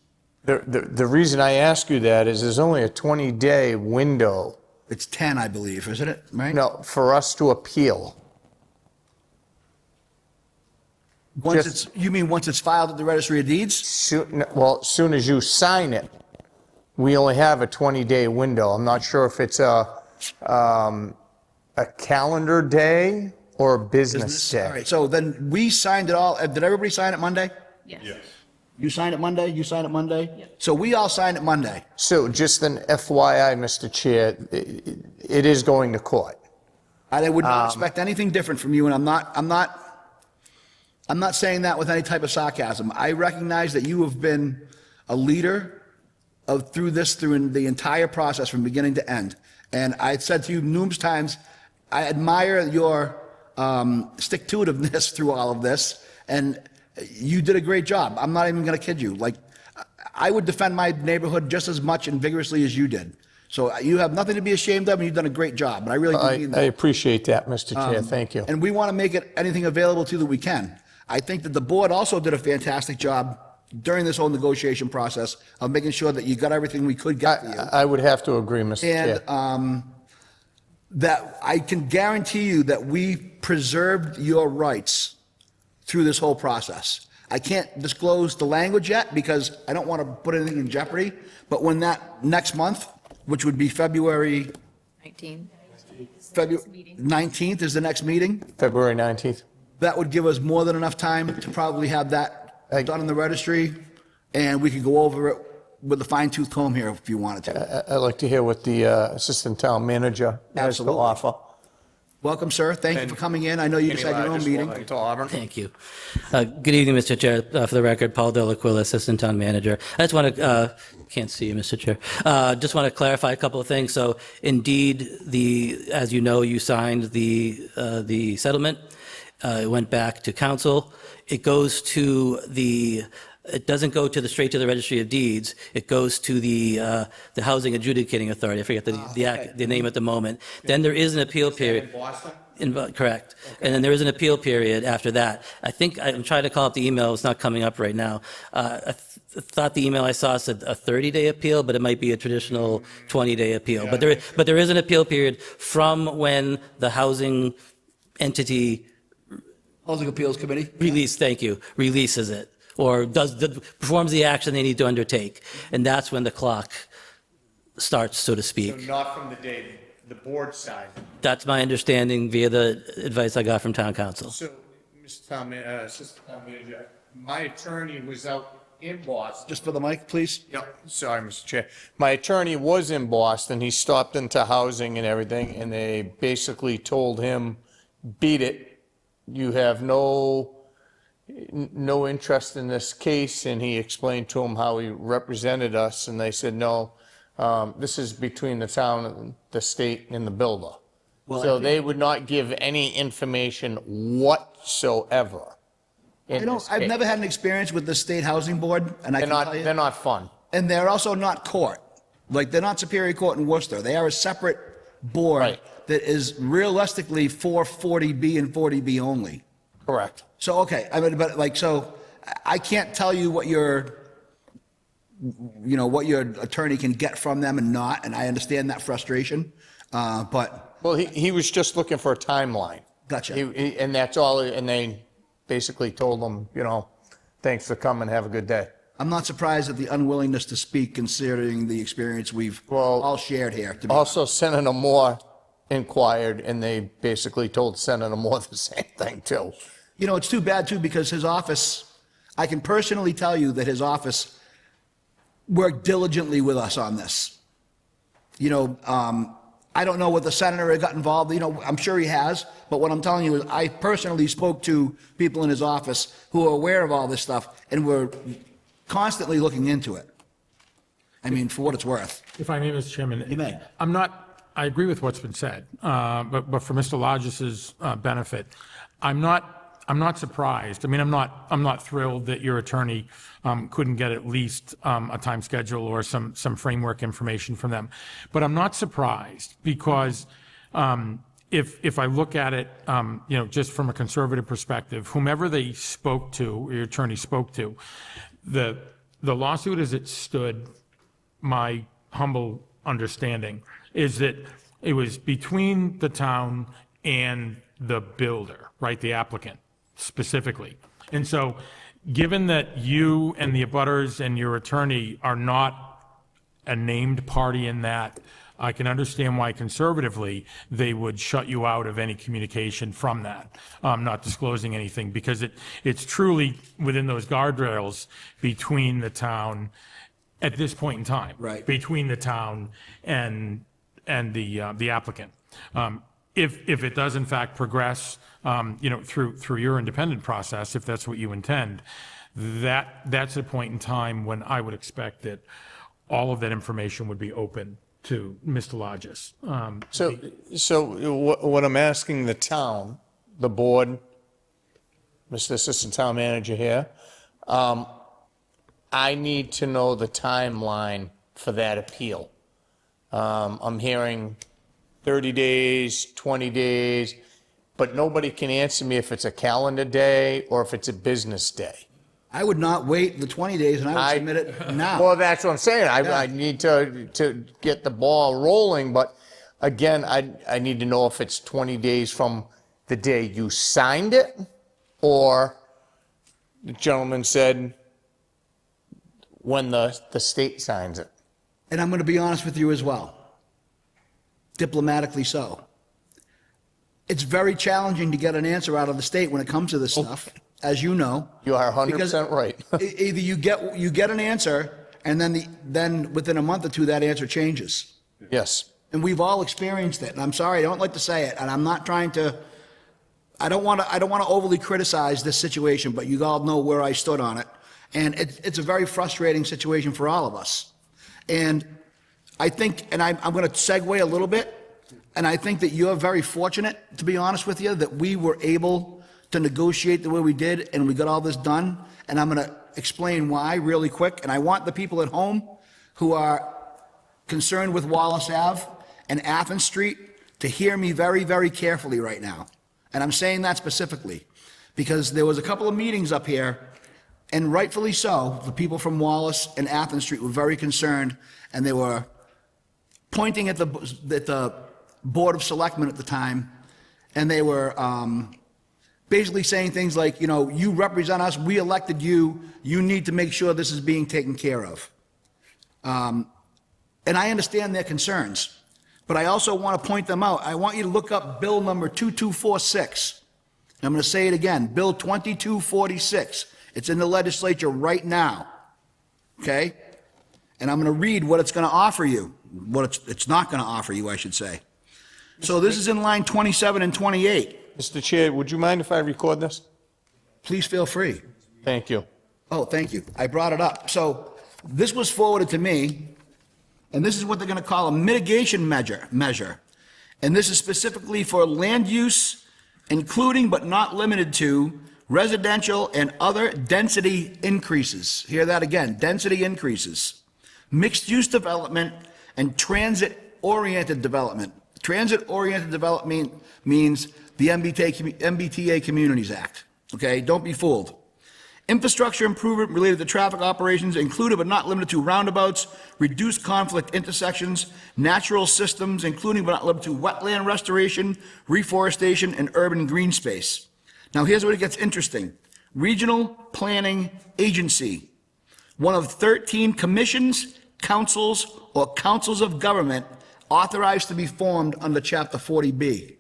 The reason I ask you that is there's only a 20-day window. It's 10, I believe, isn't it? Right? No, for us to appeal. You mean once it's filed at the registry of deeds? Well, as soon as you sign it, we only have a 20-day window. I'm not sure if it's a calendar day or a business day. All right, so then we signed it all. Did everybody sign it Monday? Yes. You signed it Monday? You signed it Monday? Yes. So we all signed it Monday. So just an FYI, Mr. Chair, it is going to court. I would not expect anything different from you, and I'm not saying that with any type of sarcasm. I recognize that you have been a leader through the entire process from beginning to end. And I said to you numerous times, I admire your stick-to-itiveness through all of this, and you did a great job. I'm not even going to kid you. Like, I would defend my neighborhood just as much and vigorously as you did. So you have nothing to be ashamed of, and you've done a great job. And I really do mean that. I appreciate that, Mr. Chair. Thank you. And we want to make anything available to you that we can. I think that the board also did a fantastic job during this whole negotiation process of making sure that you got everything we could get for you. I would have to agree, Mr. Chair. And that I can guarantee you that we preserved your rights through this whole process. I can't disclose the language yet because I don't want to put anything in jeopardy, but when that next month, which would be February 19th is the next meeting, February 19th. that would give us more than enough time to probably have that done in the registry, and we could go over it with a fine tooth comb here if you wanted to. I'd like to hear what the assistant town manager has to Absolutely. offer. Welcome, sir. Thank you for coming in. I know you just had your own meeting. Thank you. Good evening, Mr. Chair. For the record, Paul Delaquila, Assistant Town Manager. I just want to, can't see you, Mr. Chair. Just want to clarify a couple of things. So indeed, as you know, you signed the settlement. It went back to council. It goes to it doesn't go straight to the Registry of Deeds. It goes to the Housing Adjudicating Authority. I forget the name at the moment. Then there is an appeal period. Correct. And then there is an appeal period after that. I think I'm trying to call up the email. It's not coming up right now. I thought the email I saw said a 30-day appeal, but it might be a traditional 20-day appeal. Yeah. But there is an appeal period from when the housing entity Housing Appeals Committee? releases it, or performs the action they need to undertake. And that's when the clock starts, so to speak. So not from the day the board signed. That's my understanding via the advice I got from town council. So, Mr. Town, Assistant Town Manager, my attorney was out in Boston. Just for the mic, please. Yep, sorry, Mr. Chair. My attorney was in Boston. He stopped into housing and everything, and they basically told him, beat it. You have no interest in this case, and he explained to him how he represented us, and they said, no, this is between the town and the state and the builder. Well, So they would not give any information whatsoever in this I've case. never had an experience with the State Housing Board, and I can tell you. They're not fun. And they're also not court. Like, they're not Superior Court in Worcester. They are a separate board Right. that is realistically for 40B and 40B only. Correct. So, okay, I mean, but like, so I can't tell you what your attorney can get from them and not, and I understand that frustration, but. Well, he was just looking for a timeline. Gotcha. And that's all, and they basically told him, thanks for coming, have a good day. I'm not surprised at the unwillingness to speak considering the experience we've all shared here. to be Also, Senator Moore inquired, and they basically told Senator Moore the same thing, too. It's too bad, too, because his office, I can personally tell you that his office worked diligently with us on this. I don't know what the senator got involved, I'm sure he has, but what I'm telling you is I personally spoke to people in his office who are aware of all this stuff and were constantly looking into it. I mean, for what it's worth. If I may, Mr. Chairman. You may. I agree with what's been said, but for Mr. Lodge's benefit, I'm not surprised. I mean, I'm not thrilled that your attorney couldn't get at least a time schedule or some framework information from them. But I'm not surprised because if I look at it, just from a conservative perspective, whomever they spoke to, your attorney spoke to, the lawsuit as it stood, my humble understanding is that it was between the town and the builder, right, the applicant specifically. And so given that you and the abutters and your attorney are not a named party in that, I can understand why conservatively they would shut you out of any communication from that, not disclosing anything, because it's truly within those guardrails between the town at this point in time. Right. Between the town and the applicant. If it does in fact progress, through your independent process, if that's what you intend, that's a point in time when I would expect that all of that information would be open to Mr. Lodges. So what I'm asking the town, the board, Mr. Assistant Town Manager here, I need to know the timeline for that appeal. I'm hearing 30 days, 20 days, but nobody can answer me if it's a calendar day or if it's a business day. I would not wait the 20 days, and I would submit it now. Well, that's what I'm saying. I need to get the ball rolling, but again, I need to know if it's 20 days from the day you signed it, or, the gentleman said when the state signs it. And I'm going to be honest with you as well, diplomatically so. It's very challenging to get an answer out of the state when it comes to this stuff, as you know. You are because 100% right. Either you get an answer, and then within a month or two, that answer changes. Yes. And we've all experienced it. And I'm sorry, I don't like to say it, and I'm not trying to. I don't want to overly criticize this situation, but you all know where I stood on it, and it's a very frustrating situation for all of us. And I think, and I'm going to segue a little bit, and I think that you're very fortunate, to be honest with you, that we were able to negotiate the way we did, and we got all this done. And I'm going to explain why really quick. And I want the people at home who are concerned with Wallace Ave and Athens Street to hear me very, very carefully right now. And I'm saying that specifically because there was a couple of meetings up here, and rightfully so, the people from Wallace and Athens Street were very concerned, and they were pointing at the Board of Selectmen at the time, and they were basically saying things like, you represent us, we elected you, you need to make sure this is being taken care of. And I understand their concerns. But I also want to point them out. I want you to look up bill number 2246. I'm going to say it again, bill 2246. It's in the legislature right now, okay? And I'm going to read what it's going to offer you, what it's not going to offer you, I should say. So this is in line 27 and 28. Mr. Chair, would you mind if I record this? Please feel free. Thank you. Oh, thank you. I brought it up. So this was forwarded to me. And this is what they're going to call a mitigation measure. And this is specifically for land use, including but not limited to residential and other density increases. Hear that again, density increases. Mixed-use development and transit-oriented development. Transit-oriented development means the MBTA Communities Act. Okay, don't be fooled. Infrastructure improvement related to traffic operations included but not limited to roundabouts, reduced conflict intersections, natural systems, including but not limited to wetland restoration, reforestation, and urban green space. Now here's where it gets interesting. Regional Planning Agency, one of 13 commissions, councils, or councils of government authorized to be formed under Chapter 40B.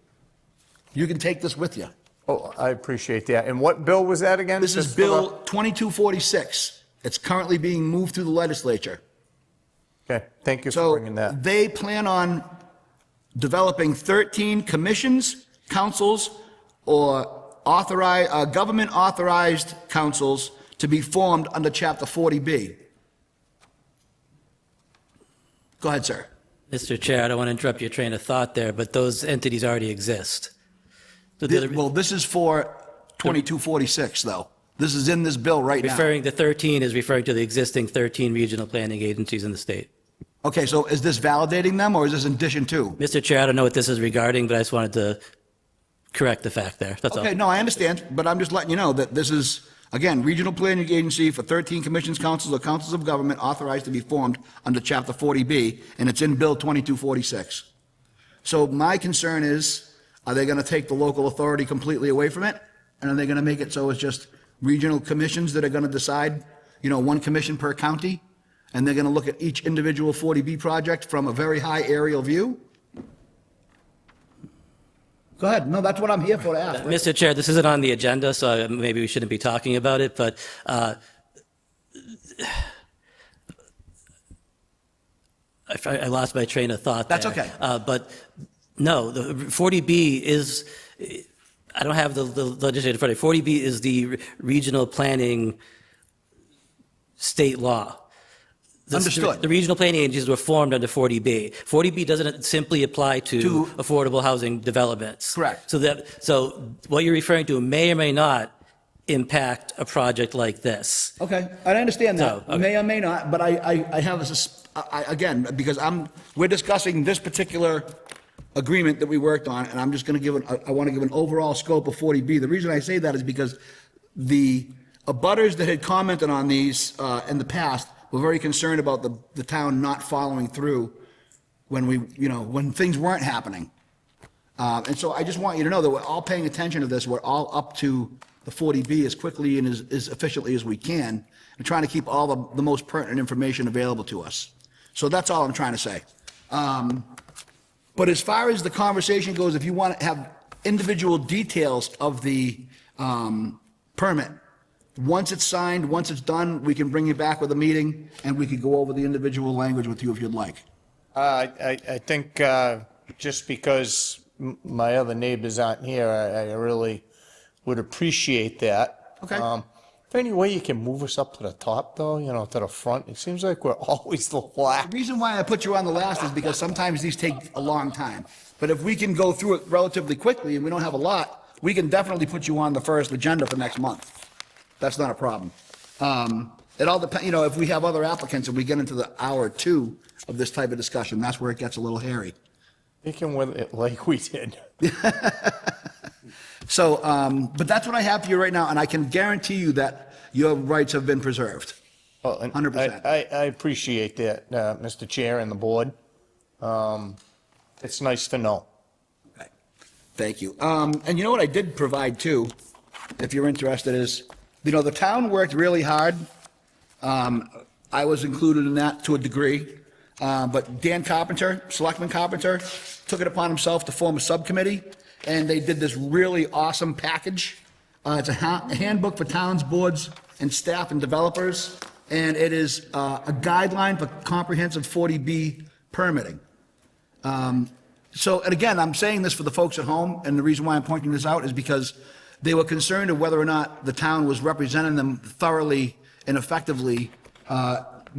You can take this with you. Oh, I appreciate that. And what bill was that again? This is Bill 2246. It's currently being moved through the legislature. Okay, thank you for bringing that. So they plan on developing 13 commissions, councils, or government-authorized councils to be formed under Chapter 40B. Go ahead, sir. Mr. Chair, I don't want to interrupt your train of thought there, but those entities already exist. Well, this is for 2246, though. This is in this bill right now. Referring to 13 is referring to the existing 13 regional planning agencies in the state. Okay, so is this validating them, or is this in addition to? Mr. Chair, I don't know what this is regarding, but I just wanted to correct the fact there. That's all. Okay, no, I understand, but I'm just letting you know that this is, again, regional planning agency for 13 commissions, councils, or councils of government authorized to be formed under Chapter 40B, and it's in Bill 2246. So my concern is, are they going to take the local authority completely away from it? And are they going to make it so it's just regional commissions that are going to decide, one commission per county? And they're going to look at each individual 40B project from a very high aerial view? Go ahead. No, that's what I'm here for to ask. Mr. Chair, this isn't on the agenda, so maybe we shouldn't be talking about it, but I lost my train of thought there. That's okay. But no, the 40B is, I don't have the legislative in front of me. 40B is the regional planning state law. Understood. The regional planning agencies were formed under 40B. 40B doesn't simply apply to affordable housing developments. Correct. So what you're referring to may or may not impact a project like this. Okay, I understand that. So, okay. May or may not, but I have again, because we're discussing this particular agreement that we worked on, and I'm just going to I want to give an overall scope of 40B. The reason I say that is because the abutters that had commented on these in the past were very concerned about the town not following through when things weren't happening. And so I just want you to know that we're all paying attention to this. We're all up to the 40B as quickly and as efficiently as we can, and trying to keep all the most pertinent information available to us. So that's all I'm trying to say. But as far as the conversation goes, if you want to have individual details of the permit, once it's signed, once it's done, we can bring you back with a meeting, and we could go over the individual language with you if you'd like. I think just because my other neighbors aren't here, I really would appreciate that. Okay. If any way you can move us up to the top, though, you know, to the front, it seems like we're always the last. The reason why I put you on the last is because sometimes these take a long time. But if we can go through it relatively quickly, and we don't have a lot, we can definitely put you on the first agenda for next month. That's not a problem. It all depends, you know, if we have other applicants and we get into the hour or two of this type of discussion, that's where it gets a little hairy. Thinking with it like we did. So, but that's what I have for you right now, and I can guarantee you that your rights have been preserved. 100%. I appreciate that, Mr. Chair and the board. It's nice to know. Okay. Thank you. And you know what I did provide too, if you're interested, is, you know, the town worked really hard. I was included in that to a degree. But Dan Carpenter, Selectman Carpenter, took it upon himself to form a subcommittee, and they did this really awesome package. It's a handbook for towns, boards, and staff and developers, and it is a guideline for comprehensive 40B permitting. So, and again, I'm saying this for the folks at home, and the reason why I'm pointing this out is because they were concerned of whether or not the town was representing them thoroughly and effectively,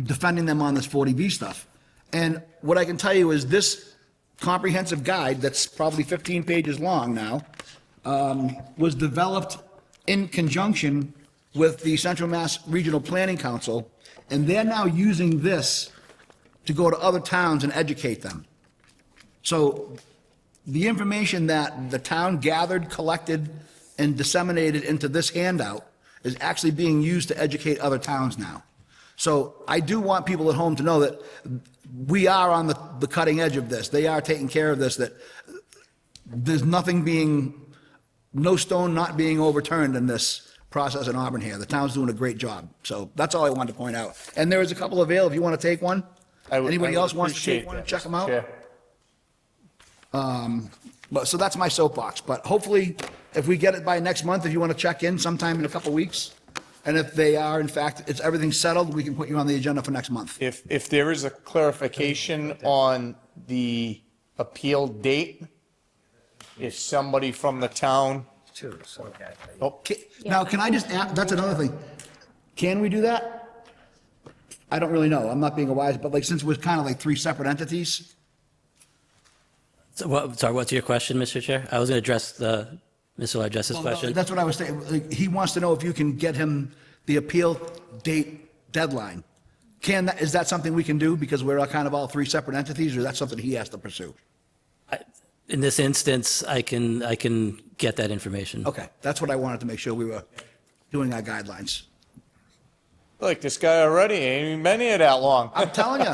defending them on this 40B stuff. And what I can tell you is this comprehensive guide, that's probably 15 pages long now, was developed in conjunction with the Central Mass Regional Planning Council, and they're now using this to go to other towns and educate them. So the information that the town gathered, collected, and disseminated into this handout is actually being used to educate other towns now. So I do want people at home to know that we are on the cutting edge of this. They are taking care of this, that there's no stone not being overturned in this process in Auburn here. The town's doing a great job. So that's all I wanted to point out. And there is a couple available if you want to take one. Anybody else wants to take one and check them out? But so that's my soapbox. But hopefully, if we get it by next month, if you want to check in sometime in a couple weeks, and if they are, in fact, it's everything settled, we can put you on the agenda for next month. If there is a clarification on the appeal date, if somebody from the town. Now, can I just add, that's another thing. Can we do that? I don't really know. I'm not being a wise, but like, since we're kind of like three separate entities. So, sorry, what's your question, Mr. Chair? I was going to address Mr. Largessa's question. That's what I was saying. Like, he wants to know if you can get him the appeal date deadline. Is that something we can do because we're kind of all three separate entities, or that's something he has to pursue? In this instance, I can get that information. Okay, that's what I wanted to make sure we were doing our guidelines. Look, this guy already ain't even been here that long. I'm telling you,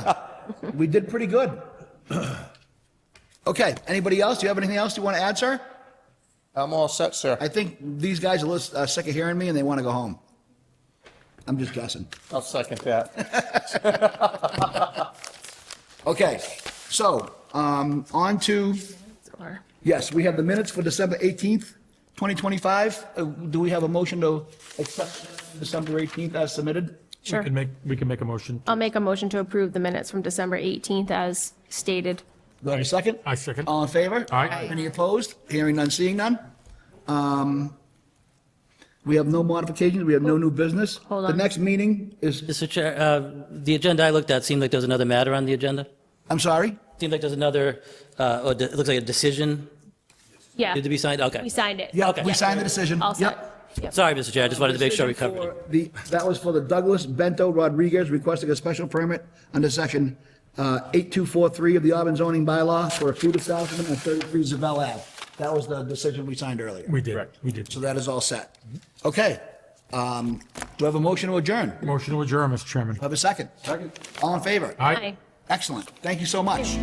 we did pretty good. Okay, anybody else? Do you have anything else you want to add, sir? I'm all set, sir. I think these guys are sick of hearing me and they want to go home. I'm just guessing. I'll second that. Okay, so, on to, yes, we have the minutes for December 18th, 2025. Do we have a motion to accept December 18th as submitted? Sure. We can make a motion. I'll make a motion to approve the minutes from December 18th as stated. Do I have a second? I second. All in favor? Aye. Any opposed? Hearing none, seeing none. We have no modifications, we have no new business. Hold The on. next meeting is, Mr. Chair, the agenda I looked at seemed like there was another matter on the agenda. I'm sorry? Seemed like there's another, it looks like a decision Yeah. need to be signed. Okay. We signed it. Yeah, we signed the decision. All Yep. set. Yep. Sorry, Mr. Chair, I just wanted to make sure we covered it. That was for the Douglas Bento Rodriguez requesting a special permit under section 8243 of the Auburn zoning bylaw for a food establishment on 33 Zavelle Ave. That was the decision we signed earlier. We did. We did. So that is all set. Okay. Do I have a motion to adjourn? Motion to adjourn, Mr. Chairman. Have a second? Second. All in favor? Aye. Aye. Excellent. Thank you so much.